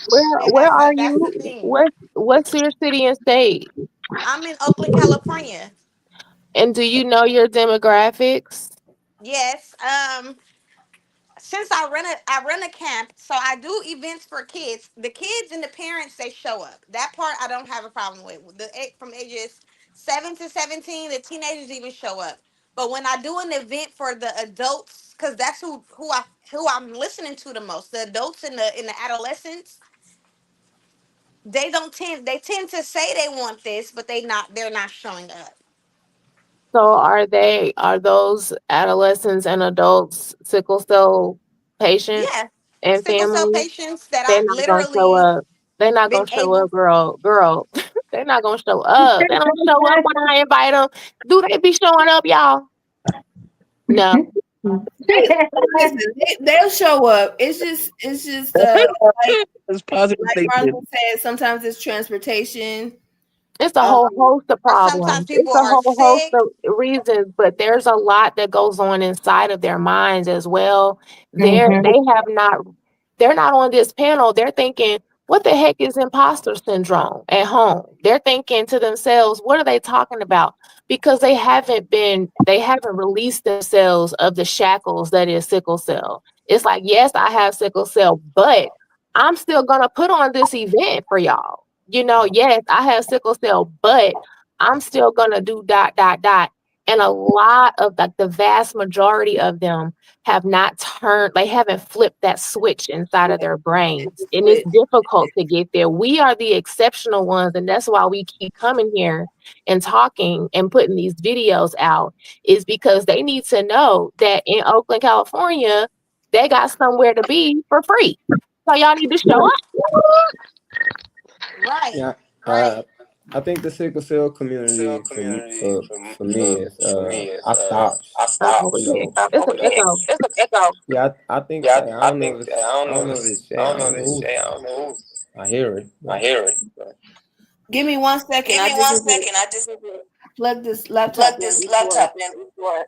[SPEAKER 4] And
[SPEAKER 9] Where are
[SPEAKER 4] that's the
[SPEAKER 9] you?
[SPEAKER 4] thing.
[SPEAKER 9] What's your city and state?
[SPEAKER 4] I'm in Oakland, California.
[SPEAKER 9] And do you know your demographics?
[SPEAKER 4] Yes. Since I run a camp, so I do events for kids. The kids and the parents they show up. That part I don't have a problem with. From ages 7 to 17, the teenagers even show up. But when I do an event for the adults, because that's who I'm listening to the most, the adults and the adolescents, they tend to say they want this, but they're not showing up.
[SPEAKER 9] So are those adolescents and adults sickle cell patients
[SPEAKER 4] Yeah,
[SPEAKER 9] and
[SPEAKER 4] sickle cell
[SPEAKER 9] families?
[SPEAKER 4] patients that
[SPEAKER 9] They're
[SPEAKER 4] I've
[SPEAKER 9] not gonna show
[SPEAKER 4] literally
[SPEAKER 9] up. They're not
[SPEAKER 4] been
[SPEAKER 9] gonna show up,
[SPEAKER 4] able.
[SPEAKER 9] girl. They're not gonna show up. They don't show up when I invite them. Do they be showing up, y'all? No.
[SPEAKER 1] Listen, they'll show up. It's just like
[SPEAKER 2] That's positive
[SPEAKER 1] like
[SPEAKER 2] thinking.
[SPEAKER 1] Veronica said, sometimes it's transportation.
[SPEAKER 9] It's a
[SPEAKER 1] Um,
[SPEAKER 9] whole host of
[SPEAKER 4] Or sometimes
[SPEAKER 9] problems. It's
[SPEAKER 4] people
[SPEAKER 9] a
[SPEAKER 4] are
[SPEAKER 9] whole host
[SPEAKER 4] sick.
[SPEAKER 9] of reasons, but there's a lot that goes on inside of their minds as well. They have not they're not on this panel. They're thinking, what the heck is imposter syndrome at home? They're thinking to themselves, what are they talking about? Because they haven't released themselves of the shackles that is sickle cell. It's like, yes, I have sickle cell, but I'm still gonna put on this event for y'all. Yes, I have sickle cell, but I'm still gonna do dot dot dot. And a lot of the vast majority of them have not turned, they haven't flipped that switch inside of their brains. And it's
[SPEAKER 1] switch.
[SPEAKER 9] difficult to get there. We are the exceptional ones, and that's why we keep coming here and talking and putting these videos out, is because they need to know that in Oakland, California, they got somewhere to be for free. So y'all need to show up.
[SPEAKER 4] Right.
[SPEAKER 11] Yeah.
[SPEAKER 4] Right.
[SPEAKER 11] I think the sickle cell community for me is I stopped,
[SPEAKER 9] Uh-oh,
[SPEAKER 11] you know.
[SPEAKER 9] it's an echo.
[SPEAKER 11] Yeah, I think Shay. I don't know if it's Shay. I don't know who. I hear it, but
[SPEAKER 1] Give me 1 second. I just need to plug this laptop in before it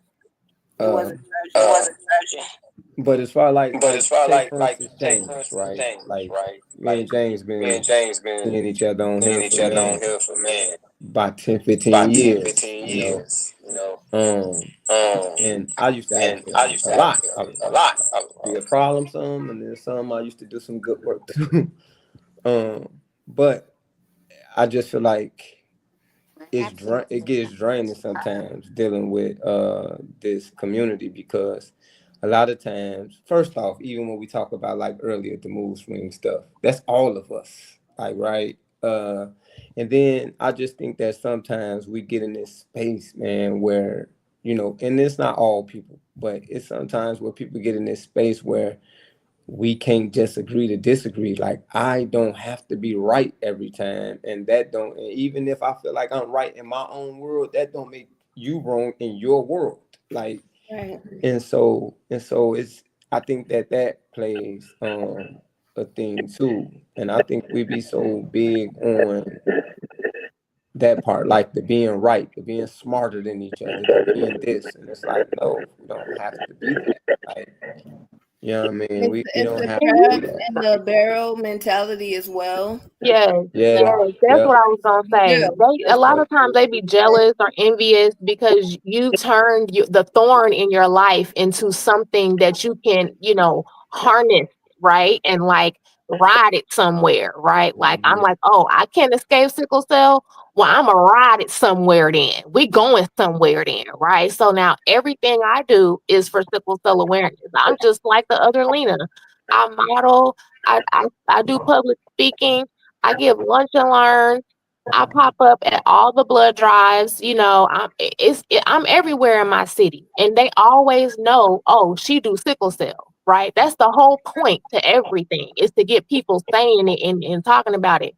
[SPEAKER 11] uh,
[SPEAKER 1] wasn't charging.
[SPEAKER 11] but as far like say for instance James, right? Like me and James been seeing each other on here for man about 10, 15 years, you know. Um, and I used to act a lot. I be a problem some, and then some I used to do some good work too. But I just feel like it gets draining sometimes dealing with this community because a lot of times, first off, even when we talk about like earlier the mood swing stuff, that's all of us, like right. And then I just think that sometimes we get in this space, man, where and it's not all people, but it's sometimes where people get in this space where we can't just agree to disagree. Like I don't have to be right every time, and that don't. And even if I feel like I'm right in my own world, that don't make you wrong in your world. Like,
[SPEAKER 1] Right.
[SPEAKER 11] and so it's. I think that plays a thing too, and I think we be so big on that part, like the being right, the being smarter than each other, the being this, and it's like no, we don't have to be that. Like, you know what I mean? We
[SPEAKER 1] It's
[SPEAKER 11] don't
[SPEAKER 1] the
[SPEAKER 11] have
[SPEAKER 9] And
[SPEAKER 11] to
[SPEAKER 9] you,
[SPEAKER 11] be
[SPEAKER 1] crabs
[SPEAKER 11] that.
[SPEAKER 1] and the barrel mentality as well.
[SPEAKER 9] yes,
[SPEAKER 11] Yeah,
[SPEAKER 9] yes, that's
[SPEAKER 11] yeah,
[SPEAKER 9] what I was gonna
[SPEAKER 1] Yeah,
[SPEAKER 9] say. They a
[SPEAKER 1] that's
[SPEAKER 9] lot
[SPEAKER 1] true.
[SPEAKER 9] of times they be jealous or envious because you turned the thorn in your life into something that you can, harness, right? And like ride it somewhere, right? Like I'm
[SPEAKER 11] hmm
[SPEAKER 9] like, oh, I can't escape sickle cell. Well, I'm gonna ride it somewhere then. We going somewhere then, right? So now everything I do is for sickle cell awareness. I'm just like the other Lena. I model, I do public speaking. I give lunch and learn. I pop up at all the blood drives. I'm everywhere in my city, and they always know. Oh, she do sickle cell, right? That's the whole point to everything is to get people saying it and talking about it.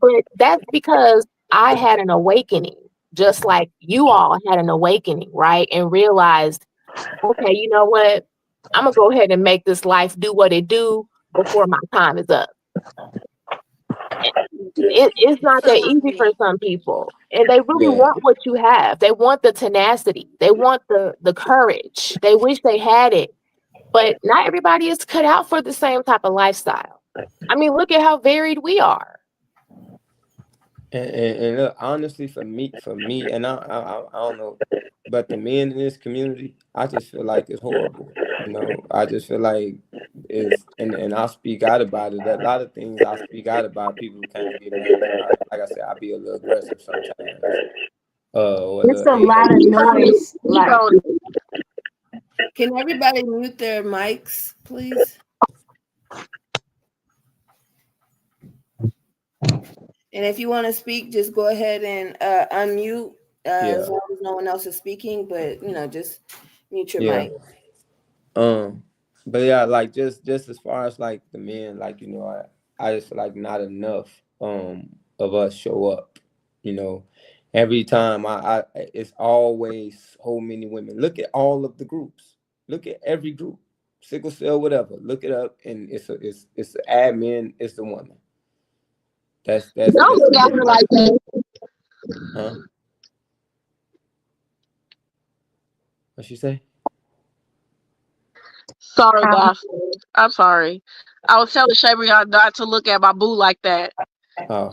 [SPEAKER 9] But that's because I had an awakening, just like you all had an awakening, right? And realized, okay, you know what? I'm gonna go ahead and make this life do what it do before my time is up. It's not that easy for some people, and they really
[SPEAKER 11] yeah.
[SPEAKER 9] want what you have. They want the tenacity, they want the courage, they wish they had it, but not everybody is cut out for the same type of lifestyle. I mean, look at how varied we are.
[SPEAKER 11] And look, honestly, for me, and I don't know, but the men in this community, I just feel like it's horrible. I just feel like and I speak out about it. A lot of things I speak out about, people kind of get mad because like I said, I be a little aggressive sometimes, or a
[SPEAKER 6] It's
[SPEAKER 11] little
[SPEAKER 6] a
[SPEAKER 11] a
[SPEAKER 6] lot
[SPEAKER 11] hole.
[SPEAKER 6] of noise. Like,
[SPEAKER 1] Can everybody mute their mics, please? And if you want to speak, just go ahead and unmute as
[SPEAKER 11] Yeah,
[SPEAKER 1] long as no one else is speaking. But just mute your
[SPEAKER 11] yeah.
[SPEAKER 1] mic.
[SPEAKER 11] Um, but yeah, like just as far as like the men, like I just feel like not enough of us show up. You know, every time I it's always so many women. Look at all of the groups. Look at every group, sickle cell, whatever. Look it up, and it's the admin, it's the woman. That's
[SPEAKER 9] Don't look at her like that.
[SPEAKER 11] huh? What she say?
[SPEAKER 10] Sorry, guys. I'm sorry. I was telling Shabry not to look at my boo like that.
[SPEAKER 11] Oh.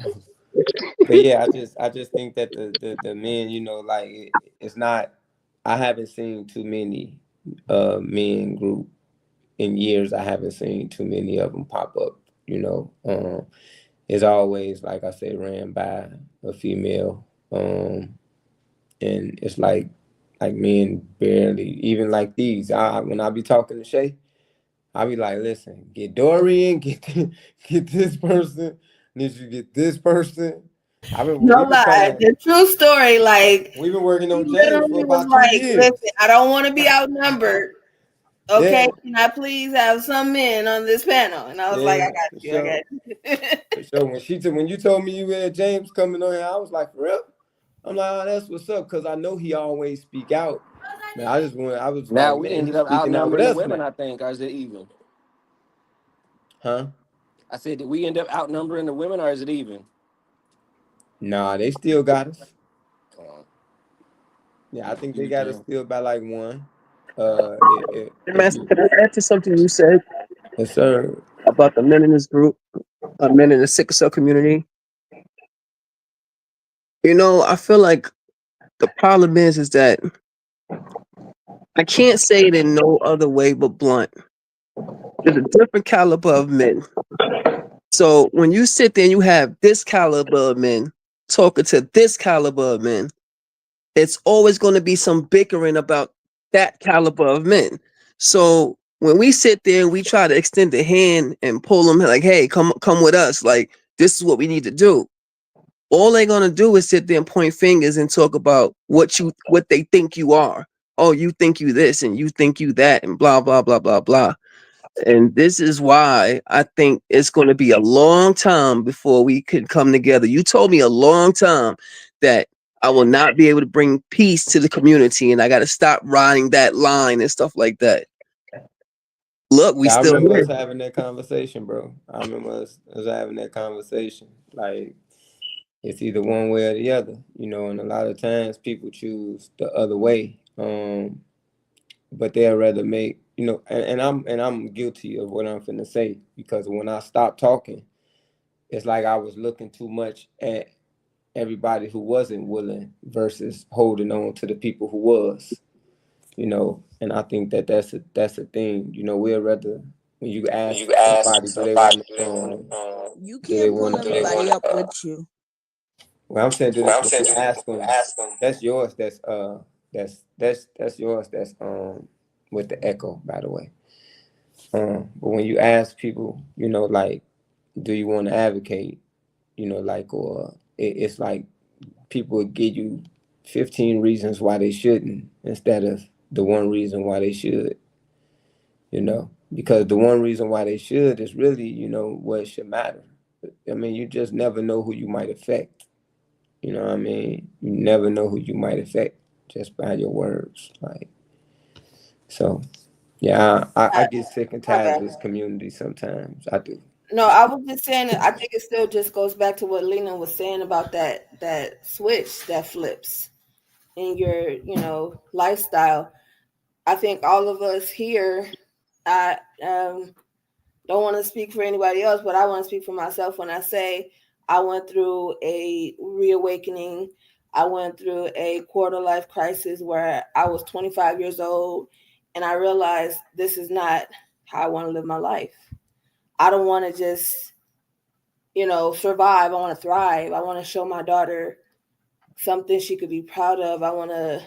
[SPEAKER 11] But yeah, I just think that the men, like it's not. I haven't seen too many men group in years. I haven't seen too many of them pop up. It's always like I said, ran by a female, and it's like men barely even like these. When I be talking to Shay, I be like, listen, get Dorian, get this person, need you get this person.
[SPEAKER 1] No
[SPEAKER 11] We've been trying
[SPEAKER 1] lie,
[SPEAKER 11] to
[SPEAKER 1] the true story. Like
[SPEAKER 11] we've been working
[SPEAKER 1] he
[SPEAKER 11] on James for
[SPEAKER 1] literally was
[SPEAKER 11] about two
[SPEAKER 1] like,
[SPEAKER 11] years.
[SPEAKER 1] "Listen, I don't want to be outnumbered. Okay,
[SPEAKER 11] Yeah,
[SPEAKER 1] can I please have some men on this panel? And I was like, I
[SPEAKER 11] yeah,
[SPEAKER 1] got
[SPEAKER 11] for
[SPEAKER 1] you, I
[SPEAKER 11] sure.
[SPEAKER 1] got you.
[SPEAKER 11] For sure. When you told me you had James coming on here, I was like, for real? I'm like, oh, that's what's up, because I know he always speak out. Man, I was
[SPEAKER 7] Now
[SPEAKER 11] like,
[SPEAKER 7] we
[SPEAKER 11] man,
[SPEAKER 7] ended
[SPEAKER 11] he's
[SPEAKER 7] up
[SPEAKER 11] speaking out with
[SPEAKER 7] outnumbering the
[SPEAKER 11] us
[SPEAKER 7] women,
[SPEAKER 11] now.
[SPEAKER 7] I think, or is it even?
[SPEAKER 11] Huh?
[SPEAKER 7] I said, did we end up outnumbering the women, or is it even?
[SPEAKER 11] Nah, they still got us.
[SPEAKER 7] Uh,
[SPEAKER 11] Yeah, I think
[SPEAKER 7] you
[SPEAKER 11] they got us
[SPEAKER 7] became.
[SPEAKER 11] still by like one.
[SPEAKER 2] Hey,
[SPEAKER 11] If
[SPEAKER 2] Master,
[SPEAKER 11] you,
[SPEAKER 2] can I add to something you said
[SPEAKER 11] yes, sir.
[SPEAKER 2] about the men in this group, men in the sickle cell community? I feel like the problem is that I can't say it in no other way but blunt. There's a different caliber of men. So when you sit there and you have this caliber of men talking to this caliber of men, it's always going to be some bickering about that caliber of men. So when we sit there and we try to extend the hand and pull them like, hey, come with us, like this is what we need to do. All they're gonna do is sit there and point fingers and talk about what they think you are. Oh, you think you this and you think you that and blah blah blah blah blah. And this is why I think it's going to be a long time before we can come together. You told me a long time that I will not be able to bring peace to the community and I got to stop riding that line and stuff like that. Look, we
[SPEAKER 11] Yeah, I
[SPEAKER 2] still
[SPEAKER 11] remember
[SPEAKER 2] here.
[SPEAKER 11] us having that conversation, bro. I remember us having that conversation. Like, it's either one way or the other, and a lot of times people choose the other way. But they'll rather make, and I'm guilty of what I'm finna say, because when I stopped talking, it's like I was looking too much at everybody who wasn't willing versus holding on to the people who was. And I think that that's a thing. We'll rather, when you ask somebody,
[SPEAKER 3] You
[SPEAKER 11] do they
[SPEAKER 3] can't pull
[SPEAKER 11] want to
[SPEAKER 3] everybody up with you.
[SPEAKER 11] well, I'm saying, when you ask them, that's yours. That's yours. That's with the echo, by the way. But when you ask people, like, do you want to advocate? Like, or it's like people would give you 15 reasons why they shouldn't instead of the one reason why they should. Because the one reason why they should is really, what should matter. I mean, you just never know who you might affect. You know what I mean? You never know who you might affect just by your words. Like, so, yeah, I get sick and
[SPEAKER 1] My
[SPEAKER 11] tired of
[SPEAKER 1] bad.
[SPEAKER 11] this community sometimes. I do.
[SPEAKER 1] No, I was just saying that I think it still just goes back to what Lena was saying about that switch that flips in your, lifestyle. I think all of us here, I don't want to speak for anybody else, but I want to speak for myself when I say I went through a reawakening. I went through a quarter life crisis where I was 25 years old and I realized this is not how I want to live my life. I don't want to just, survive. I want to thrive. I want to show my daughter something she could be proud of. I want to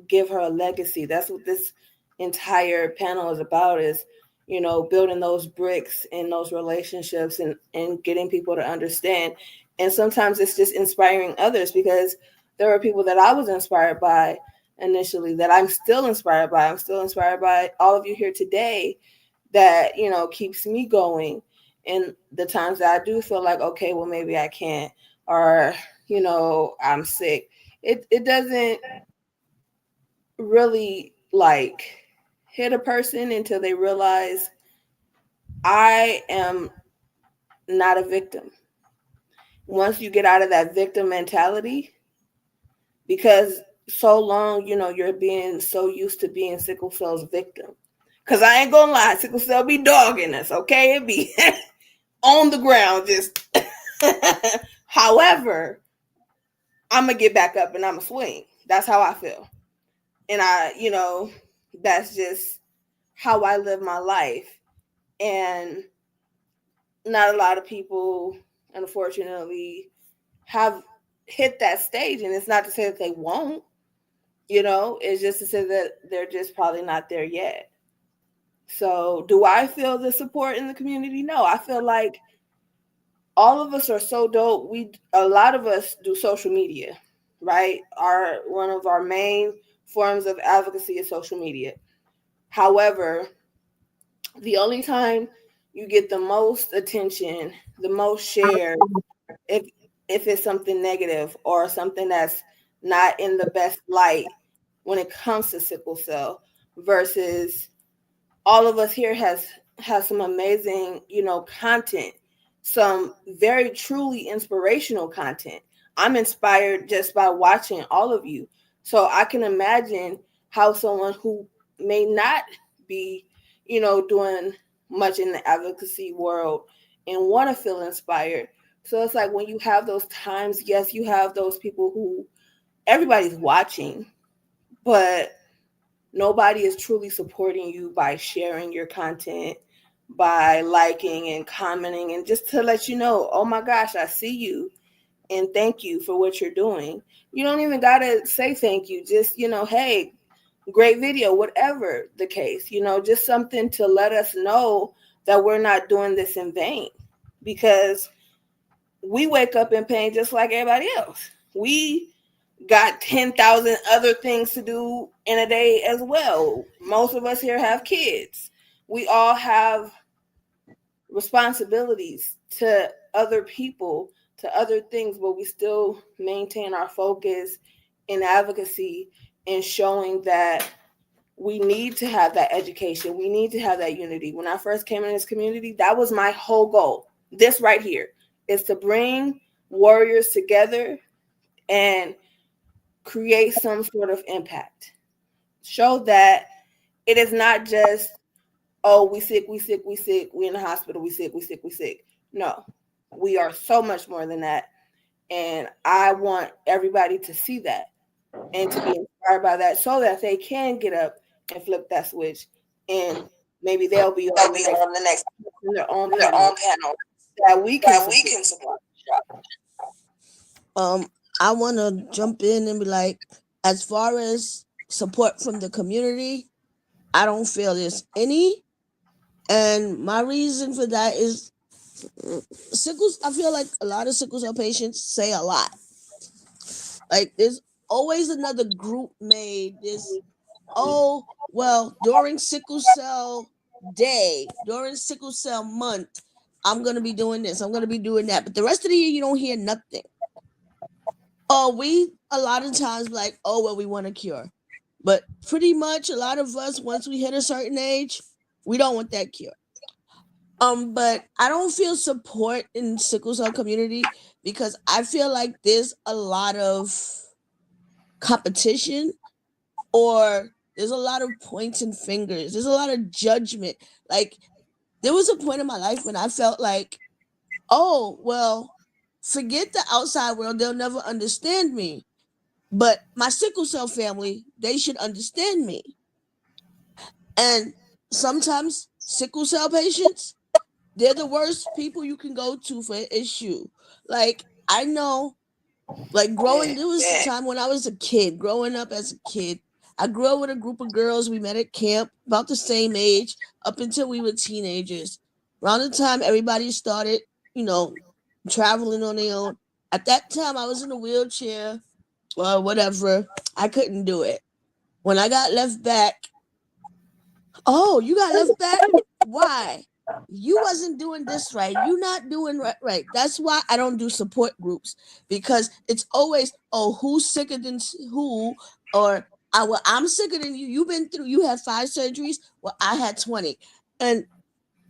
[SPEAKER 1] give her a legacy. That's what this entire panel is about, is, building those bricks in those relationships and getting people to understand. And sometimes it's just inspiring others, because there are people that I was inspired by initially that I'm still inspired by. I'm still inspired by all of you here today that, keeps me going in the times that I do feel like, okay, well, maybe I can't, or, I'm sick. It doesn't really like hit a person until they realize I am not a victim. Once you get out of that victim mentality, because so long, you're being so used to being sickle cell's victim. Cause I ain't gonna lie, sickle cell be dogging us, okay? It be on the ground, just. However, I'm gonna get back up and I'm gonna swing. That's how I feel, and that's just how I live my life. And not a lot of people, unfortunately, have hit that stage. And it's not to say that they won't, it's just to say that they're just probably not there yet. So, do I feel the support in the community? No, I feel like all of us are so dope. A lot of us do social media, right? One of our main forms of advocacy is social media. However, The only time you get the most attention, the most shares, if if it's something negative or something that's not in the best light when it comes to sickle cell versus all of us here has some amazing, content, some very truly inspirational content. I'm inspired just by watching all of you. So I can imagine how someone who may not be, doing much in the advocacy world and want to feel inspired. So it's like when you have those times, yes, you have those people who everybody's watching, but nobody is truly supporting you by sharing your content, by liking and commenting, and just to let you know, oh my gosh, I see you and thank you for what you're doing. You don't even got to say thank you. Just, hey, great video, whatever the case, just something to let us know that we're not doing this in vain because we wake up in pain just like everybody else. We got 10,000 other things to do in a day as well. Most of us here have kids. We all have responsibilities to other people, to other things, but we still maintain our focus in advocacy and showing that we need to have that education. We need to have that unity. When I first came in this community, that was my whole goal. This right here is to bring warriors together and create some sort of impact. Show that it is not just, oh, we sick, we sick, we sick, we in the hospital, we sick, we sick, we sick. No, we are so much more than that. And I want everybody to see that and to be inspired by that so that they can get up and flip that switch. And maybe they'll be on the next in their own panel that we can support.
[SPEAKER 3] Um, I want to jump in and be like, as far as support from the community, I don't feel there's any. And my reason for that is sickles. I feel like a lot of sickle cell patients say a lot. Like there's always another group made. This, oh, well, during sickle cell day, during sickle cell month, I'm gonna be doing this. I'm gonna be doing that. But the rest of the year, you don't hear nothing. Oh, we a lot of times like, oh well, we want a cure, but pretty much a lot of us, once we hit a certain age, we don't want that cure. But I don't feel support in sickle cell community because I feel like there's a lot of competition, or there's a lot of points and fingers. There's a lot of judgment. Like there was a point in my life when I felt like, oh well, forget the outside world, they'll never understand me. But my sickle cell family, they should understand me. And sometimes sickle cell patients, they're the worst people you can go to for an issue. Like I know, like growing, there was a time when I was a kid, growing up as a kid. I grew up with a group of girls. We met at camp, about the same age, up until we were teenagers. Around the time everybody started, you know, traveling on their own. At that time, I was in a wheelchair or whatever. I couldn't do it. When I got left back, oh, you got left back? Why? You wasn't doing this right. You not doing right. That's why I don't do support groups, because it's always, oh, who's sicker than who, or well, I'm sicker than you. You've been through. You had 5 surgeries. Well, I had 20, and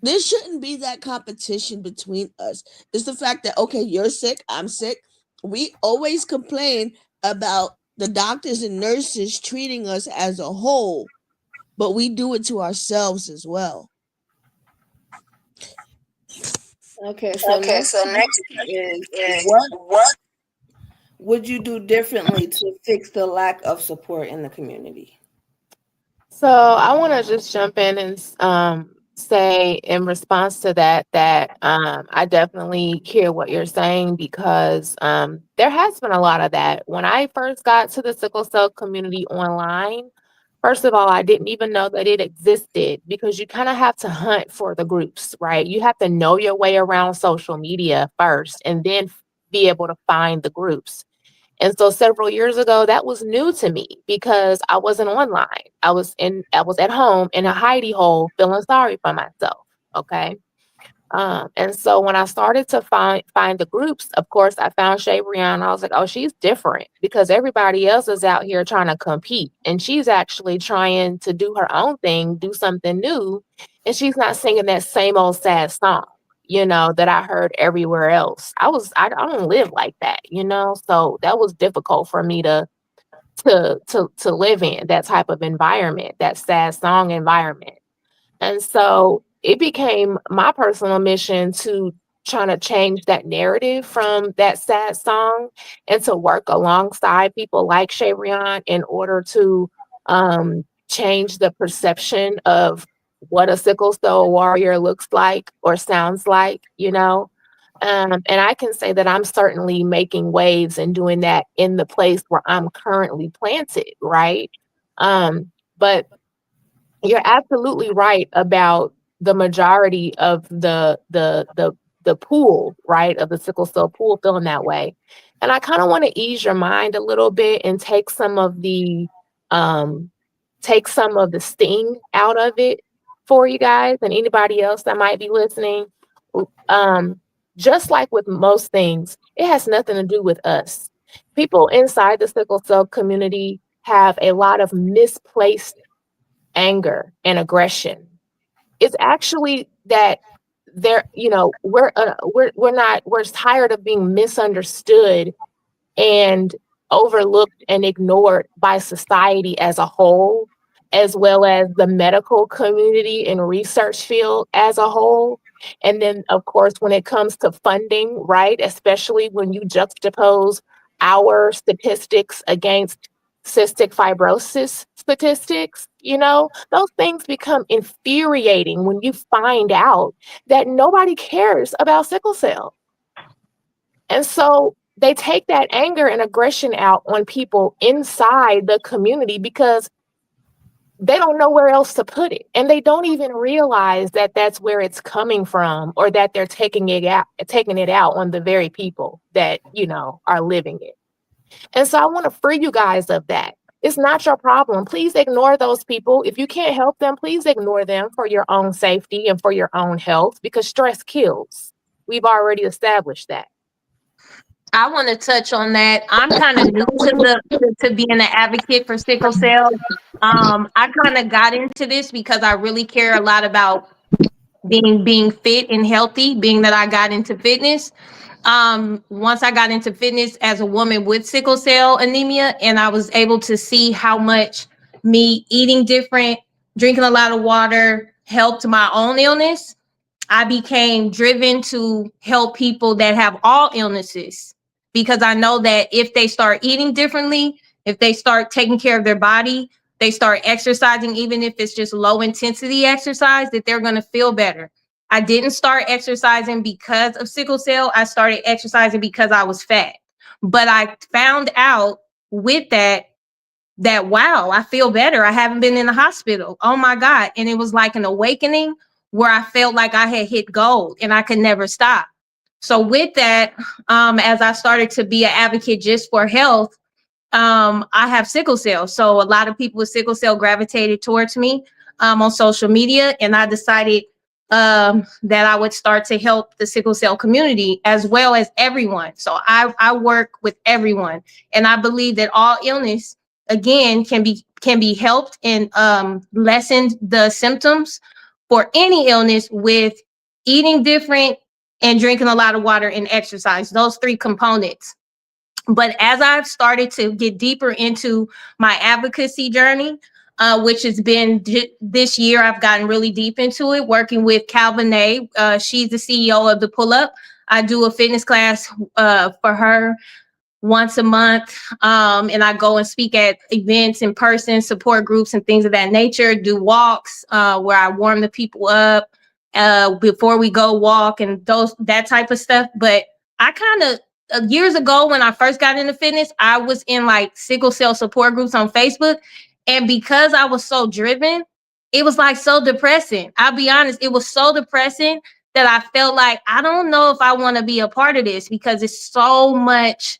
[SPEAKER 3] there shouldn't be that competition between us. It's the fact that, okay, you're sick, I'm sick. We always complain about the doctors and nurses treating us as a whole, but we do it to ourselves as well.
[SPEAKER 1] Okay, so next is what would you do differently to fix the lack of support in the community?
[SPEAKER 9] So I want to just jump in and say in response to that that I definitely hear what you're saying, because there has been a lot of that. When I first got to the sickle cell community online, first of all, I didn't even know that it existed, because you kind of have to hunt for the groups, right? You have to know your way around social media first and then be able to find the groups. And so several years ago, that was new to me because I wasn't online. I was at home in a hidey hole feeling sorry for myself. Okay. And so when I started to find the groups, of course, I found Shay Brianna. I was like, oh, she's different because everybody else is out here trying to compete, and she's actually trying to do her own thing, do something new, and she's not singing that same old sad song, that I heard everywhere else. I don't live like that, so that was difficult for me to live in that type of environment, that sad song environment. And so it became my personal mission to trying to change that narrative from that sad song and to work alongside people like Shabrion in order to change the perception of what a sickle cell warrior looks like or sounds like. And I can say that I'm certainly making waves and doing that in the place where I'm currently planted, right? But you're absolutely right about the majority of the pool, right, of the sickle cell pool feeling that way. And I kind of want to ease your mind a little bit and um take some of the sting out of it for you guys and anybody else that might be listening. Um, just like with most things, it has nothing to do with us. People inside the sickle cell community have a lot of misplaced anger and aggression. It's actually that we're tired of being misunderstood and overlooked and ignored by society as a whole, as well as the medical community and research field as a whole. And then, of course, when it comes to funding, right, especially when you juxtapose our statistics against cystic fibrosis statistics, those things become infuriating when you find out that nobody cares about sickle cell. And so they take that anger and aggression out on people inside the community because they don't know where else to put it. And they don't even realize that that's where it's coming from or that they're taking it out on the very people that, are living it. And so I want to free you guys of that. It's not your problem. Please ignore those people. If you can't help them, please ignore them for your own safety and for your own health because stress kills. We've already established that.
[SPEAKER 6] I want to touch on that. I'm kind of new to being an advocate for sickle cell. I kind of got into this because I really care a lot about being fit and healthy, being that I got into fitness. Once I got into fitness as a woman with sickle cell anemia, and I was able to see how much me eating different, drinking a lot of water helped my own illness. I became driven to help people that have all illnesses because I know that if they start eating differently, if they start taking care of their body, they start exercising, even if it's just low intensity exercise, that they're going to feel better. I didn't start exercising because of sickle cell. I started exercising because I was fat. But I found out with that wow, I feel better. I haven't been in the hospital. Oh my God. And it was like an awakening where I felt like I had hit gold and I could never stop. So with that, as I started to be an advocate just for health, I have sickle cell. So a lot of people with sickle cell gravitated towards me on social media, and I decided that I would start to help the sickle cell community as well as everyone. So I work with everyone, and I believe that all illness again can be helped and lessened the symptoms for any illness with eating different and drinking a lot of water and exercise. Those three components. But as I've started to get deeper into my advocacy journey, which has been this year, I've gotten really deep into it, working with Calvin A. She's the CEO of the Pull Up. I do a fitness class for her once a month. And I go and speak at events in person, support groups and things of that nature, do walks where I warm the people up before we go walk and that type of stuff. But I kind of years ago when I first got into fitness, I was in like sickle cell support groups on Facebook. And because I was so driven, it was like so depressing. I'll be honest, it was so depressing that I felt like I don't know if I want to be a part of this because it's so much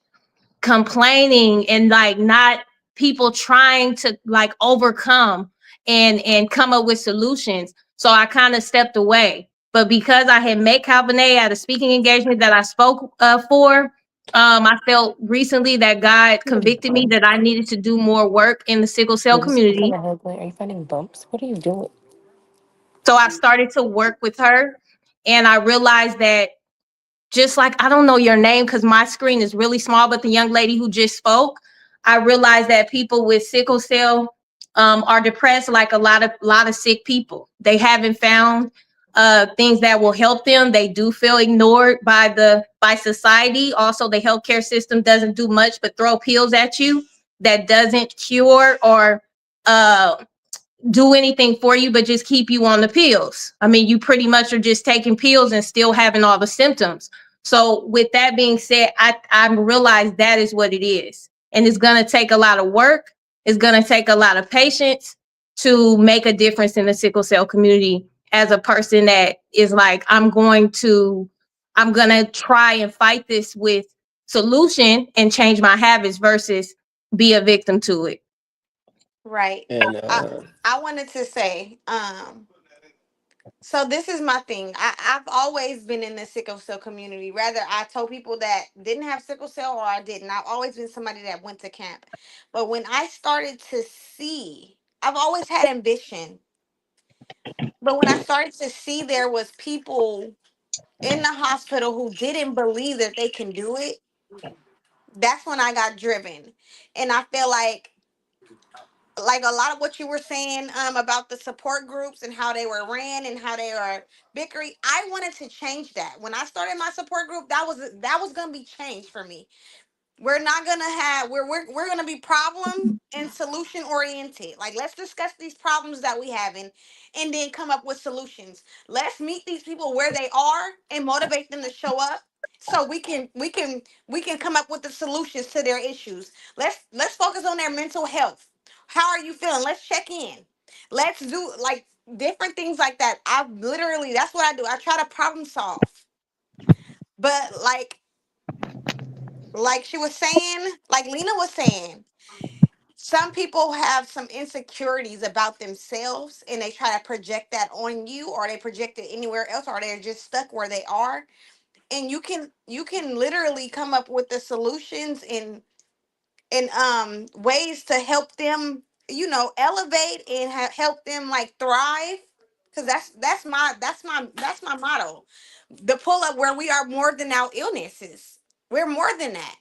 [SPEAKER 6] complaining and like not people trying to like overcome and come up with solutions. So I kind of stepped away. But because I had met Calvin at a speaking engagement that I spoke for, I felt recently that God convicted me that I needed to do more work in the sickle cell community.
[SPEAKER 12] Are you finding bumps? What are you doing?
[SPEAKER 6] So I started to work with her, and I realized that just like I don't know your name because my screen is really small, but the young lady who just spoke, I realized that people with sickle cell are depressed like a lot of sick people. They haven't found things that will help them. They do feel ignored by society. Also, the healthcare system doesn't do much but throw pills at you that doesn't cure or uh, do anything for you but just keep you on the pills. I mean, you pretty much are just taking pills and still having all the symptoms. So with that being said, I realize that is what it is. And it's going to take a lot of work. It's going to take a lot of patience to make a difference in the sickle cell community as a person that is like, I'm going to try and fight this with solution and change my habits versus be a victim to it.
[SPEAKER 4] Right.
[SPEAKER 11] And
[SPEAKER 4] I I wanted to say, so this is my thing. I've always been in the sickle cell community. Rather, I told people that didn't have sickle cell or I didn't. I've always been somebody that went to camp. But when I started to see, I've always had ambition. But when I started to see there was people in the hospital who didn't believe that they can do it, that's when I got driven. And I feel like a lot of what you were saying about the support groups and how they were ran and how they are bickering, I wanted to change that. When I started my support group, that was going to be changed for me. We're not gonna have we're gonna be problem and solution oriented. Like, let's discuss these problems that we have and then come up with solutions. Let's meet these people where they are and motivate them to show up so we can come up with the solutions to their issues. Let's focus on their mental health. How are you feeling? Let's check in. Let's do like different things like that. I literally, that's what I do. I try to problem solve. But like she was saying, like Lena was saying, some people have some insecurities about themselves and they try to project that on you, or they project it anywhere else, or they're just stuck where they are. And you can literally come up with the solutions and ways to help them, elevate and help them like thrive. Because that's my motto. The pull up where we are more than our illnesses. We're more than that.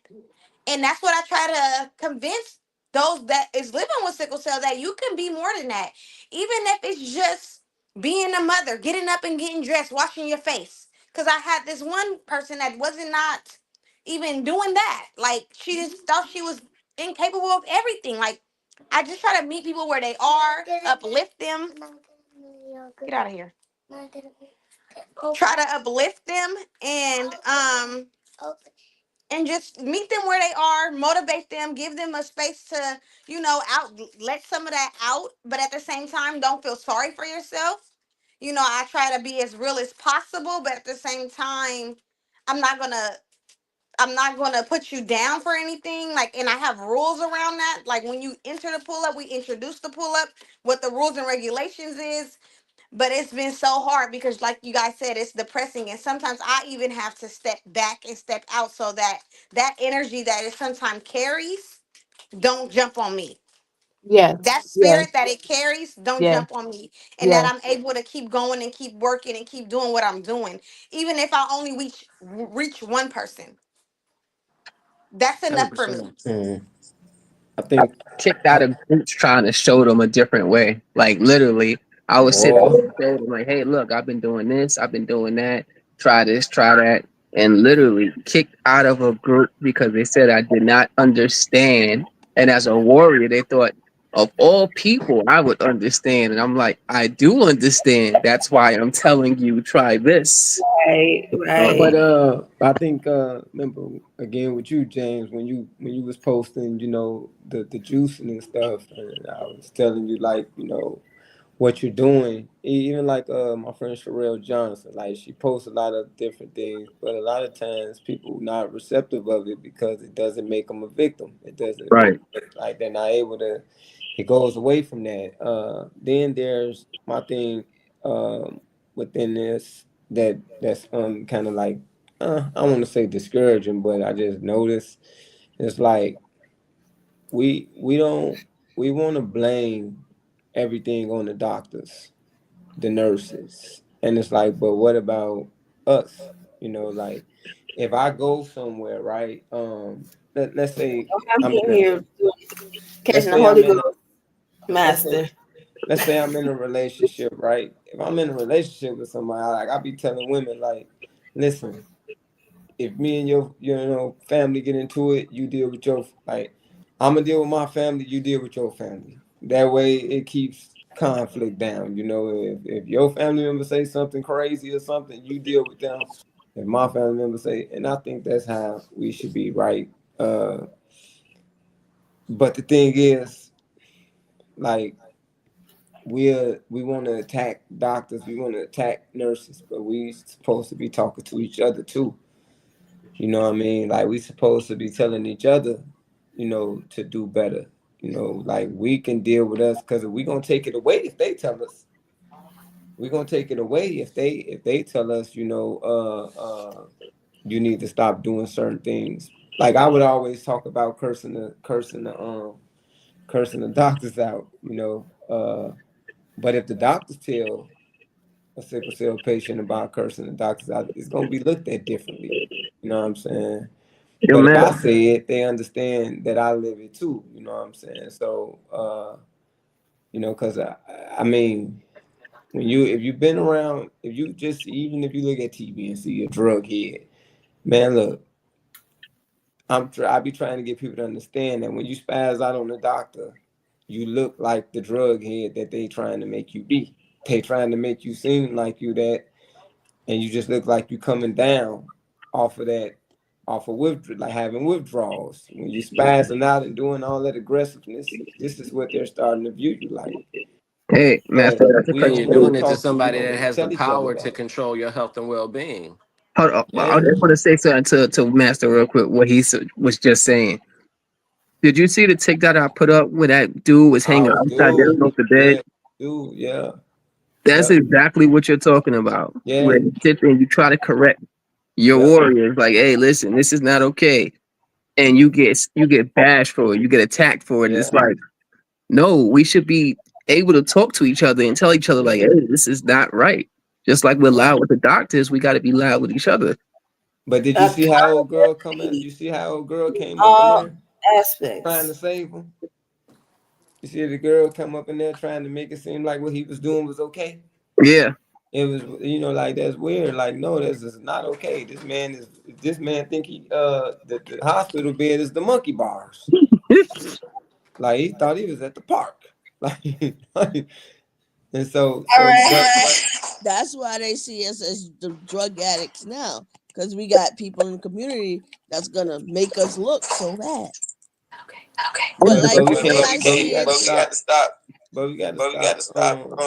[SPEAKER 4] And that's what I try to convince those that is living with sickle cell, that you can be more than that. Even if it's just being a mother, getting up and getting dressed, washing your face. Because I had this one person that wasn't not even doing that. Like, she just thought she was incapable of everything. Like, I just try to meet people where they are, uplift them. Get out of here. Try to uplift them and just meet them where they are, motivate them, give them a space to, out, let some of that out, but at the same time, don't feel sorry for yourself. I try to be as real as possible, but at the same time, I'm not gonna I'm not gonna put you down for anything. Like, and I have rules around that. Like, when you enter the pull up, we introduce the pull up, what the rules and regulations is. But it's been so hard because, like you guys said, it's depressing, and sometimes I even have to step back and step out so that that energy that it sometimes carries don't jump on me. That
[SPEAKER 9] Yes, yes,
[SPEAKER 4] spirit that it carries don't
[SPEAKER 9] yes,
[SPEAKER 4] jump on me, and that
[SPEAKER 9] yes,
[SPEAKER 4] I'm able to keep going and keep working and keep doing what I'm doing, even if I only reach one person. That's enough for me.
[SPEAKER 7] 100%.
[SPEAKER 11] I think
[SPEAKER 2] Kicked
[SPEAKER 11] I,
[SPEAKER 2] out of groups trying to show them a different way. Like literally, I would sit there
[SPEAKER 11] boy,
[SPEAKER 2] and show them like, "Hey, look, I've been doing this, I've been doing that. Try this, try that." And literally kicked out of a group because they said I did not understand. And as a warrior, they thought of all people I would understand. And I'm like, I do understand. That's why I'm telling you, try this.
[SPEAKER 1] Right,
[SPEAKER 11] but
[SPEAKER 1] right.
[SPEAKER 11] I think remember again with you, James, when you was posting, the juicing and stuff, and I was telling you like, what you're doing. Even like my friend Sherelle Johnson, like she posts a lot of different things, but a lot of times people not receptive of it because it doesn't make them a victim. It doesn't
[SPEAKER 2] Right.
[SPEAKER 11] like they're not able to. It goes away from that. Then there's my thing within this that's kind of like I want to say discouraging, but I just noticed it's like we don't we want to blame everything on the doctors, the nurses, and it's like, but what about us? Like if I go somewhere, right? Let's say
[SPEAKER 1] I'm
[SPEAKER 11] I'm
[SPEAKER 1] in
[SPEAKER 11] in a
[SPEAKER 1] here
[SPEAKER 11] let's
[SPEAKER 1] catching the
[SPEAKER 11] say I'm
[SPEAKER 1] Holy
[SPEAKER 11] in a
[SPEAKER 1] Ghost,
[SPEAKER 11] let's say
[SPEAKER 1] Master.
[SPEAKER 11] let's say I'm in a relationship, right? If I'm in a relationship with somebody, like I be telling women, like, listen, if me and your family get into it, you deal with your like I'm gonna deal with my family, you deal with your family. That way it keeps conflict down. If your family member say something crazy or something, you deal with them. If my family member say, and I think that's how we should be, right? But the thing is, like we want to attack doctors, we want to attack nurses, but we supposed to be talking to each other too. You know what I mean? Like we supposed to be telling each other, to do better. Like we can deal with us because we gonna take it away if they tell us. We gonna take it away if they tell us, you need to stop doing certain things. Like I would always talk about cursing the doctors out. But if the doctors tell a sickle cell patient about cursing the doctors out, it's gonna be looked at differently. You know what I'm saying?
[SPEAKER 2] Yo,
[SPEAKER 11] But if
[SPEAKER 2] man.
[SPEAKER 11] I say it, they understand that I live it too. You know what I'm saying? So, because I mean, if you've been around, if you just even if you look at TV and see a drug head, man, look, I be trying to get people to understand that when you spaz out on the doctor, you look like the drug head that they trying to make you be. They trying to make you seem like you that, and you just look like you coming down off of that, off of like having withdrawals. When you spazzing out and doing all that aggressiveness, this is what they're starting to view you like.
[SPEAKER 2] Hey,
[SPEAKER 11] But
[SPEAKER 2] Master, not to
[SPEAKER 7] And
[SPEAKER 2] cut
[SPEAKER 11] we
[SPEAKER 7] you're
[SPEAKER 2] you
[SPEAKER 11] don't
[SPEAKER 7] doing
[SPEAKER 2] off.
[SPEAKER 7] it to
[SPEAKER 11] talk to, we
[SPEAKER 7] somebody that
[SPEAKER 11] don't
[SPEAKER 7] has the
[SPEAKER 11] tell each other
[SPEAKER 7] power to
[SPEAKER 11] that.
[SPEAKER 7] control your health and well-being.
[SPEAKER 2] Hold on. I
[SPEAKER 11] Yeah,
[SPEAKER 2] just want to say something to Master real quick. What was just saying. Did you see the TikTok I put up where that dude was hanging
[SPEAKER 11] oh,
[SPEAKER 2] upside down
[SPEAKER 11] dude,
[SPEAKER 2] off the bed?
[SPEAKER 11] yeah, dude, yeah,
[SPEAKER 2] That's
[SPEAKER 11] yep,
[SPEAKER 2] exactly what you're talking about. Where
[SPEAKER 11] yeah,
[SPEAKER 2] you sit there and you try to correct your
[SPEAKER 11] yep,
[SPEAKER 2] warriors, like, hey, listen, this is not okay, and you get bashed for it, you get attacked for it. It's
[SPEAKER 11] yeah,
[SPEAKER 2] like, no, we should be able to talk to each other and tell each other, like,
[SPEAKER 11] yeah,
[SPEAKER 2] hey, this is not right. Just like we're
[SPEAKER 11] right.
[SPEAKER 2] loud with the doctors, we got to be loud with each other.
[SPEAKER 11] But did you see how old girl come in? You see how old girl came up in
[SPEAKER 1] All
[SPEAKER 11] there trying to
[SPEAKER 1] aspects.
[SPEAKER 11] save him? You see the girl come up in there trying to make it seem like what he was doing was okay.
[SPEAKER 2] Yeah.
[SPEAKER 11] It was, like that's weird. Like, no, this is not okay. This man think the hospital bed is the monkey bars. Like he thought he was at the park. Like, and
[SPEAKER 1] All
[SPEAKER 11] but
[SPEAKER 1] right.
[SPEAKER 3] That's why they see us as the drug addicts now, because we got people in the community that's gonna make us look so bad. But like
[SPEAKER 11] but we
[SPEAKER 3] the way
[SPEAKER 11] can't.
[SPEAKER 3] I
[SPEAKER 11] But we
[SPEAKER 3] see
[SPEAKER 11] got
[SPEAKER 3] it,
[SPEAKER 11] to stop. But we got to stop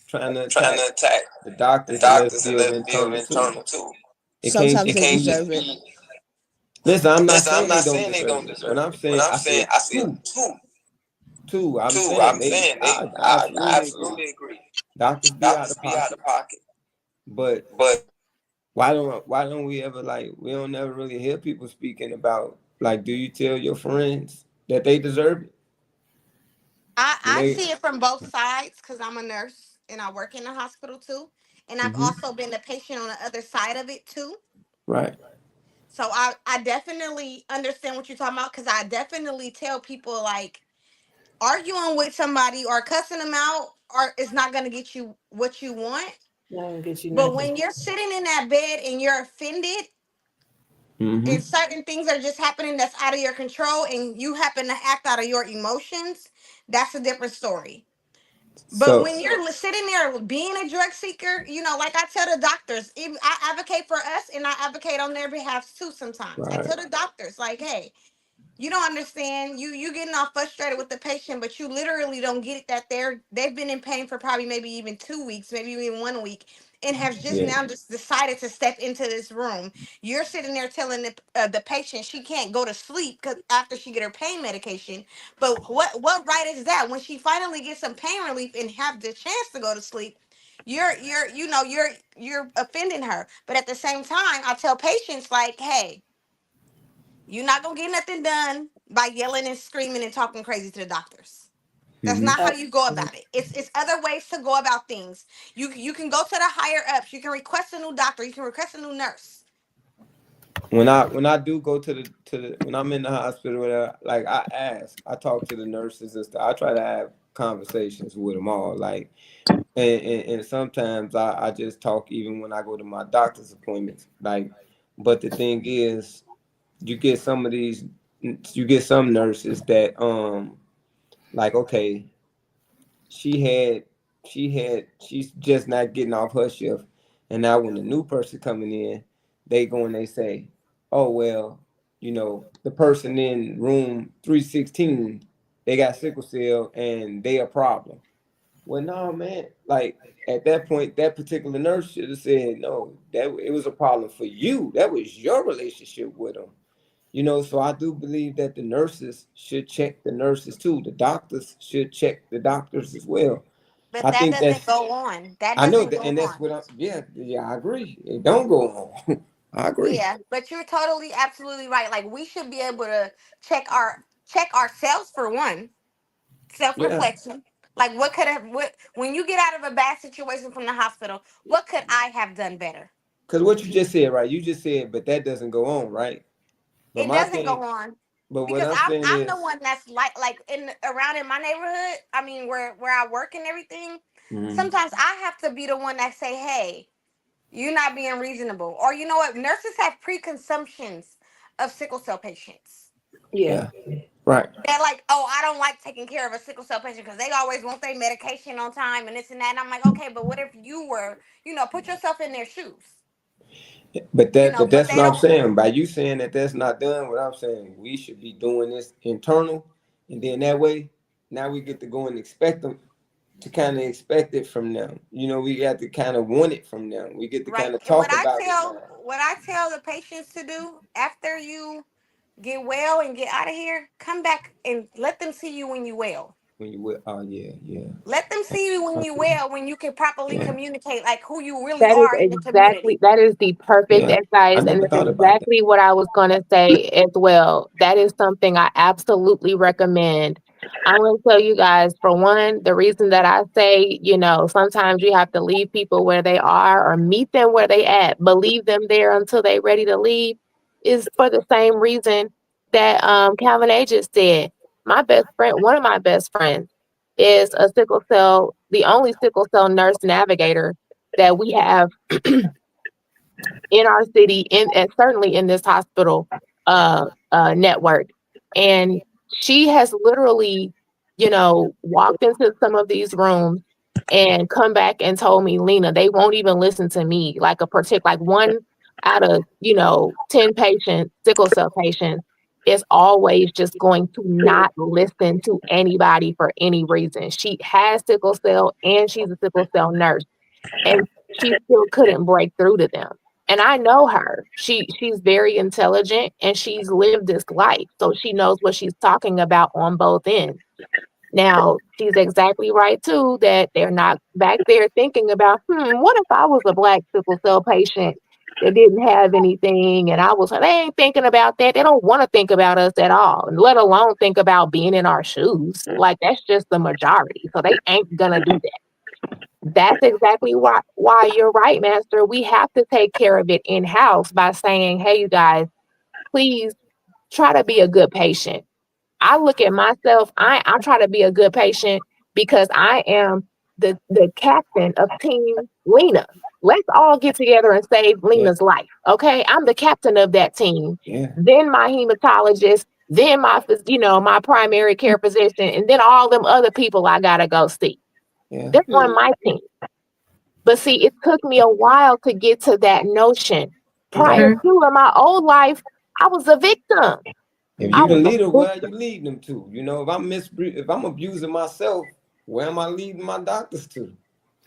[SPEAKER 11] trying to attack the doctors and let's build internal too. It can't
[SPEAKER 3] sometimes they
[SPEAKER 11] just be.
[SPEAKER 3] deserve it.
[SPEAKER 11] Listen, I'm not saying they don't deserve it. When I said two. Two, I'm saying I absolutely agree. Doctors be out of pocket, but why don't we ever like we don't ever really hear people speaking about like, do you tell your friends that they deserve it when
[SPEAKER 4] I
[SPEAKER 11] they
[SPEAKER 4] see it from both sides because I'm a nurse and I work in the hospital too. And I've
[SPEAKER 11] hmm
[SPEAKER 4] also been the patient on the other side of it too.
[SPEAKER 11] right,
[SPEAKER 4] So I definitely understand what you're talking about because I definitely tell people like arguing with somebody or cussing them out or is not going to get you what you want.
[SPEAKER 1] Not gonna get you
[SPEAKER 4] But
[SPEAKER 1] nothing.
[SPEAKER 4] when you're sitting in that bed and you're offended
[SPEAKER 11] hmm
[SPEAKER 4] and certain things are just happening that's out of your control and you happen to act out of your emotions, that's a different story. But
[SPEAKER 11] so
[SPEAKER 4] when you're sitting there being a drug seeker, like I tell the doctors, even I advocate for us and I advocate on their behalf too sometimes. I
[SPEAKER 11] right,
[SPEAKER 4] tell the doctors, like, hey, You don't understand. You getting all frustrated with the patient, but you literally don't get it that they've been in pain for probably maybe even 2 weeks, maybe even 1 week, and have just
[SPEAKER 11] Yeah.
[SPEAKER 4] now just decided to step into this room. You're sitting there telling the patient she can't go to sleep because after she get her pain medication. But what right is that when she finally gets some pain relief and have the chance to go to sleep? You're offending her. But at the same time, I tell patients like, hey, you're not gonna get nothing done by yelling and screaming and talking crazy to the doctors. That's
[SPEAKER 11] Hmm.
[SPEAKER 4] not how you go
[SPEAKER 1] Absolutely.
[SPEAKER 4] about it. It's other ways to go about things. You can go to the higher ups. You can request a new doctor. You can request a new nurse.
[SPEAKER 11] When I do go to the when I'm in the hospital, whatever, like I talk to the nurses and stuff. I try to have conversations with them all, like, and sometimes I just talk even when I go to my doctor's appointments, like. But the thing is, you get some of these, you get some nurses that like, okay, she had she's just not getting off her shift, and now when the new person coming in, they go and they say, oh well, the person in room 316, they got sickle cell and they a problem. Well, no, man, like, at that point that particular nurse should have said no, that it was a problem for you, that was your relationship with them. So I do believe that the nurses should check the nurses too. The doctors should check the doctors as well.
[SPEAKER 4] But
[SPEAKER 11] I
[SPEAKER 4] that
[SPEAKER 11] think
[SPEAKER 4] doesn't
[SPEAKER 11] that's,
[SPEAKER 4] go on. That
[SPEAKER 11] I know
[SPEAKER 4] doesn't
[SPEAKER 11] that,
[SPEAKER 4] go
[SPEAKER 11] and that's
[SPEAKER 4] on.
[SPEAKER 11] what yeah, yeah, I agree. It don't go on. I agree.
[SPEAKER 4] Yeah, but you're totally absolutely right. Like we should be able to check ourselves for one, self
[SPEAKER 11] Yeah,
[SPEAKER 4] reflection. Like what could have what when you get out of a bad situation from the hospital, what could I have done better?
[SPEAKER 11] because what you just said, right? You just said, but that doesn't go on, right? But
[SPEAKER 4] It
[SPEAKER 11] my
[SPEAKER 4] doesn't
[SPEAKER 11] thing,
[SPEAKER 4] go on
[SPEAKER 11] but what
[SPEAKER 4] because
[SPEAKER 11] I'm
[SPEAKER 4] I'm
[SPEAKER 11] saying
[SPEAKER 4] I'm the
[SPEAKER 11] is,
[SPEAKER 4] one that's like in around in my neighborhood. I mean, where I work and everything.
[SPEAKER 11] mhm,
[SPEAKER 4] Sometimes I have to be the one that say, "Hey, you're not being reasonable," or you know what? Nurses have preconceptions of sickle cell patients.
[SPEAKER 1] Yeah.
[SPEAKER 11] yeah, right.
[SPEAKER 4] They're like, "Oh, I don't like taking care of a sickle cell patient because they always want their medication on time and this and that." And I'm like, "Okay, but what if you were, put yourself in their shoes,
[SPEAKER 11] But
[SPEAKER 4] But
[SPEAKER 11] that's
[SPEAKER 4] they
[SPEAKER 11] what I'm
[SPEAKER 4] don't."
[SPEAKER 11] saying. By you saying that that's not done, what I'm saying, we should be doing this internal, and then that way, now we get to go and expect them to kind of expect it from them. We got to kind of want it from them. We get to
[SPEAKER 4] Right.
[SPEAKER 11] kind of
[SPEAKER 4] And
[SPEAKER 11] talk about it now
[SPEAKER 4] what I tell the patients to do after you get well and get out of here, come back and let them see you when you well.
[SPEAKER 11] when you with. Oh yeah, yeah,
[SPEAKER 4] Let them see you when you well, when you can properly
[SPEAKER 11] yeah,
[SPEAKER 4] communicate like who you really
[SPEAKER 9] That is
[SPEAKER 4] are in the
[SPEAKER 9] exactly
[SPEAKER 4] community.
[SPEAKER 9] that is the perfect
[SPEAKER 11] yeah. I
[SPEAKER 9] advice, and
[SPEAKER 11] never
[SPEAKER 9] it's
[SPEAKER 11] thought about that.
[SPEAKER 9] exactly what I was gonna say as well. That is something I absolutely recommend. I'm gonna tell you guys, for one, the reason that I say, sometimes you have to leave people where they are or meet them where they at, but leave them there until they ready to leave, is for the same reason that Calvin A just said. My best friend, one of my best friends, is the only sickle cell nurse navigator that we have in our city, and certainly in this hospital network. And she has literally, walked into some of these rooms and come back and told me, Lena, they won't even listen to me. Like like one out of, 10 patients, sickle cell patients, is always just going to not listen to anybody for any reason. She has sickle cell and she's a sickle cell nurse, and she still couldn't break through to them. And I know her. She's very intelligent and she's lived this life. So she knows what she's talking about on both ends. Now, she's exactly right too that they're not back there thinking about, what if I was a black sickle cell patient that didn't have anything, and they ain't thinking about that. They don't want to think about us at all, let alone think about being in our shoes. Like, that's just the majority. So they ain't gonna do that. That's exactly why you're right, Master. We have to take care of it in house by saying, hey, you guys, please try to be a good patient. I look at myself, I try to be a good patient because I am the captain of Team Lena. Let's all get together and save
[SPEAKER 11] Yeah,
[SPEAKER 9] Lena's life. Okay. I'm the captain of that team.
[SPEAKER 11] yeah,
[SPEAKER 9] Then my hematologist, then my primary care physician, and then all them other people I gotta go see.
[SPEAKER 11] yeah,
[SPEAKER 9] They're on my team. But see, it took me a while to get to that notion.
[SPEAKER 11] yeah,
[SPEAKER 9] Prior to, in my old life, I was a victim.
[SPEAKER 11] If
[SPEAKER 3] I
[SPEAKER 11] you the
[SPEAKER 3] was a
[SPEAKER 11] leader,
[SPEAKER 3] fool.
[SPEAKER 11] where are you leading them to? You know, if I'm abusing myself, where am I leading my doctors to?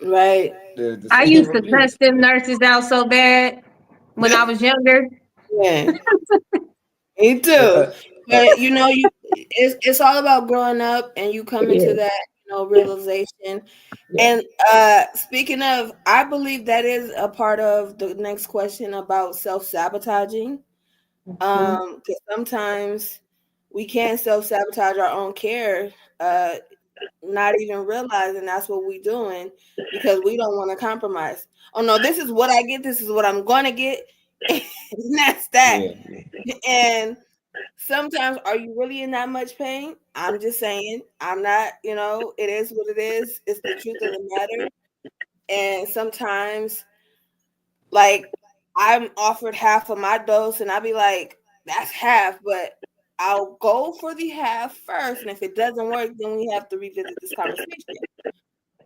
[SPEAKER 1] Right.
[SPEAKER 11] The
[SPEAKER 6] I
[SPEAKER 11] same
[SPEAKER 6] used to cuss
[SPEAKER 11] abuse.
[SPEAKER 6] them nurses out so bad when I was younger.
[SPEAKER 1] Yeah. Me
[SPEAKER 11] Uh,
[SPEAKER 1] too.
[SPEAKER 11] uh, uh,
[SPEAKER 1] But it's all about growing up and you coming
[SPEAKER 3] Yeah.
[SPEAKER 1] to that, realization.
[SPEAKER 11] yeah.
[SPEAKER 1] And speaking of, I believe that is a part of the next question about self-sabotaging.
[SPEAKER 3] Mhm.
[SPEAKER 1] Because sometimes we can self-sabotage our own care, uh, not even realizing that's what we're doing because we don't want to compromise. Oh no, this is what I get, this is what I'm gonna get, and that's that.
[SPEAKER 11] Yeah, yeah.
[SPEAKER 1] And sometimes, are you really in that much pain? I'm just saying, I'm not, it is what it is. It's the truth of the matter. And sometimes, like, I'm offered half of my dose, and I'll be like, that's half, but I'll go for the half first. And if it doesn't work, then we have to revisit this conversation.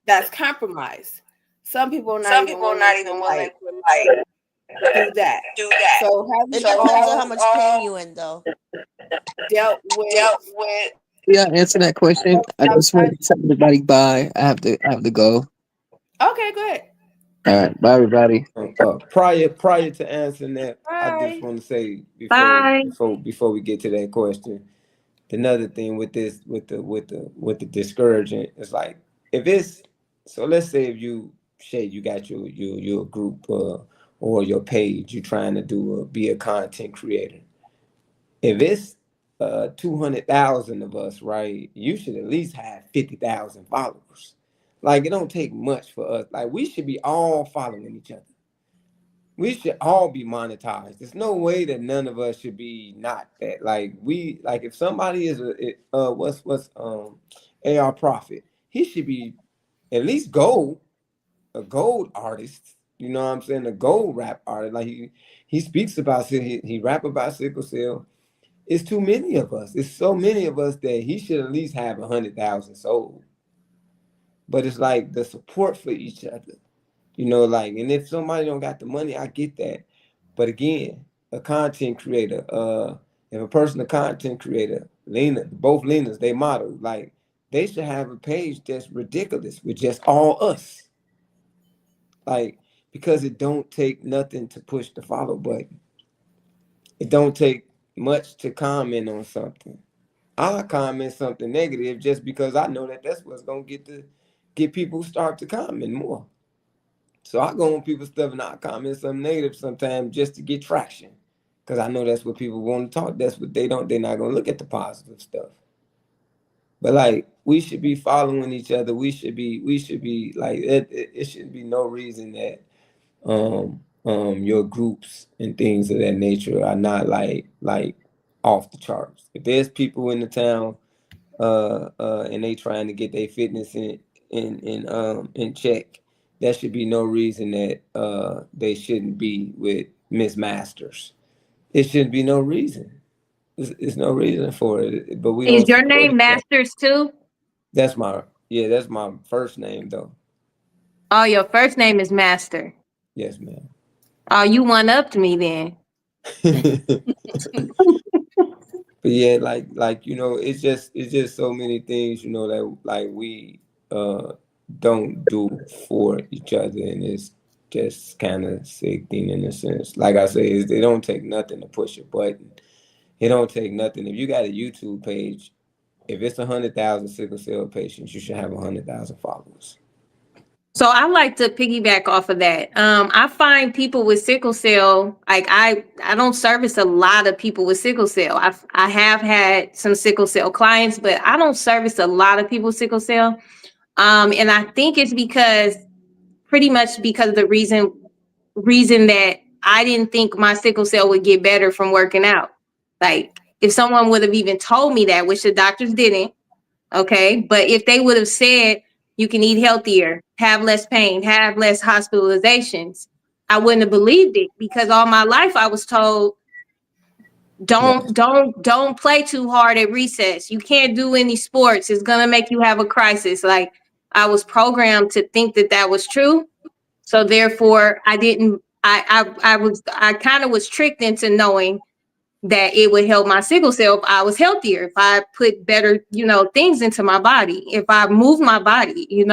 [SPEAKER 1] That's compromise. Some people are not
[SPEAKER 3] Some
[SPEAKER 1] even
[SPEAKER 3] people are
[SPEAKER 1] willing
[SPEAKER 3] not
[SPEAKER 1] to,
[SPEAKER 3] even willing
[SPEAKER 1] like,
[SPEAKER 3] to like
[SPEAKER 1] do that.
[SPEAKER 3] do that.
[SPEAKER 1] So, have
[SPEAKER 3] It
[SPEAKER 1] you
[SPEAKER 3] depends on how
[SPEAKER 1] all
[SPEAKER 3] much pain you in, though.
[SPEAKER 1] dealt with
[SPEAKER 3] Dealt with.
[SPEAKER 2] Yeah, answer that question.
[SPEAKER 1] self
[SPEAKER 2] I just want
[SPEAKER 1] sabotage?
[SPEAKER 2] to tell everybody bye. I have to go.
[SPEAKER 1] Okay, go ahead.
[SPEAKER 2] All right, bye everybody.
[SPEAKER 11] Prior to answering that, I just
[SPEAKER 1] Bye.
[SPEAKER 11] want to say
[SPEAKER 6] Bye.
[SPEAKER 11] before we get to that question, another thing with this with the discouraging is like if it's so let's say if you say you got your group or your page you're trying to be a content creator. If it's 200,000 of us, right, you should at least have 50,000 followers. Like it don't take much for us. Like we should be all following each other. We should all be monetized. There's no way that none of us should be not that. Like if somebody is what's AR Profit, he should be at least a gold artist. You know what I'm saying? A gold rap artist. Like he speaks about he rap about sickle cell. It's too many of us. It's so many of us that he should at least have 100,000 sold. But it's like the support for each other. You know, like, and if somebody don't got the money, I get that. But again, a content creator, if a person a content creator, both Lenas, they model, like they should have a page that's ridiculous with just all us. Like, because it don't take nothing to push the follow button. It don't take much to comment on something. I'll comment something negative just because I know that that's what's gonna get people start to comment more. So I go on people's stuff and I comment something negative sometimes just to get traction. Cause I know that's what people want to talk. That's what they don't. They're not gonna look at the positive stuff. But like we should be following each other. We should be like it should be no reason that your groups and things of that nature are not like off the charts. If there's people in the town and they trying to get their fitness in check, there should be no reason that they shouldn't be with Miss Masters. It should be no reason. It's no reason for it. But we
[SPEAKER 6] Is
[SPEAKER 11] don't
[SPEAKER 6] your
[SPEAKER 11] support
[SPEAKER 6] name
[SPEAKER 11] each other.
[SPEAKER 6] Masters too?
[SPEAKER 11] That's my first name though.
[SPEAKER 6] Oh, your first name is Master.
[SPEAKER 11] Yes, ma'am.
[SPEAKER 6] Oh, you one upped me then.
[SPEAKER 11] But yeah, like it's just so many things that like we uh don't do for each other, and it's just kind of sickening in a sense. Like I say, it don't take nothing to push a button. It don't take nothing. If you got a YouTube page, if it's 100,000 sickle cell patients, you should have 100,000 followers.
[SPEAKER 6] So I like to piggyback off of that. I find people with sickle cell, like I don't service a lot of people with sickle cell. I have had some sickle cell clients, but I don't service a lot of people with sickle cell. And I think it's because pretty much because of the reason that I didn't think my sickle cell would get better from working out. Like if someone would have even told me that, which the doctors didn't, okay, but if they would have said you can eat healthier, have less pain, have less hospitalizations, I wouldn't have believed it because all my life I was told
[SPEAKER 11] Yeah,
[SPEAKER 6] don't play too hard at recess. You can't do any sports. It's gonna make you have a crisis. Like I was programmed to think that that was true, so therefore I didn't. I kind of was tricked into knowing that it would help my sickle cell if I was healthier, if I put better, things into my body, if I moved my body.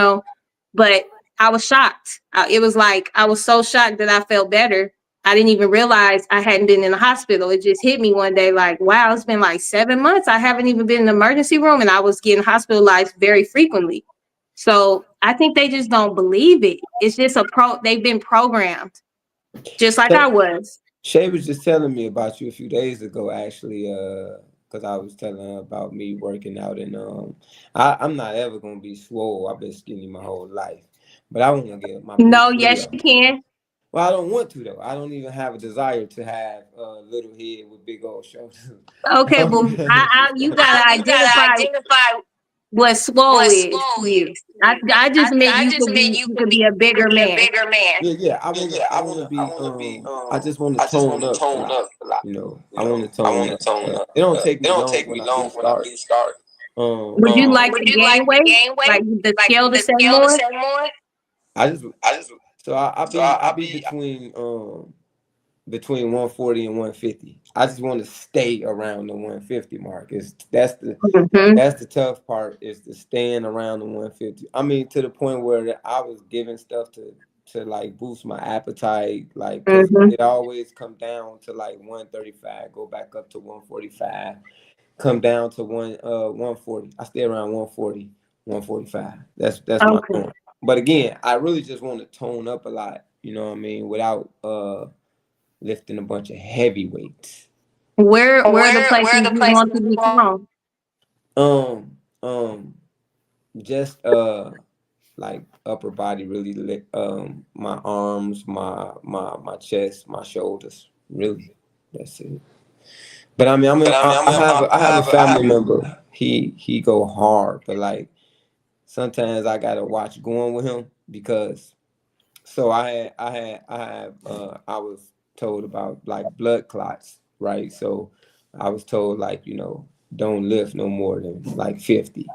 [SPEAKER 6] But I was shocked. It was like I was so shocked that I felt better. I didn't even realize I hadn't been in the hospital. It just hit me one day like, wow, it's been like 7 months. I haven't even been in the emergency room, and I was getting hospitalized very frequently. So I think they just don't believe it. It's just they've been programmed just like I
[SPEAKER 11] Shay,
[SPEAKER 6] was.
[SPEAKER 11] Shay was just telling me about you a few days ago, actually, because I was telling her about me working out, and I'm not ever gonna be swole. I've been skinny my whole life, but I want to get my big
[SPEAKER 6] No,
[SPEAKER 11] booty
[SPEAKER 6] yes,
[SPEAKER 11] out.
[SPEAKER 6] you can.
[SPEAKER 11] Well, I don't want to though. I don't even have a desire to have a little head with big old shoulders.
[SPEAKER 6] Okay, but you gotta
[SPEAKER 11] You gotta
[SPEAKER 6] identify
[SPEAKER 11] identify
[SPEAKER 6] what swole
[SPEAKER 11] what
[SPEAKER 6] is
[SPEAKER 11] swole
[SPEAKER 6] to you.
[SPEAKER 11] is.
[SPEAKER 6] I just meant
[SPEAKER 11] I just meant you
[SPEAKER 6] you
[SPEAKER 11] could
[SPEAKER 6] could
[SPEAKER 11] be
[SPEAKER 6] be a
[SPEAKER 11] you could
[SPEAKER 6] bigger
[SPEAKER 11] be a
[SPEAKER 6] man.
[SPEAKER 11] bigger man. Yeah. I just want to tone up a lot. I want to tone up. It don't take me long when I get started.
[SPEAKER 6] Would you like
[SPEAKER 11] Would
[SPEAKER 6] to
[SPEAKER 11] you
[SPEAKER 6] gain
[SPEAKER 11] like to
[SPEAKER 6] weight?
[SPEAKER 11] gain weight?
[SPEAKER 6] Like the
[SPEAKER 11] Like
[SPEAKER 6] scale to
[SPEAKER 11] the
[SPEAKER 6] say
[SPEAKER 11] scale to
[SPEAKER 6] more?
[SPEAKER 11] say more? I just so I be between 140 and 150. I just want to stay around the 150 mark.
[SPEAKER 6] Mm-hmm.
[SPEAKER 11] That's the tough part, is to staying around the 150. I mean, to the point where I was giving stuff to like boost my appetite, like, because
[SPEAKER 6] Mm-hmm.
[SPEAKER 11] it always come down to like 135, go back up to 145, come down to 140. I stay around 140, 145. That's my
[SPEAKER 6] Okay.
[SPEAKER 11] norm. But again, I really just want to tone up a lot, you know what I mean, without lifting a bunch of heavy weights.
[SPEAKER 6] Where are the
[SPEAKER 11] Where
[SPEAKER 6] places
[SPEAKER 11] are the
[SPEAKER 6] you
[SPEAKER 11] places
[SPEAKER 6] want to
[SPEAKER 11] you
[SPEAKER 6] be
[SPEAKER 11] want?
[SPEAKER 6] strong?
[SPEAKER 11] Um, just like upper body, really my arms, my chest, my shoulders, really. That's it. But I mean, I have a family member. He go hard, but like sometimes I gotta watch going with him, because so I was told about like blood clots, right? So I was told, like, don't lift no more than like 50.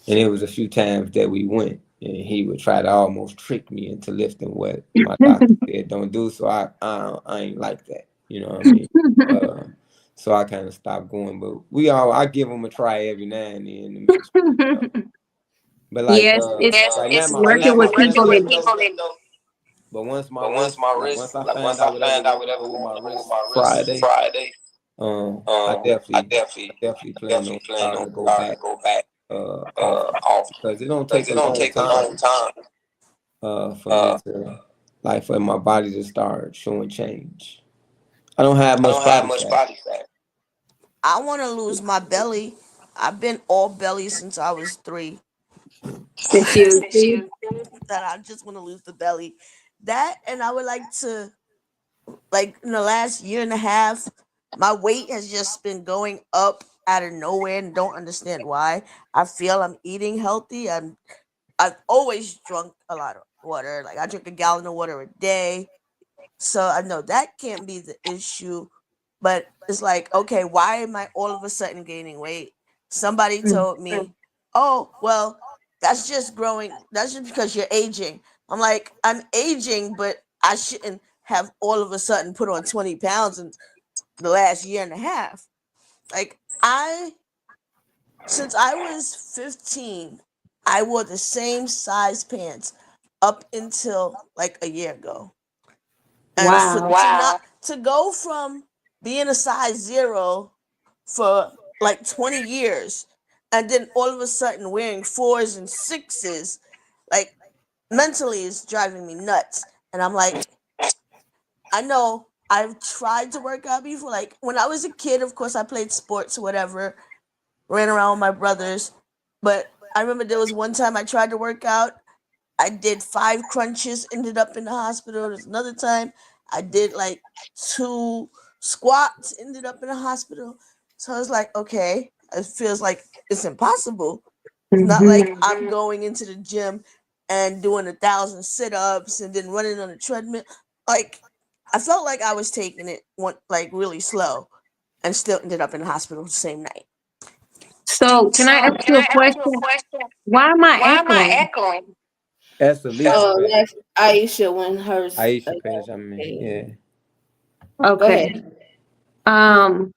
[SPEAKER 11] And it was a few times that we went, and he would try to almost trick me into lifting what my doctor said don't do. So I ain't like that. You know what I mean? Uh, so I kind of stopped going. But I give him a try every now and then to make sure. But like
[SPEAKER 6] Yes, it's
[SPEAKER 11] right now my wrist,
[SPEAKER 6] working with people that
[SPEAKER 11] but once I find out whatever going on with my wrist Friday, I definitely plan on starting to go back off, because it don't take a long time for me to, like, for my body to start showing change. I don't have much body fat.
[SPEAKER 3] I want to lose my belly. I've been all belly since I was 3.
[SPEAKER 6] since you see.
[SPEAKER 3] That I just want to lose the belly. That, and I would like to, like, in the last year and a half, my weight has just been going up out of nowhere and don't understand why. I feel I'm eating healthy. I've always drunk a lot of water. Like, I drink a gallon of water a day. So I know that can't be the issue, but it's like, okay, why am I all of a sudden gaining weight? Somebody told me, oh, well, that's just growing. That's just because you're aging. I'm like, I'm aging, but I shouldn't have all of a sudden put on 20 pounds in the last year and a half. Like, since I was 15, I wore the same size pants up until like a year ago. And for
[SPEAKER 6] Wow.
[SPEAKER 3] to go from being a size 0 for like 20 years and then all of a sudden wearing 4s and 6s, like, mentally is driving me nuts. And I'm like, I know I've tried to work out before. Like, when I was a kid, of course, I played sports or whatever, ran around with my brothers. But I remember there was one time I tried to work out. I did 5 crunches, ended up in the hospital. There's another time I did like 2 squats, ended up in the hospital. So I was like, okay, it feels like it's impossible. It's not
[SPEAKER 6] Hmm.
[SPEAKER 3] like I'm going into the gym and doing 1,000 sit-ups and then running on a treadmill. Like, I felt like I was taking it like really slow, and still ended up in the hospital the same night.
[SPEAKER 6] So can I ask you a question? Why am I echoing?
[SPEAKER 11] That's Alicia page.
[SPEAKER 1] That's Aisha when hers.
[SPEAKER 11] Aisha page, I mean, yeah.
[SPEAKER 1] Go
[SPEAKER 6] Okay.
[SPEAKER 1] ahead.
[SPEAKER 6] Um,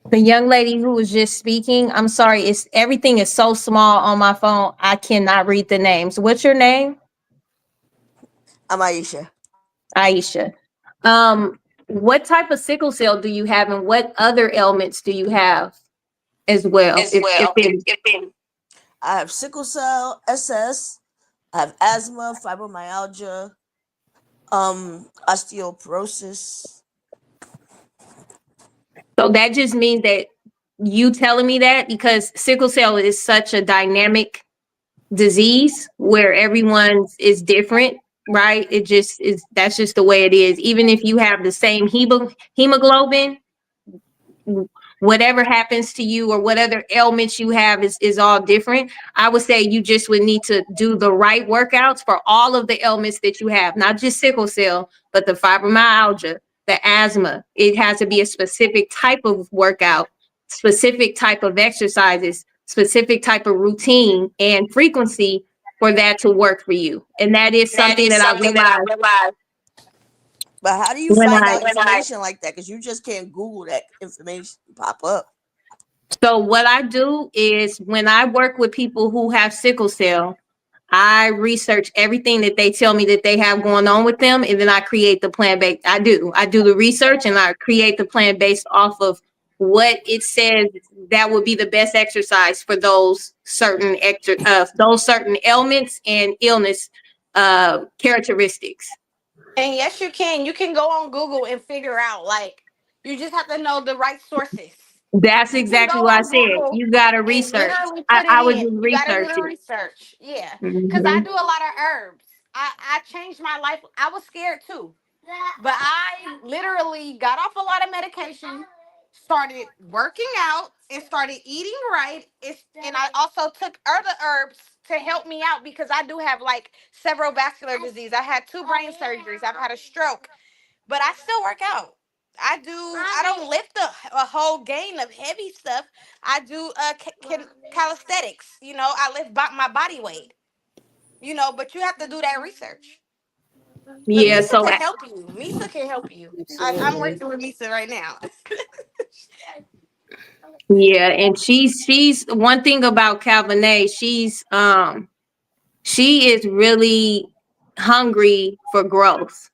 [SPEAKER 6] The young lady who was just speaking, I'm sorry, it's everything is so small on my phone. I cannot read the names. What's your name?
[SPEAKER 3] I'm Aisha.
[SPEAKER 6] Aisha. What type of sickle cell do you have, and what other ailments do you have as well?
[SPEAKER 3] As
[SPEAKER 6] If
[SPEAKER 3] well,
[SPEAKER 6] any.
[SPEAKER 3] I have sickle cell, SS. I have asthma, fibromyalgia, osteoporosis.
[SPEAKER 6] So that just means that you telling me that, because sickle cell is such a dynamic disease where everyone is different, right? It just is, that's just the way it is. Even if you have the same hemoglobin, whatever happens to you or what other ailments you have is all different. I would say you just would need to do the right workouts for all of the ailments that you have, not just sickle cell, but the fibromyalgia, the asthma. It has to be a specific type of workout, specific type of exercises, specific type of routine and frequency for that to work for you. And that is
[SPEAKER 3] That
[SPEAKER 6] something
[SPEAKER 3] is
[SPEAKER 6] that I
[SPEAKER 3] something that I
[SPEAKER 6] realized
[SPEAKER 3] realized. But how do you
[SPEAKER 6] when
[SPEAKER 3] find
[SPEAKER 6] I
[SPEAKER 3] out information like that? Because you just can't Google that information pop up.
[SPEAKER 6] so what I do is when I work with people who have sickle cell, I research everything that they tell me that they have going on with them, and then I create the plan based. I do the research, and I create the plan based off of what it says that would be the best exercise for those certain ailments and illness characteristics.
[SPEAKER 4] And yes, you can. You can go on Google and figure out. Like, you just have to know the right sources.
[SPEAKER 6] That's
[SPEAKER 4] You can go
[SPEAKER 6] exactly what I
[SPEAKER 4] on
[SPEAKER 6] said.
[SPEAKER 4] Google
[SPEAKER 6] You gotta
[SPEAKER 4] and
[SPEAKER 6] research.
[SPEAKER 4] literally put it
[SPEAKER 6] I would
[SPEAKER 4] in.
[SPEAKER 6] just
[SPEAKER 4] You got to do
[SPEAKER 6] research
[SPEAKER 4] the
[SPEAKER 6] it.
[SPEAKER 4] research. Yeah. Because I
[SPEAKER 6] Hmm.
[SPEAKER 4] do a lot of herbs. I changed my life. I was scared too. But I literally got off a lot of medication, started working out, and started eating right. And I also took other herbs to help me out because I do have like several vascular disease. I had two brain surgeries. I've had a stroke, but I still work out. I do. I don't lift a whole gain of heavy stuff. I do calisthenics. I lift my body weight. But you have to do that research. But
[SPEAKER 6] Yeah.
[SPEAKER 4] Misa
[SPEAKER 6] So
[SPEAKER 4] can help you. Misa can help you. I'm
[SPEAKER 1] Absolutely.
[SPEAKER 4] working with Misa right now.
[SPEAKER 6] yeah, and she's one thing about Calvin. She is really hungry for growth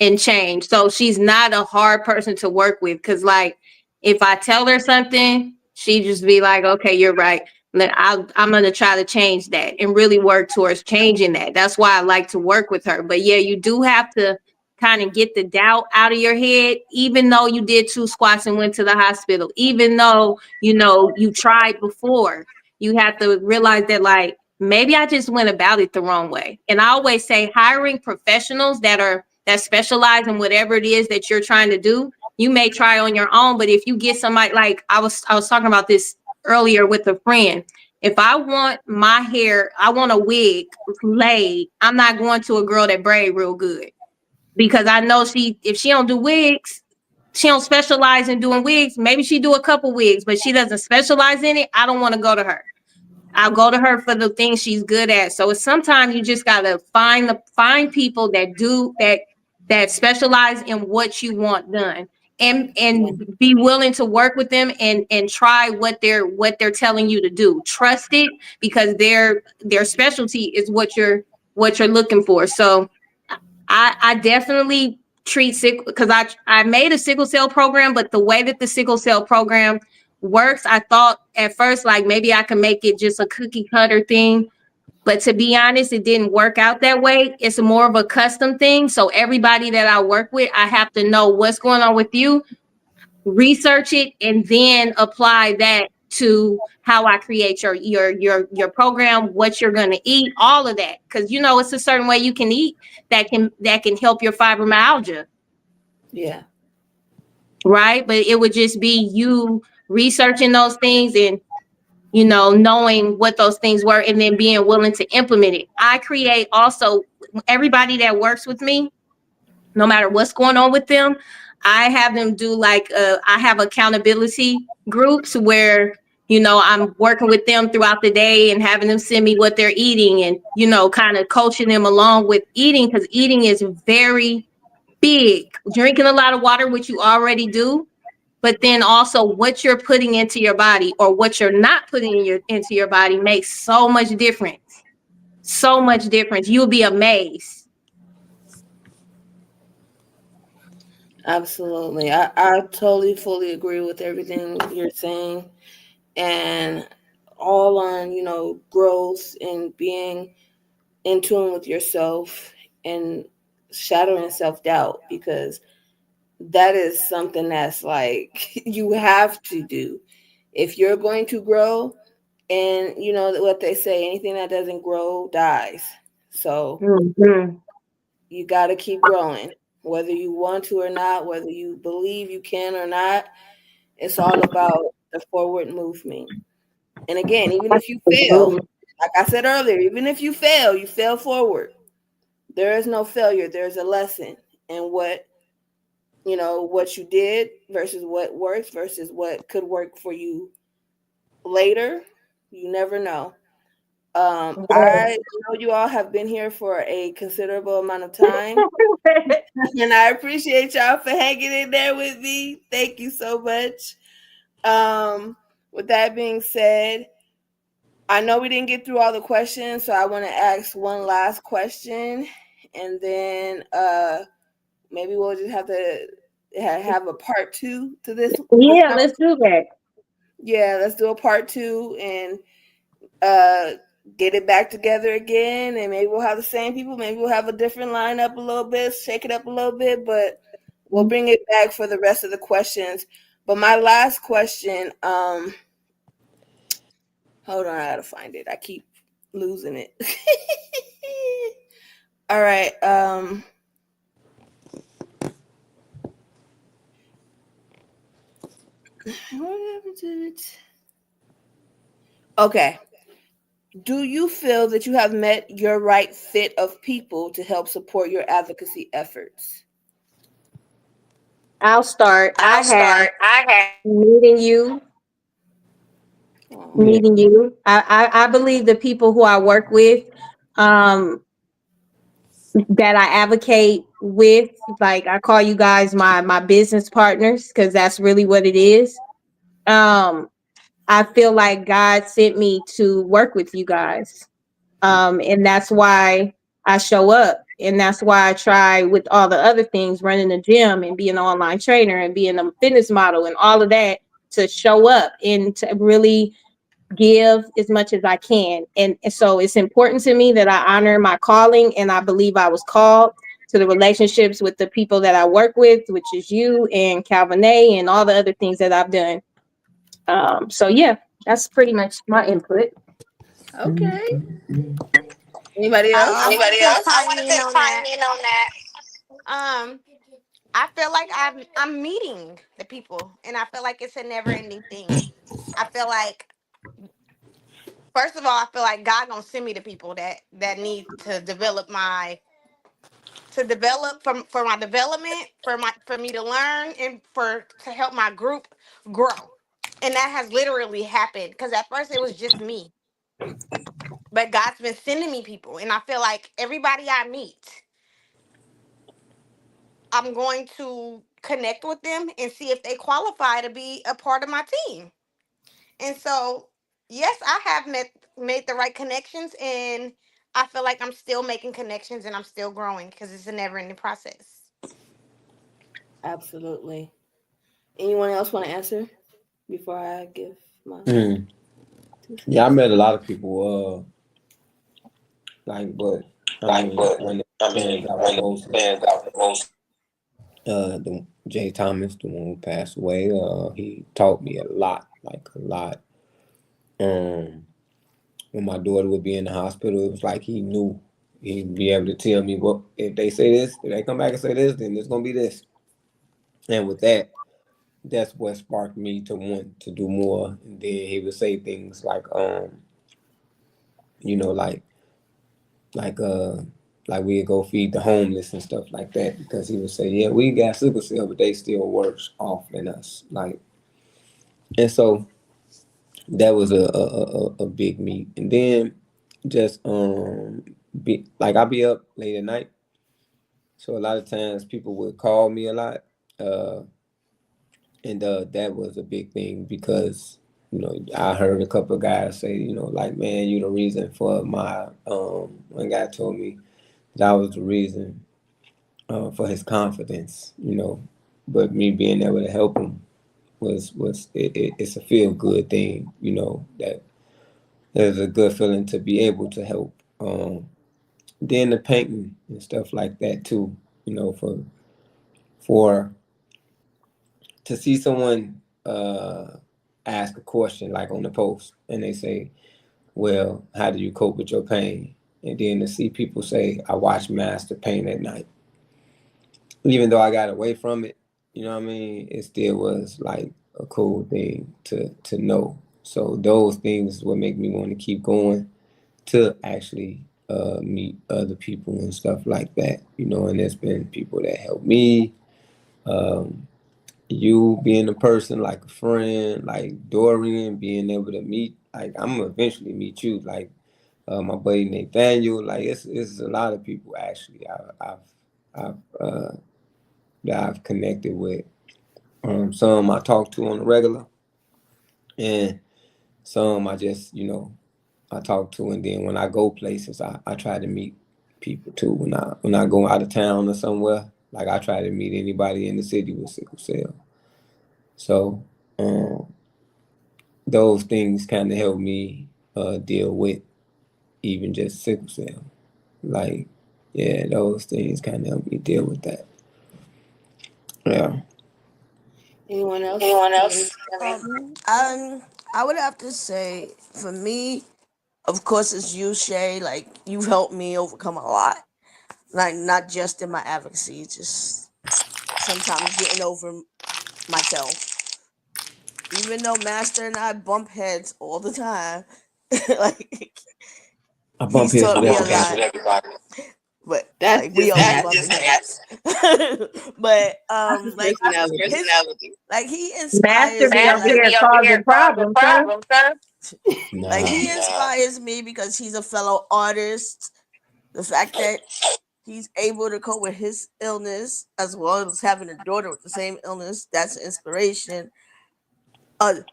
[SPEAKER 6] and change. So she's not a hard person to work with, because like if I tell her something, she just be like, "Okay, you're right. I'm gonna try to change that and really work towards changing that." That's why I like to work with her. But yeah, you do have to kind of get the doubt out of your head, even though you did two squats and went to the hospital, even though you tried before. You have to realize that like maybe I just went about it the wrong way. And I always say hiring professionals that specialize in whatever it is that you're trying to do, you may try on your own, but if you get somebody, like I was talking about this earlier with a friend. If I want my hair, I want a wig laid, I'm not going to a girl that braid real good, because I know if she don't do wigs, she don't specialize in doing wigs. Maybe she do a couple wigs, but she doesn't specialize in it. I don't want to go to her. I'll go to her for the things she's good at. So it's sometimes you just gotta find people that that specialize in what you want done, and be willing to work with them and try what they're telling you to do. Trust it, because their specialty is what you're looking for. So I definitely treat sickle, because I made a sickle cell program, but the way that the sickle cell program works, I thought at first like maybe I could make it just a cookie cutter thing. But to be honest, it didn't work out that way. It's more of a custom thing. So everybody that I work with, I have to know what's going on with you, research it, and then apply that to how I create your program, what you're going to eat, all of that. Because it's a certain way you can eat that can help your fibromyalgia,
[SPEAKER 1] Yeah.
[SPEAKER 6] right? But it would just be you researching those things and knowing what those things were, and then being willing to implement it. I create also everybody that works with me, no matter what's going on with them. I have them do like I have accountability groups where I'm working with them throughout the day and having them send me what they're eating, and kind of coaching them along with eating, because eating is very big. Drinking a lot of water, which you already do, but then also what you're putting into your body or what you're not putting into your body makes so much difference. So much difference. You'll be amazed.
[SPEAKER 1] Absolutely. I totally fully agree with everything you're saying. And all on, growth and being in tune with yourself and shattering self doubt, because that is something that's like you have to do if you're going to grow. And you know what they say, anything that doesn't grow dies. So
[SPEAKER 6] Mhm.
[SPEAKER 1] you got to keep growing, whether you want to or not, whether you believe you can or not. It's all about the forward movement. And again, even if you fail,
[SPEAKER 6] Absolutely.
[SPEAKER 1] like I said earlier, even if you fail forward. There is no failure. There's a lesson in what you did versus what works versus what could work for you later. You never know. I know you all have been here for a considerable amount of time, and I appreciate y'all for hanging in there with me. Thank you so much. Um, with that being said, I know we didn't get through all the questions, so I want to ask one last question, and then maybe we'll just have to have a part two to this
[SPEAKER 6] Yeah, let's
[SPEAKER 1] conversation.
[SPEAKER 6] do that.
[SPEAKER 1] Yeah, let's do a part two and uh get it back together again, and maybe we'll have the same people, maybe we'll have a different lineup a little bit, shake it up a little bit, but we'll bring it back for the rest of the questions. But my last question, hold on, I gotta find it. I keep losing it. All right. What happened to it? Okay. Do you feel that you have met your right fit of people to help support your advocacy efforts?
[SPEAKER 6] I'll start. I
[SPEAKER 1] I'll
[SPEAKER 6] have
[SPEAKER 1] start. I have.
[SPEAKER 6] meeting you,
[SPEAKER 1] Oh,
[SPEAKER 11] Yeah.
[SPEAKER 6] meeting you. I believe the people who I work with, um, that I advocate with, like I call you guys my business partners because that's really what it is. Um, I feel like God sent me to work with you guys. And that's why I show up. And that's why I try with all the other things, running the gym and being an online trainer and being a fitness model and all of that, to show up and to really give as much as I can. And so it's important to me that I honor my calling. And I believe I was called to the relationships with the people that I work with, which is you and Calvin A and all the other things that I've done. So yeah, that's pretty much my input.
[SPEAKER 1] okay. Anybody
[SPEAKER 4] I
[SPEAKER 1] else?
[SPEAKER 4] want to
[SPEAKER 1] Anybody
[SPEAKER 4] just
[SPEAKER 1] else? I
[SPEAKER 4] chime
[SPEAKER 1] want to
[SPEAKER 4] in
[SPEAKER 1] just
[SPEAKER 4] on
[SPEAKER 1] chime
[SPEAKER 4] that.
[SPEAKER 1] in on that.
[SPEAKER 4] Um, I feel like I'm meeting the people, and I feel like it's a never ending thing. I feel like, first of all, I feel like God gonna send me the people that need to develop my to develop for my development, for me to learn, and for to help my group grow. And that has literally happened because at first it was just me, but God's been sending me people, and I feel like everybody I meet, I'm going to connect with them and see if they qualify to be a part of my team. And so, yes, I have made the right connections, and I feel like I'm still making connections and I'm still growing because it's a never ending process.
[SPEAKER 1] Absolutely. Anyone else want to answer before I give my
[SPEAKER 11] Mm.
[SPEAKER 1] 2 cents?
[SPEAKER 11] Yeah, I met a lot of people. But I
[SPEAKER 1] Like,
[SPEAKER 11] mean,
[SPEAKER 1] but
[SPEAKER 11] one that
[SPEAKER 1] I
[SPEAKER 11] stands
[SPEAKER 1] mean,
[SPEAKER 11] out the
[SPEAKER 1] one of
[SPEAKER 11] most
[SPEAKER 1] the
[SPEAKER 11] is
[SPEAKER 1] fans out the most.
[SPEAKER 11] the Jay Thomas, the one who passed away. He taught me a lot, like a lot. Um, when my daughter would be in the hospital, it was like he knew. He'd be able to tell me what if they say this, if they come back and say this, then it's gonna be this. And with that, that's what sparked me to want to do more. And then he would say things like, you know, like uh like we'd go feed the homeless and stuff like that because he would say, yeah, we got sickle cell, but they still worse off than us. Like, and so that was a big meet. And then just be like I be up late at night, so a lot of times people would call me a lot. Uh, And that was a big thing because I heard a couple of guys say, like, man, you the reason for my one guy told me that I was the reason for his confidence, but me being able to help him it's a feel good thing, that there's a good feeling to be able to help. Then the painting and stuff like that too, for to see someone ask a question like on the post and they say, well, how do you cope with your pain? And then to see people say, I watch Master paint at night. Even though I got away from it, you know what I mean? It still was like a cool thing to know. So those things would make me want to keep going to actually meet other people and stuff like that, and there's been people that help me. Um, you being a person like a friend, like Dorian, being able to meet, like I'm gonna eventually meet you, like my buddy Nathaniel, like it's a lot of people actually I've that I've connected with. Some I talk to on the regular, and some I just I talk to, and then when I go places, I try to meet people too. When I go out of town or somewhere, like I try to meet anybody in the city with sickle cell. So um, those things kind of help me deal with even just sickle cell. Like, yeah, those things kind of help me deal with that. Yeah.
[SPEAKER 1] Anyone else?
[SPEAKER 11] Anyone else?
[SPEAKER 3] I would have to say for me, of course, it's you, Shay. Like you've helped me overcome a lot. Like not just in my advocacy, just sometimes getting over myself. Even though Master and I bump heads all the time, like
[SPEAKER 11] I bump
[SPEAKER 3] he's
[SPEAKER 11] heads
[SPEAKER 3] taught
[SPEAKER 11] with
[SPEAKER 3] me a
[SPEAKER 11] everybody.
[SPEAKER 3] lot. But
[SPEAKER 1] That's
[SPEAKER 3] like we
[SPEAKER 1] just
[SPEAKER 3] always
[SPEAKER 1] Master.
[SPEAKER 3] bumping heads. But
[SPEAKER 1] That's his
[SPEAKER 3] like
[SPEAKER 1] personality.
[SPEAKER 3] his like he
[SPEAKER 6] Master
[SPEAKER 3] inspires
[SPEAKER 6] be
[SPEAKER 3] me.
[SPEAKER 6] over
[SPEAKER 11] Master
[SPEAKER 3] Like
[SPEAKER 6] here
[SPEAKER 11] be over here
[SPEAKER 6] causing
[SPEAKER 11] causing
[SPEAKER 6] problems, huh?
[SPEAKER 11] problems, huh?
[SPEAKER 3] like
[SPEAKER 11] Nah.
[SPEAKER 3] he inspires me because he's a fellow artist. The fact that he's able to cope with his illness as well as having a daughter with the same illness, that's an inspiration.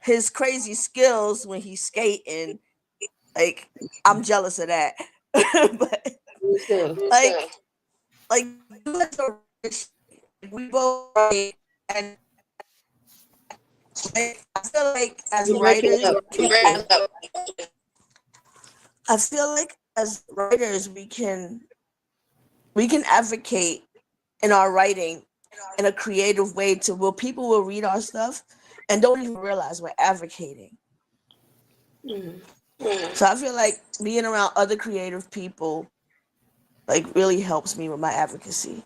[SPEAKER 3] His crazy skills when he's skating, like I'm jealous of that. But
[SPEAKER 1] Me too.
[SPEAKER 3] like like you as a we both write, and like I feel like as
[SPEAKER 1] You're breaking
[SPEAKER 3] writers
[SPEAKER 1] up.
[SPEAKER 3] I feel like as writers we can advocate in our writing in a creative way to where people will read our stuff and don't even realize we're advocating.
[SPEAKER 1] Mhm.
[SPEAKER 3] So I feel like being around other creative people like really helps me with my advocacy.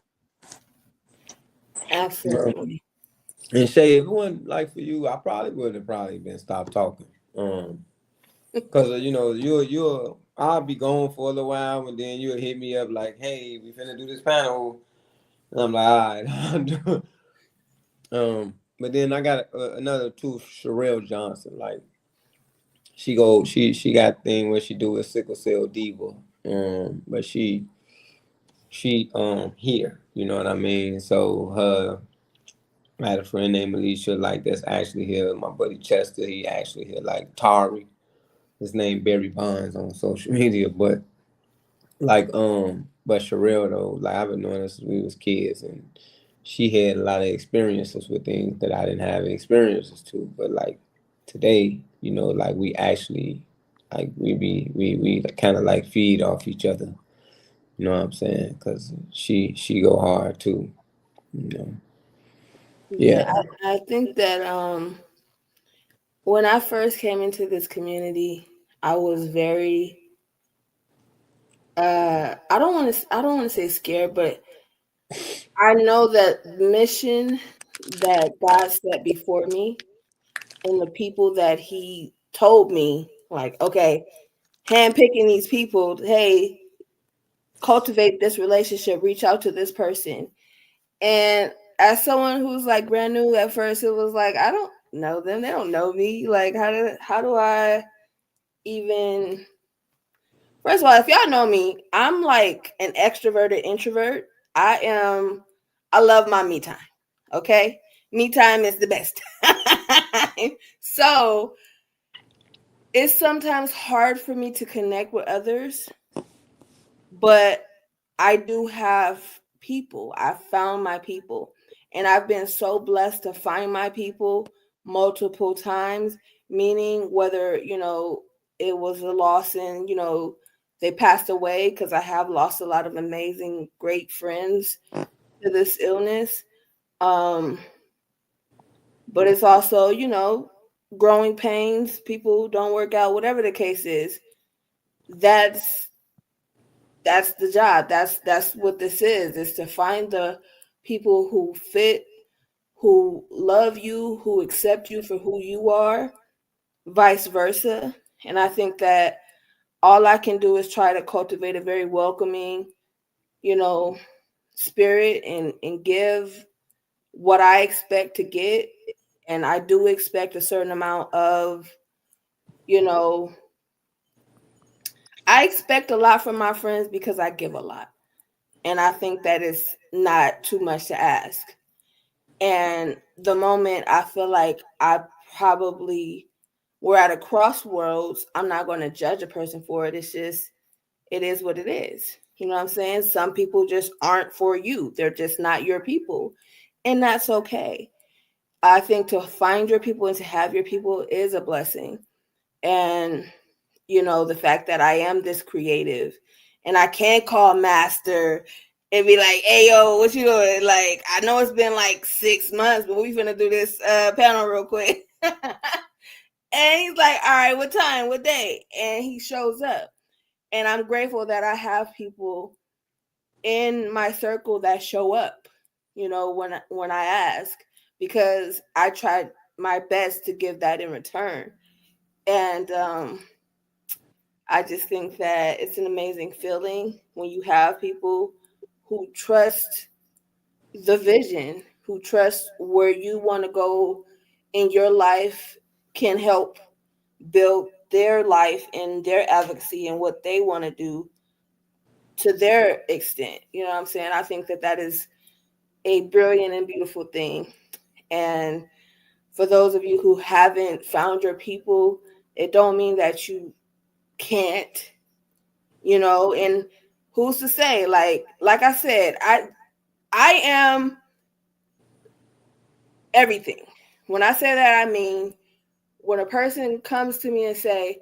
[SPEAKER 1] Absolutely.
[SPEAKER 11] And Shay, if it wasn't like for you, I probably would have probably been stopped talking. Cause you're I'll be gone for a little while, and then you'll hit me up like, "Hey, we finna do this panel," and I'm like, "All right, I'll do." But then I got another two, Sherelle Johnson. Like she got thing where she do with sickle cell diva. But she here, you know what I mean? So I had a friend named Alicia, like that's actually here. My buddy Chester, he actually here. Like Tari, his name Barry Bonds on social media, but Sherelle though, like I've been knowing her since we was kids, and she had a lot of experiences with things that I didn't have experiences to. But like today, like we actually, like we kind of like feed off each other. You know what I'm saying? Because she go hard too. You know.
[SPEAKER 1] Yeah,
[SPEAKER 11] Yeah.
[SPEAKER 1] I think that when I first came into this community, I was very I don't want to say scared, but I know that the mission that God set before me and the people that He told me, like, okay, handpicking these people, hey, cultivate this relationship, reach out to this person. And as someone who's like brand new at first, it was like, I don't know them, they don't know me. Like, how do I even first of all, if y'all know me, I'm like an extroverted introvert. I love my me time. Okay? Me time is the best time. So it's sometimes hard for me to connect with others, but I do have people. I found my people. And I've been so blessed to find my people multiple times, meaning whether, it was a loss and, they passed away, because I have lost a lot of amazing, great friends to this illness. Um, but it's also, growing pains, people don't work out, whatever the case is. That's that's the job. That's what this is to find the people who fit, who love you, who accept you for who you are, vice versa. And I think that all I can do is try to cultivate a very welcoming, you know, spirit, and give what I expect to get. And I do expect a certain amount of, you know, I expect a lot from my friends because I give a lot. And I think that is not too much to ask. And the moment I feel like I probably we're at a crossroads, I'm not going to judge a person for it. It's just, it is what it is. You know what I'm saying? Some people just aren't for you, they're just not your people. And that's okay. I think to find your people and to have your people is a blessing. And the fact that I am this creative and I can call master and be like, hey yo, what you doing? Like, I know it's been like 6 months, but we finna do this panel real quick. And he's like, all right, what time, what day? And he shows up. And I'm grateful that I have people in my circle that show up, when I ask, because I tried my best to give that in return. And I just think that it's an amazing feeling when you have people who trust the vision, who trust where you want to go in your life, can help build their life and their advocacy and what they want to do to their extent. You know what I'm saying? I think that that is a brilliant and beautiful thing. And for those of you who haven't found your people, it don't mean that you can't, and who's to say, like I said, I am everything. When I say that, I mean, when a person comes to me and say,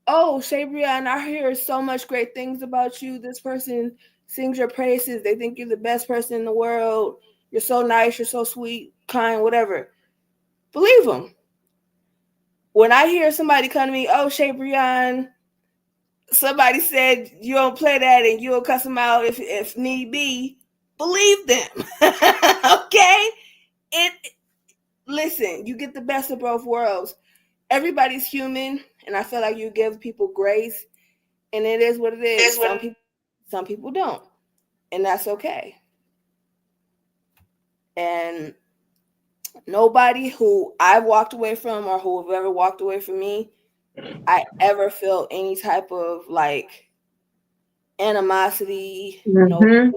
[SPEAKER 1] oh, Shay Brianne, I hear so much great things about you. This person sings your praises. They think you're the best person in the world. You're so nice. You're so sweet, kind, whatever. Believe them. When I hear somebody come to me, oh, Shay Brianne, somebody said you don't play that and you'll cuss them out if need be. Believe them. Okay? It Listen, you get the best of both worlds. Everybody's human, and I feel like you give people grace, and it is what it is. Some people don't, and that's okay. And nobody who I've walked away from or who have ever walked away from me, I ever feel any type of like animosity. No,
[SPEAKER 6] Mm-hmm.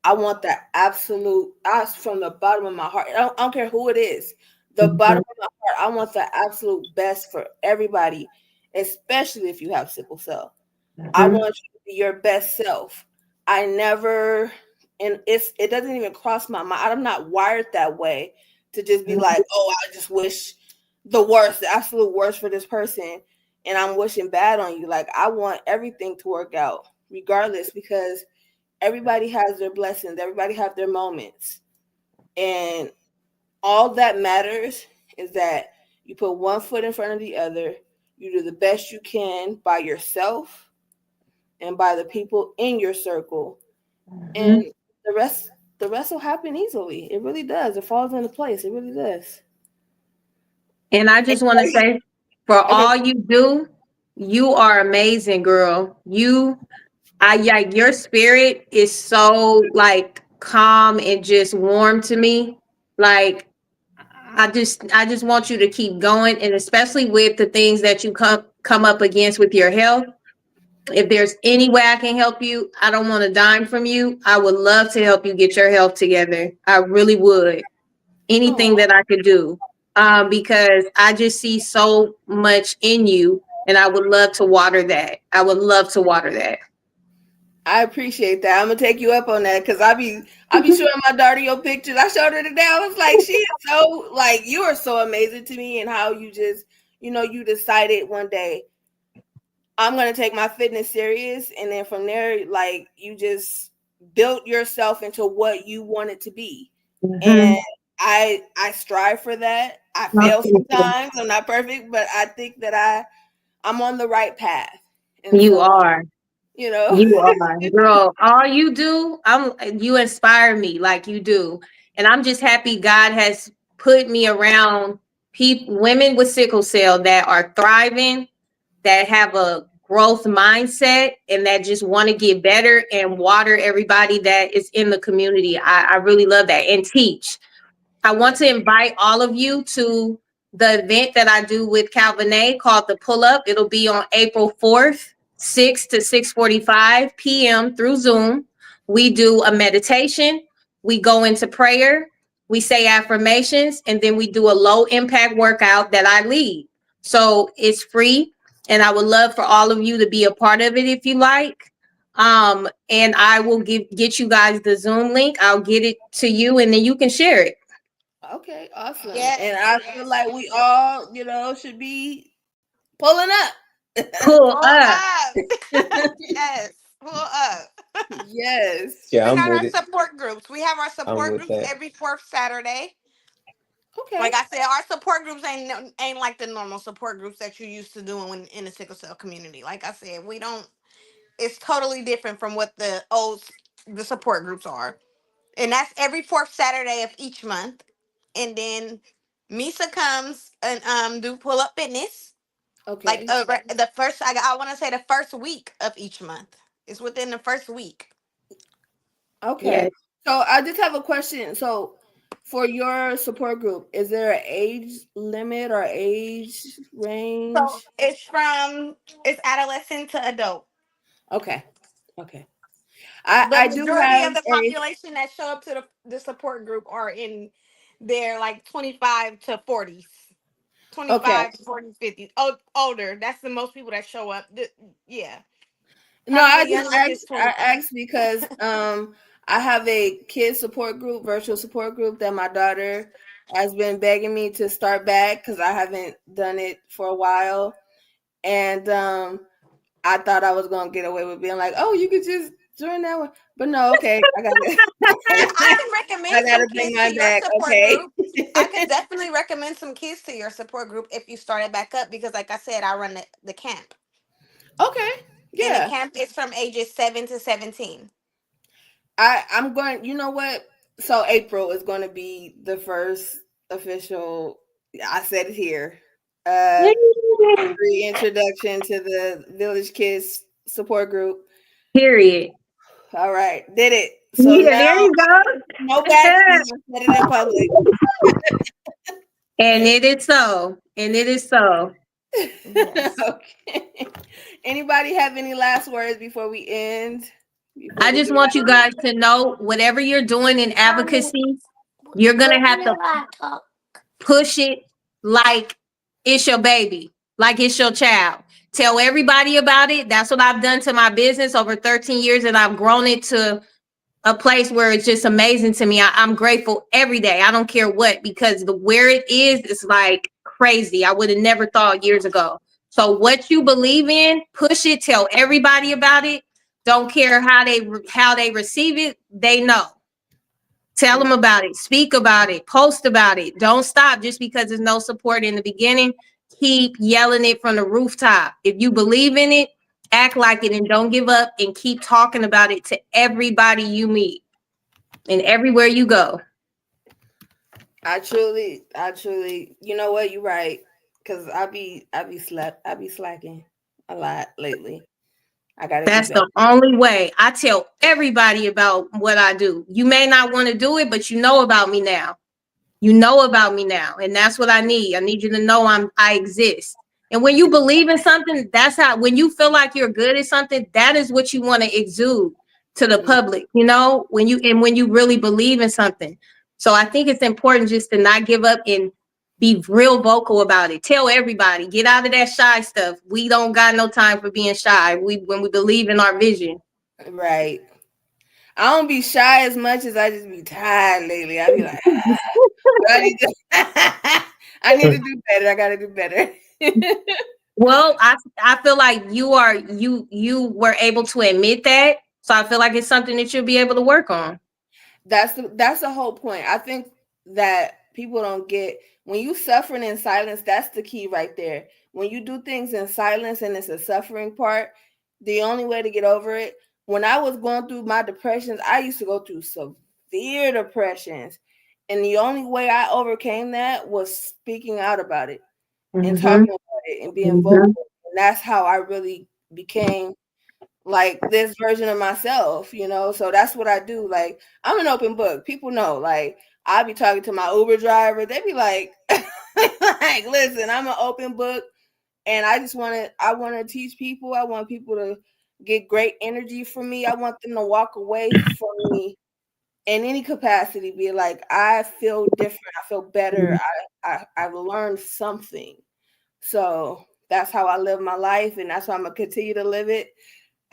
[SPEAKER 1] I want that absolute, that's from the bottom of my heart. I don't care who it is. The bottom
[SPEAKER 6] Mm-hmm.
[SPEAKER 1] of my heart, I want the absolute best for everybody, especially if you have sickle cell. I
[SPEAKER 6] Mm-hmm.
[SPEAKER 1] want you to be your best self. I never, and it doesn't even cross my mind. I'm not wired that way to just be like, oh, I just wish the worst, the absolute worst for this person, and I'm wishing bad on you. Like, I want everything to work out regardless, because everybody has their blessings, everybody have their moments, and all that matters is that you put one foot in front of the other. You do the best you can by yourself and by the people in your circle,
[SPEAKER 6] Mm-hmm.
[SPEAKER 1] and the rest the rest will happen easily. It really does. It falls into place. It really does.
[SPEAKER 6] And I just want to say, for
[SPEAKER 1] Okay.
[SPEAKER 6] all you do, you are amazing, girl. I like your spirit is so like calm and just warm to me. Like I just want you to keep going, and especially with the things that you come up against with your health. If there's any way I can help you, I don't want a dime from you. I would love to help you get your health together. I really would. anything
[SPEAKER 1] Oh,
[SPEAKER 6] that I could do, because I just see so much in you, and I would love to water that. I would love to water that.
[SPEAKER 1] I appreciate that. I'm gonna take you up on that because I be showing my daughter your pictures. I showed her today. I was like, she is so like you are so amazing to me, and how you just you decided one day I'm gonna take my fitness serious, and then from there, like you just built yourself into what you wanted to be, and
[SPEAKER 6] Mhm.
[SPEAKER 1] I strive for that. I
[SPEAKER 6] Oh,
[SPEAKER 1] fail
[SPEAKER 6] thank you.
[SPEAKER 1] sometimes. I'm not perfect, but I think that I'm on the right path, and
[SPEAKER 6] You
[SPEAKER 1] so
[SPEAKER 6] are.
[SPEAKER 1] you know.
[SPEAKER 6] You are, girl. All you do, you inspire me like you do, and I'm just happy God has put me around people, women with sickle cell that are thriving, that have a growth mindset, and that just want to get better and water everybody that is in the community. I really love that, and teach. I want to invite all of you to the event that I do with Calvin called the Pull Up. It'll be on April 4th, 6 to 6:45 p.m. through Zoom. We do a meditation, we go into prayer, we say affirmations, and then we do a low impact workout that I lead. So it's free, and I would love for all of you to be a part of it if you like. And I will get you guys the Zoom link. I'll get it to you, and then you can share it.
[SPEAKER 1] Okay, awesome.
[SPEAKER 4] Yes,
[SPEAKER 1] And I feel
[SPEAKER 4] yes.
[SPEAKER 1] like we all, should be pulling up.
[SPEAKER 6] Pull
[SPEAKER 4] Pull
[SPEAKER 6] up.
[SPEAKER 4] up. Yes, pull up.
[SPEAKER 1] Yes.
[SPEAKER 11] Yeah,
[SPEAKER 4] We
[SPEAKER 11] I'm
[SPEAKER 4] got
[SPEAKER 11] with
[SPEAKER 4] our
[SPEAKER 11] it.
[SPEAKER 4] support groups. We have our
[SPEAKER 11] I'm
[SPEAKER 4] support
[SPEAKER 11] with
[SPEAKER 4] groups
[SPEAKER 11] that.
[SPEAKER 4] every fourth Saturday.
[SPEAKER 1] Okay.
[SPEAKER 4] Like I said, our support groups ain't like the normal support groups that you used to doing when in the sickle cell community. Like I said, we don't. It's totally different from what the support groups are, and that's every fourth Saturday of each month. And then Misa comes and do pull up fitness like
[SPEAKER 1] Okay.
[SPEAKER 4] the first. I want to say the first week of each month. It's within the first week.
[SPEAKER 6] Yes.
[SPEAKER 1] Okay. So I just have a question. So for your support group, is there an age limit or age
[SPEAKER 4] So
[SPEAKER 1] range?
[SPEAKER 4] it's adolescent to adult.
[SPEAKER 1] Okay. Okay. I
[SPEAKER 4] The
[SPEAKER 1] I do
[SPEAKER 4] majority
[SPEAKER 1] have
[SPEAKER 4] of the
[SPEAKER 1] a
[SPEAKER 4] population that show up to the support group are in their like 25 to 40s.
[SPEAKER 1] okay.
[SPEAKER 4] 25 to 40s, 50s. Oh, older. That's the most people that show up. Yeah.
[SPEAKER 1] No,
[SPEAKER 4] Probably
[SPEAKER 1] I
[SPEAKER 4] the
[SPEAKER 1] just
[SPEAKER 4] youngest is
[SPEAKER 1] asked. I
[SPEAKER 4] 25.
[SPEAKER 1] asked because I have a kid support group, virtual support group that my daughter has been begging me to start back because I haven't done it for a while, and I thought I was gonna get away with being like, "Oh, you could just join that one," but no. Okay, I got it.
[SPEAKER 4] I can
[SPEAKER 1] I
[SPEAKER 4] recommend
[SPEAKER 1] gotta
[SPEAKER 4] some
[SPEAKER 1] bring
[SPEAKER 4] kids to
[SPEAKER 1] mine
[SPEAKER 4] your
[SPEAKER 1] back.
[SPEAKER 4] support
[SPEAKER 1] Okay.
[SPEAKER 4] group. I could definitely recommend some kids to your support group if you start it back up because, like I said, I run the camp.
[SPEAKER 1] Okay.
[SPEAKER 4] And the
[SPEAKER 1] Yeah.
[SPEAKER 4] camp is from ages 7 to 17.
[SPEAKER 1] I'm going. You know what? So April is going to be the first official. I said it here. Uh, Reintroduction to the Village Kids support group.
[SPEAKER 6] Period.
[SPEAKER 1] All right, did it. So
[SPEAKER 6] Yeah, there
[SPEAKER 1] now
[SPEAKER 6] you go.
[SPEAKER 1] no backseat. I said it in public.
[SPEAKER 6] And it is so. And it is so.
[SPEAKER 4] Yes.
[SPEAKER 1] Okay. Anybody have any last words before we end? Before
[SPEAKER 6] I
[SPEAKER 1] we
[SPEAKER 6] just
[SPEAKER 1] get
[SPEAKER 6] want
[SPEAKER 1] out
[SPEAKER 6] you
[SPEAKER 1] of here?
[SPEAKER 6] guys to know whatever you're doing in
[SPEAKER 4] Mommy,
[SPEAKER 6] advocacy, you're going to
[SPEAKER 4] where's
[SPEAKER 6] have
[SPEAKER 4] your
[SPEAKER 6] to
[SPEAKER 4] laptop?
[SPEAKER 6] push it like it's your baby, like it's your child. Tell everybody about it. That's what I've done to my business over 13 years, and I've grown it to a place where it's just amazing to me. I'm grateful every day. I don't care what, because where it is like crazy. I would have never thought years ago. So what you believe in, push it. Tell everybody about it. Don't care how they receive it. They know. Tell them about it. Speak about it. Post about it. Don't stop just because there's no support in the beginning. Keep yelling it from the rooftop. If you believe in it, act like it and don't give up, and keep talking about it to everybody you meet and everywhere you go.
[SPEAKER 1] You know what? You're right. Cause I be slacking a lot lately. I gotta do
[SPEAKER 6] That's
[SPEAKER 1] better.
[SPEAKER 6] the only way. I tell everybody about what I do. You may not want to do it, but you know about me now. You know about me now, and that's what I need. I need you to know I exist. And when you believe in something, that's how, when you feel like you're good at something, that is what you want to exude to the
[SPEAKER 1] Mm.
[SPEAKER 6] public, when you really believe in something. So I think it's important just to not give up and be real vocal about it. Tell everybody, get out of that shy stuff. We don't got no time for being shy. When we believe in our vision.
[SPEAKER 1] Right. I don't be shy as much as I just be tired lately. I be like, I need to, I need to do better. I gotta do better.
[SPEAKER 6] Well, I feel like you were able to admit that. So I feel like it's something that you'll be able to work on.
[SPEAKER 1] That's the whole point. I think that people don't get when you suffering in silence, that's the key right there. When you do things in silence and it's a suffering part, the only way to get over it. When I was going through my depressions, I used to go through severe depressions. And the only way I overcame that was speaking out about it and
[SPEAKER 6] Mm-hmm.
[SPEAKER 1] talking about it and being vocal.
[SPEAKER 6] Mm-hmm.
[SPEAKER 1] And that's how I really became like this version of myself, you know. So that's what I do. Like I'm an open book. People know. Like I be talking to my Uber driver. They be like, like, listen, I'm an open book, and I just want to. I want to teach people. I want people to get great energy from me. I want them to walk away from me in any capacity. Be like, I feel different. I feel better. I've learned something. So that's how I live my life, and that's how I'm gonna continue to live it.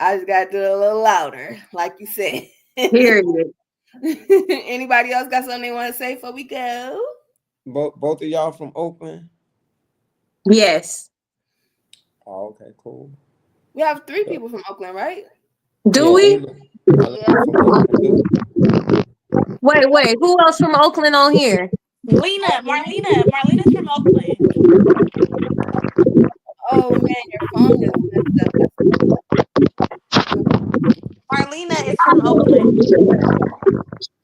[SPEAKER 1] I just got to do it a little louder, like you said.
[SPEAKER 6] Period.
[SPEAKER 1] Anybody else got something they want to say before we go?
[SPEAKER 11] Both of y'all from Oakland?
[SPEAKER 6] Yes.
[SPEAKER 11] Oh, okay, cool.
[SPEAKER 1] We have three
[SPEAKER 11] So,
[SPEAKER 1] people from Oakland, right?
[SPEAKER 6] Do
[SPEAKER 11] yeah,
[SPEAKER 6] we?
[SPEAKER 11] Lena from Oakland too.
[SPEAKER 6] Wait. Who else from Oakland on here?
[SPEAKER 4] Marlena's from Oakland.
[SPEAKER 1] Oh man, your phone is messed up.
[SPEAKER 4] Marlena is from Oakland.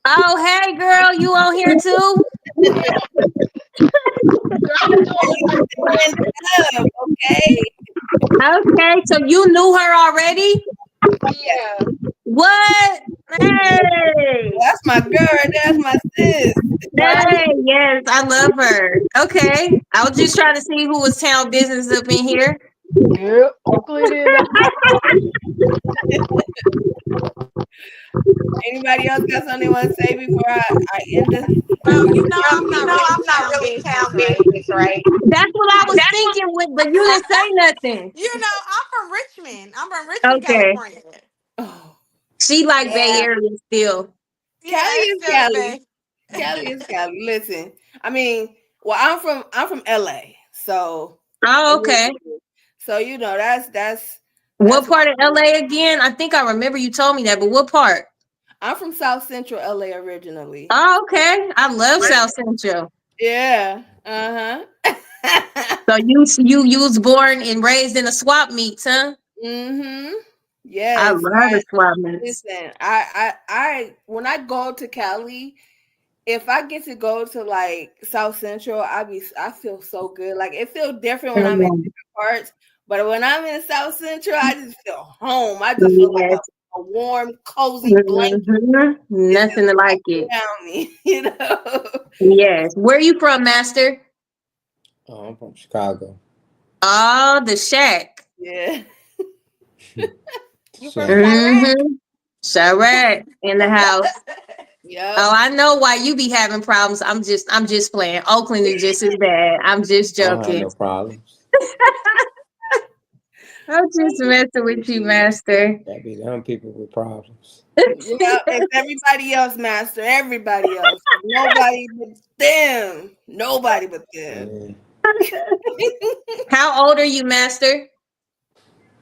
[SPEAKER 6] Oh, hey, girl, you on here too?
[SPEAKER 1] Stand up, okay?
[SPEAKER 6] Okay, so you knew her already?
[SPEAKER 10] Yeah.
[SPEAKER 6] What? Hey,
[SPEAKER 1] That's my girl. That's my sis.
[SPEAKER 6] hey, yes, I love her. Okay, I was just trying to see who was town business up in here.
[SPEAKER 10] Yep. Oakland in the
[SPEAKER 1] Anybody else got something they want to say before I end this?
[SPEAKER 4] Well, I'm
[SPEAKER 10] You
[SPEAKER 4] not
[SPEAKER 10] know
[SPEAKER 4] really
[SPEAKER 10] I'm not
[SPEAKER 4] town
[SPEAKER 10] really
[SPEAKER 4] business,
[SPEAKER 10] town
[SPEAKER 4] right?
[SPEAKER 10] business, right?
[SPEAKER 6] That's what I was thinking with, but you didn't say nothing.
[SPEAKER 4] I'm from Richmond. I'm from Richmond,
[SPEAKER 6] Okay,
[SPEAKER 4] California.
[SPEAKER 1] Oh,
[SPEAKER 6] she like Bay
[SPEAKER 1] yeah.
[SPEAKER 6] Area still.
[SPEAKER 4] Yeah,
[SPEAKER 1] Cali
[SPEAKER 4] it's
[SPEAKER 1] is
[SPEAKER 4] still the
[SPEAKER 1] Cali.
[SPEAKER 4] Bay.
[SPEAKER 1] Cali is Cali. Listen, I mean, well, I'm from LA, so
[SPEAKER 6] Oh, okay.
[SPEAKER 1] so you know
[SPEAKER 6] What
[SPEAKER 1] that's
[SPEAKER 6] part of LA again? I think I remember you told me that, but what part?
[SPEAKER 1] I'm from South Central LA originally.
[SPEAKER 6] Oh, okay. I love South Central.
[SPEAKER 1] Yeah. Uh-huh.
[SPEAKER 6] So you was born and raised in a swap meets, huh?
[SPEAKER 1] Mhm.
[SPEAKER 6] I
[SPEAKER 1] Yes.
[SPEAKER 6] love the swap meets.
[SPEAKER 1] Listen, I when I go to Cali, if I get to go to like South Central, I feel so good. Like it feels different when I'm in
[SPEAKER 6] Mm,
[SPEAKER 1] different parts, but when I'm in South Central, I just feel home. I just feel like
[SPEAKER 6] yes.
[SPEAKER 1] a warm, cozy blanket
[SPEAKER 6] Hmm.
[SPEAKER 1] is just
[SPEAKER 6] Nothing like it.
[SPEAKER 1] around me, you know.
[SPEAKER 6] Yes. Where you from, Master?
[SPEAKER 11] Oh, I'm from Chicago.
[SPEAKER 6] Oh, the shack.
[SPEAKER 1] Yeah.
[SPEAKER 4] You from
[SPEAKER 11] Sure.
[SPEAKER 4] Chirac?
[SPEAKER 6] Mm-hmm. Chirac in the house.
[SPEAKER 1] Yep.
[SPEAKER 6] Oh, I know why you be having problems. I'm just playing. Oakland is just as bad. I'm just
[SPEAKER 11] I don't have
[SPEAKER 6] joking.
[SPEAKER 11] no problems.
[SPEAKER 6] I'm just messing with you, Master.
[SPEAKER 11] That be them people with problems.
[SPEAKER 1] Yeah, it's everybody else, master. Everybody else. Nobody but them. Nobody but them.
[SPEAKER 11] Yeah.
[SPEAKER 6] How old are you, Master?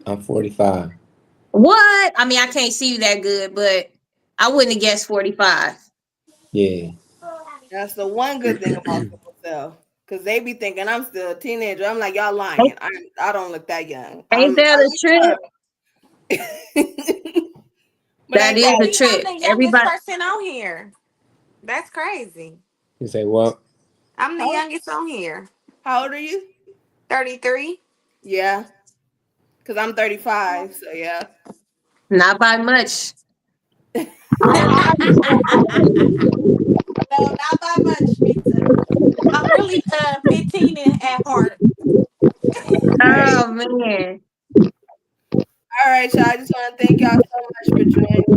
[SPEAKER 11] I'm 45.
[SPEAKER 6] What? I mean, I can't see you that good, but I wouldn't have guessed 45.
[SPEAKER 11] Yeah.
[SPEAKER 1] That's the one good thing about sickle cell. Cause they be thinking I'm still a teenager. I'm like, y'all
[SPEAKER 6] Ain't,
[SPEAKER 1] lying. I don't look that young.
[SPEAKER 6] ain't that a trip?
[SPEAKER 1] But
[SPEAKER 6] That
[SPEAKER 1] ain't
[SPEAKER 6] is
[SPEAKER 1] that
[SPEAKER 6] a
[SPEAKER 4] I'm
[SPEAKER 6] trip.
[SPEAKER 4] the youngest
[SPEAKER 6] Everybody,
[SPEAKER 4] person on here. That's crazy.
[SPEAKER 11] You say what?
[SPEAKER 4] I'm the
[SPEAKER 1] how
[SPEAKER 4] youngest on here.
[SPEAKER 1] how old are you?
[SPEAKER 4] 33.
[SPEAKER 1] Yeah. Cause I'm 35. So yeah.
[SPEAKER 6] not by much.
[SPEAKER 4] No, not by much, me too. I'm really 15 at heart.
[SPEAKER 1] Right.
[SPEAKER 6] Oh man.
[SPEAKER 1] All right, y'all. I just want to thank y'all so much for joining. Thank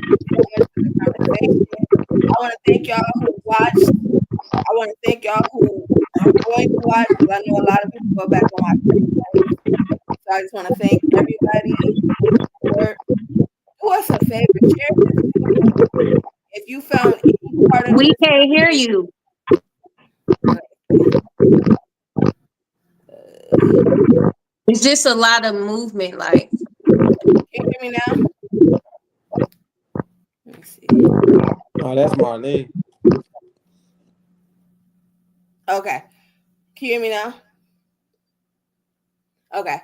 [SPEAKER 1] you so much for the conversation. I want to thank y'all who watched. I want to thank y'all who are going to watch because I know a lot of people go back and watch replays. So I just want to thank everybody for the support. Do us a favor, share this video. If you found any part of
[SPEAKER 6] We
[SPEAKER 1] this
[SPEAKER 6] can't hear
[SPEAKER 1] conversation,
[SPEAKER 6] you. It's just a lot of movement. Like,
[SPEAKER 1] can you hear me now? Let me see.
[SPEAKER 11] Oh, that's Marlene.
[SPEAKER 1] Okay. Can you hear me now? Okay.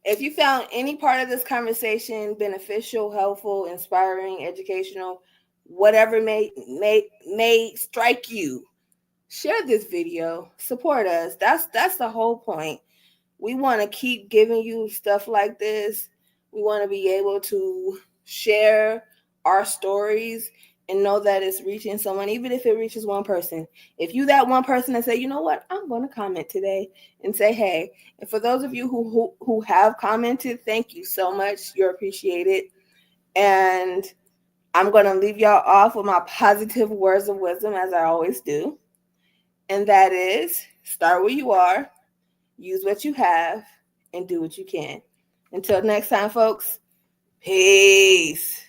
[SPEAKER 1] If you found any part of this conversation beneficial, helpful, inspiring, educational, whatever may strike you, share this video. Support us. That's the whole point. We want to keep giving you stuff like this. We want to be able to share our stories and know that it's reaching someone, even if it reaches one person. If you that one person that say, you know what, I'm going to comment today and say, hey. And for those of you who have commented, thank you so much. You're appreciated. And I'm going to leave y'all off with my positive words of wisdom, as I always do. And that is, start where you are, use what you have, and do what you can. Until next time, folks, peace.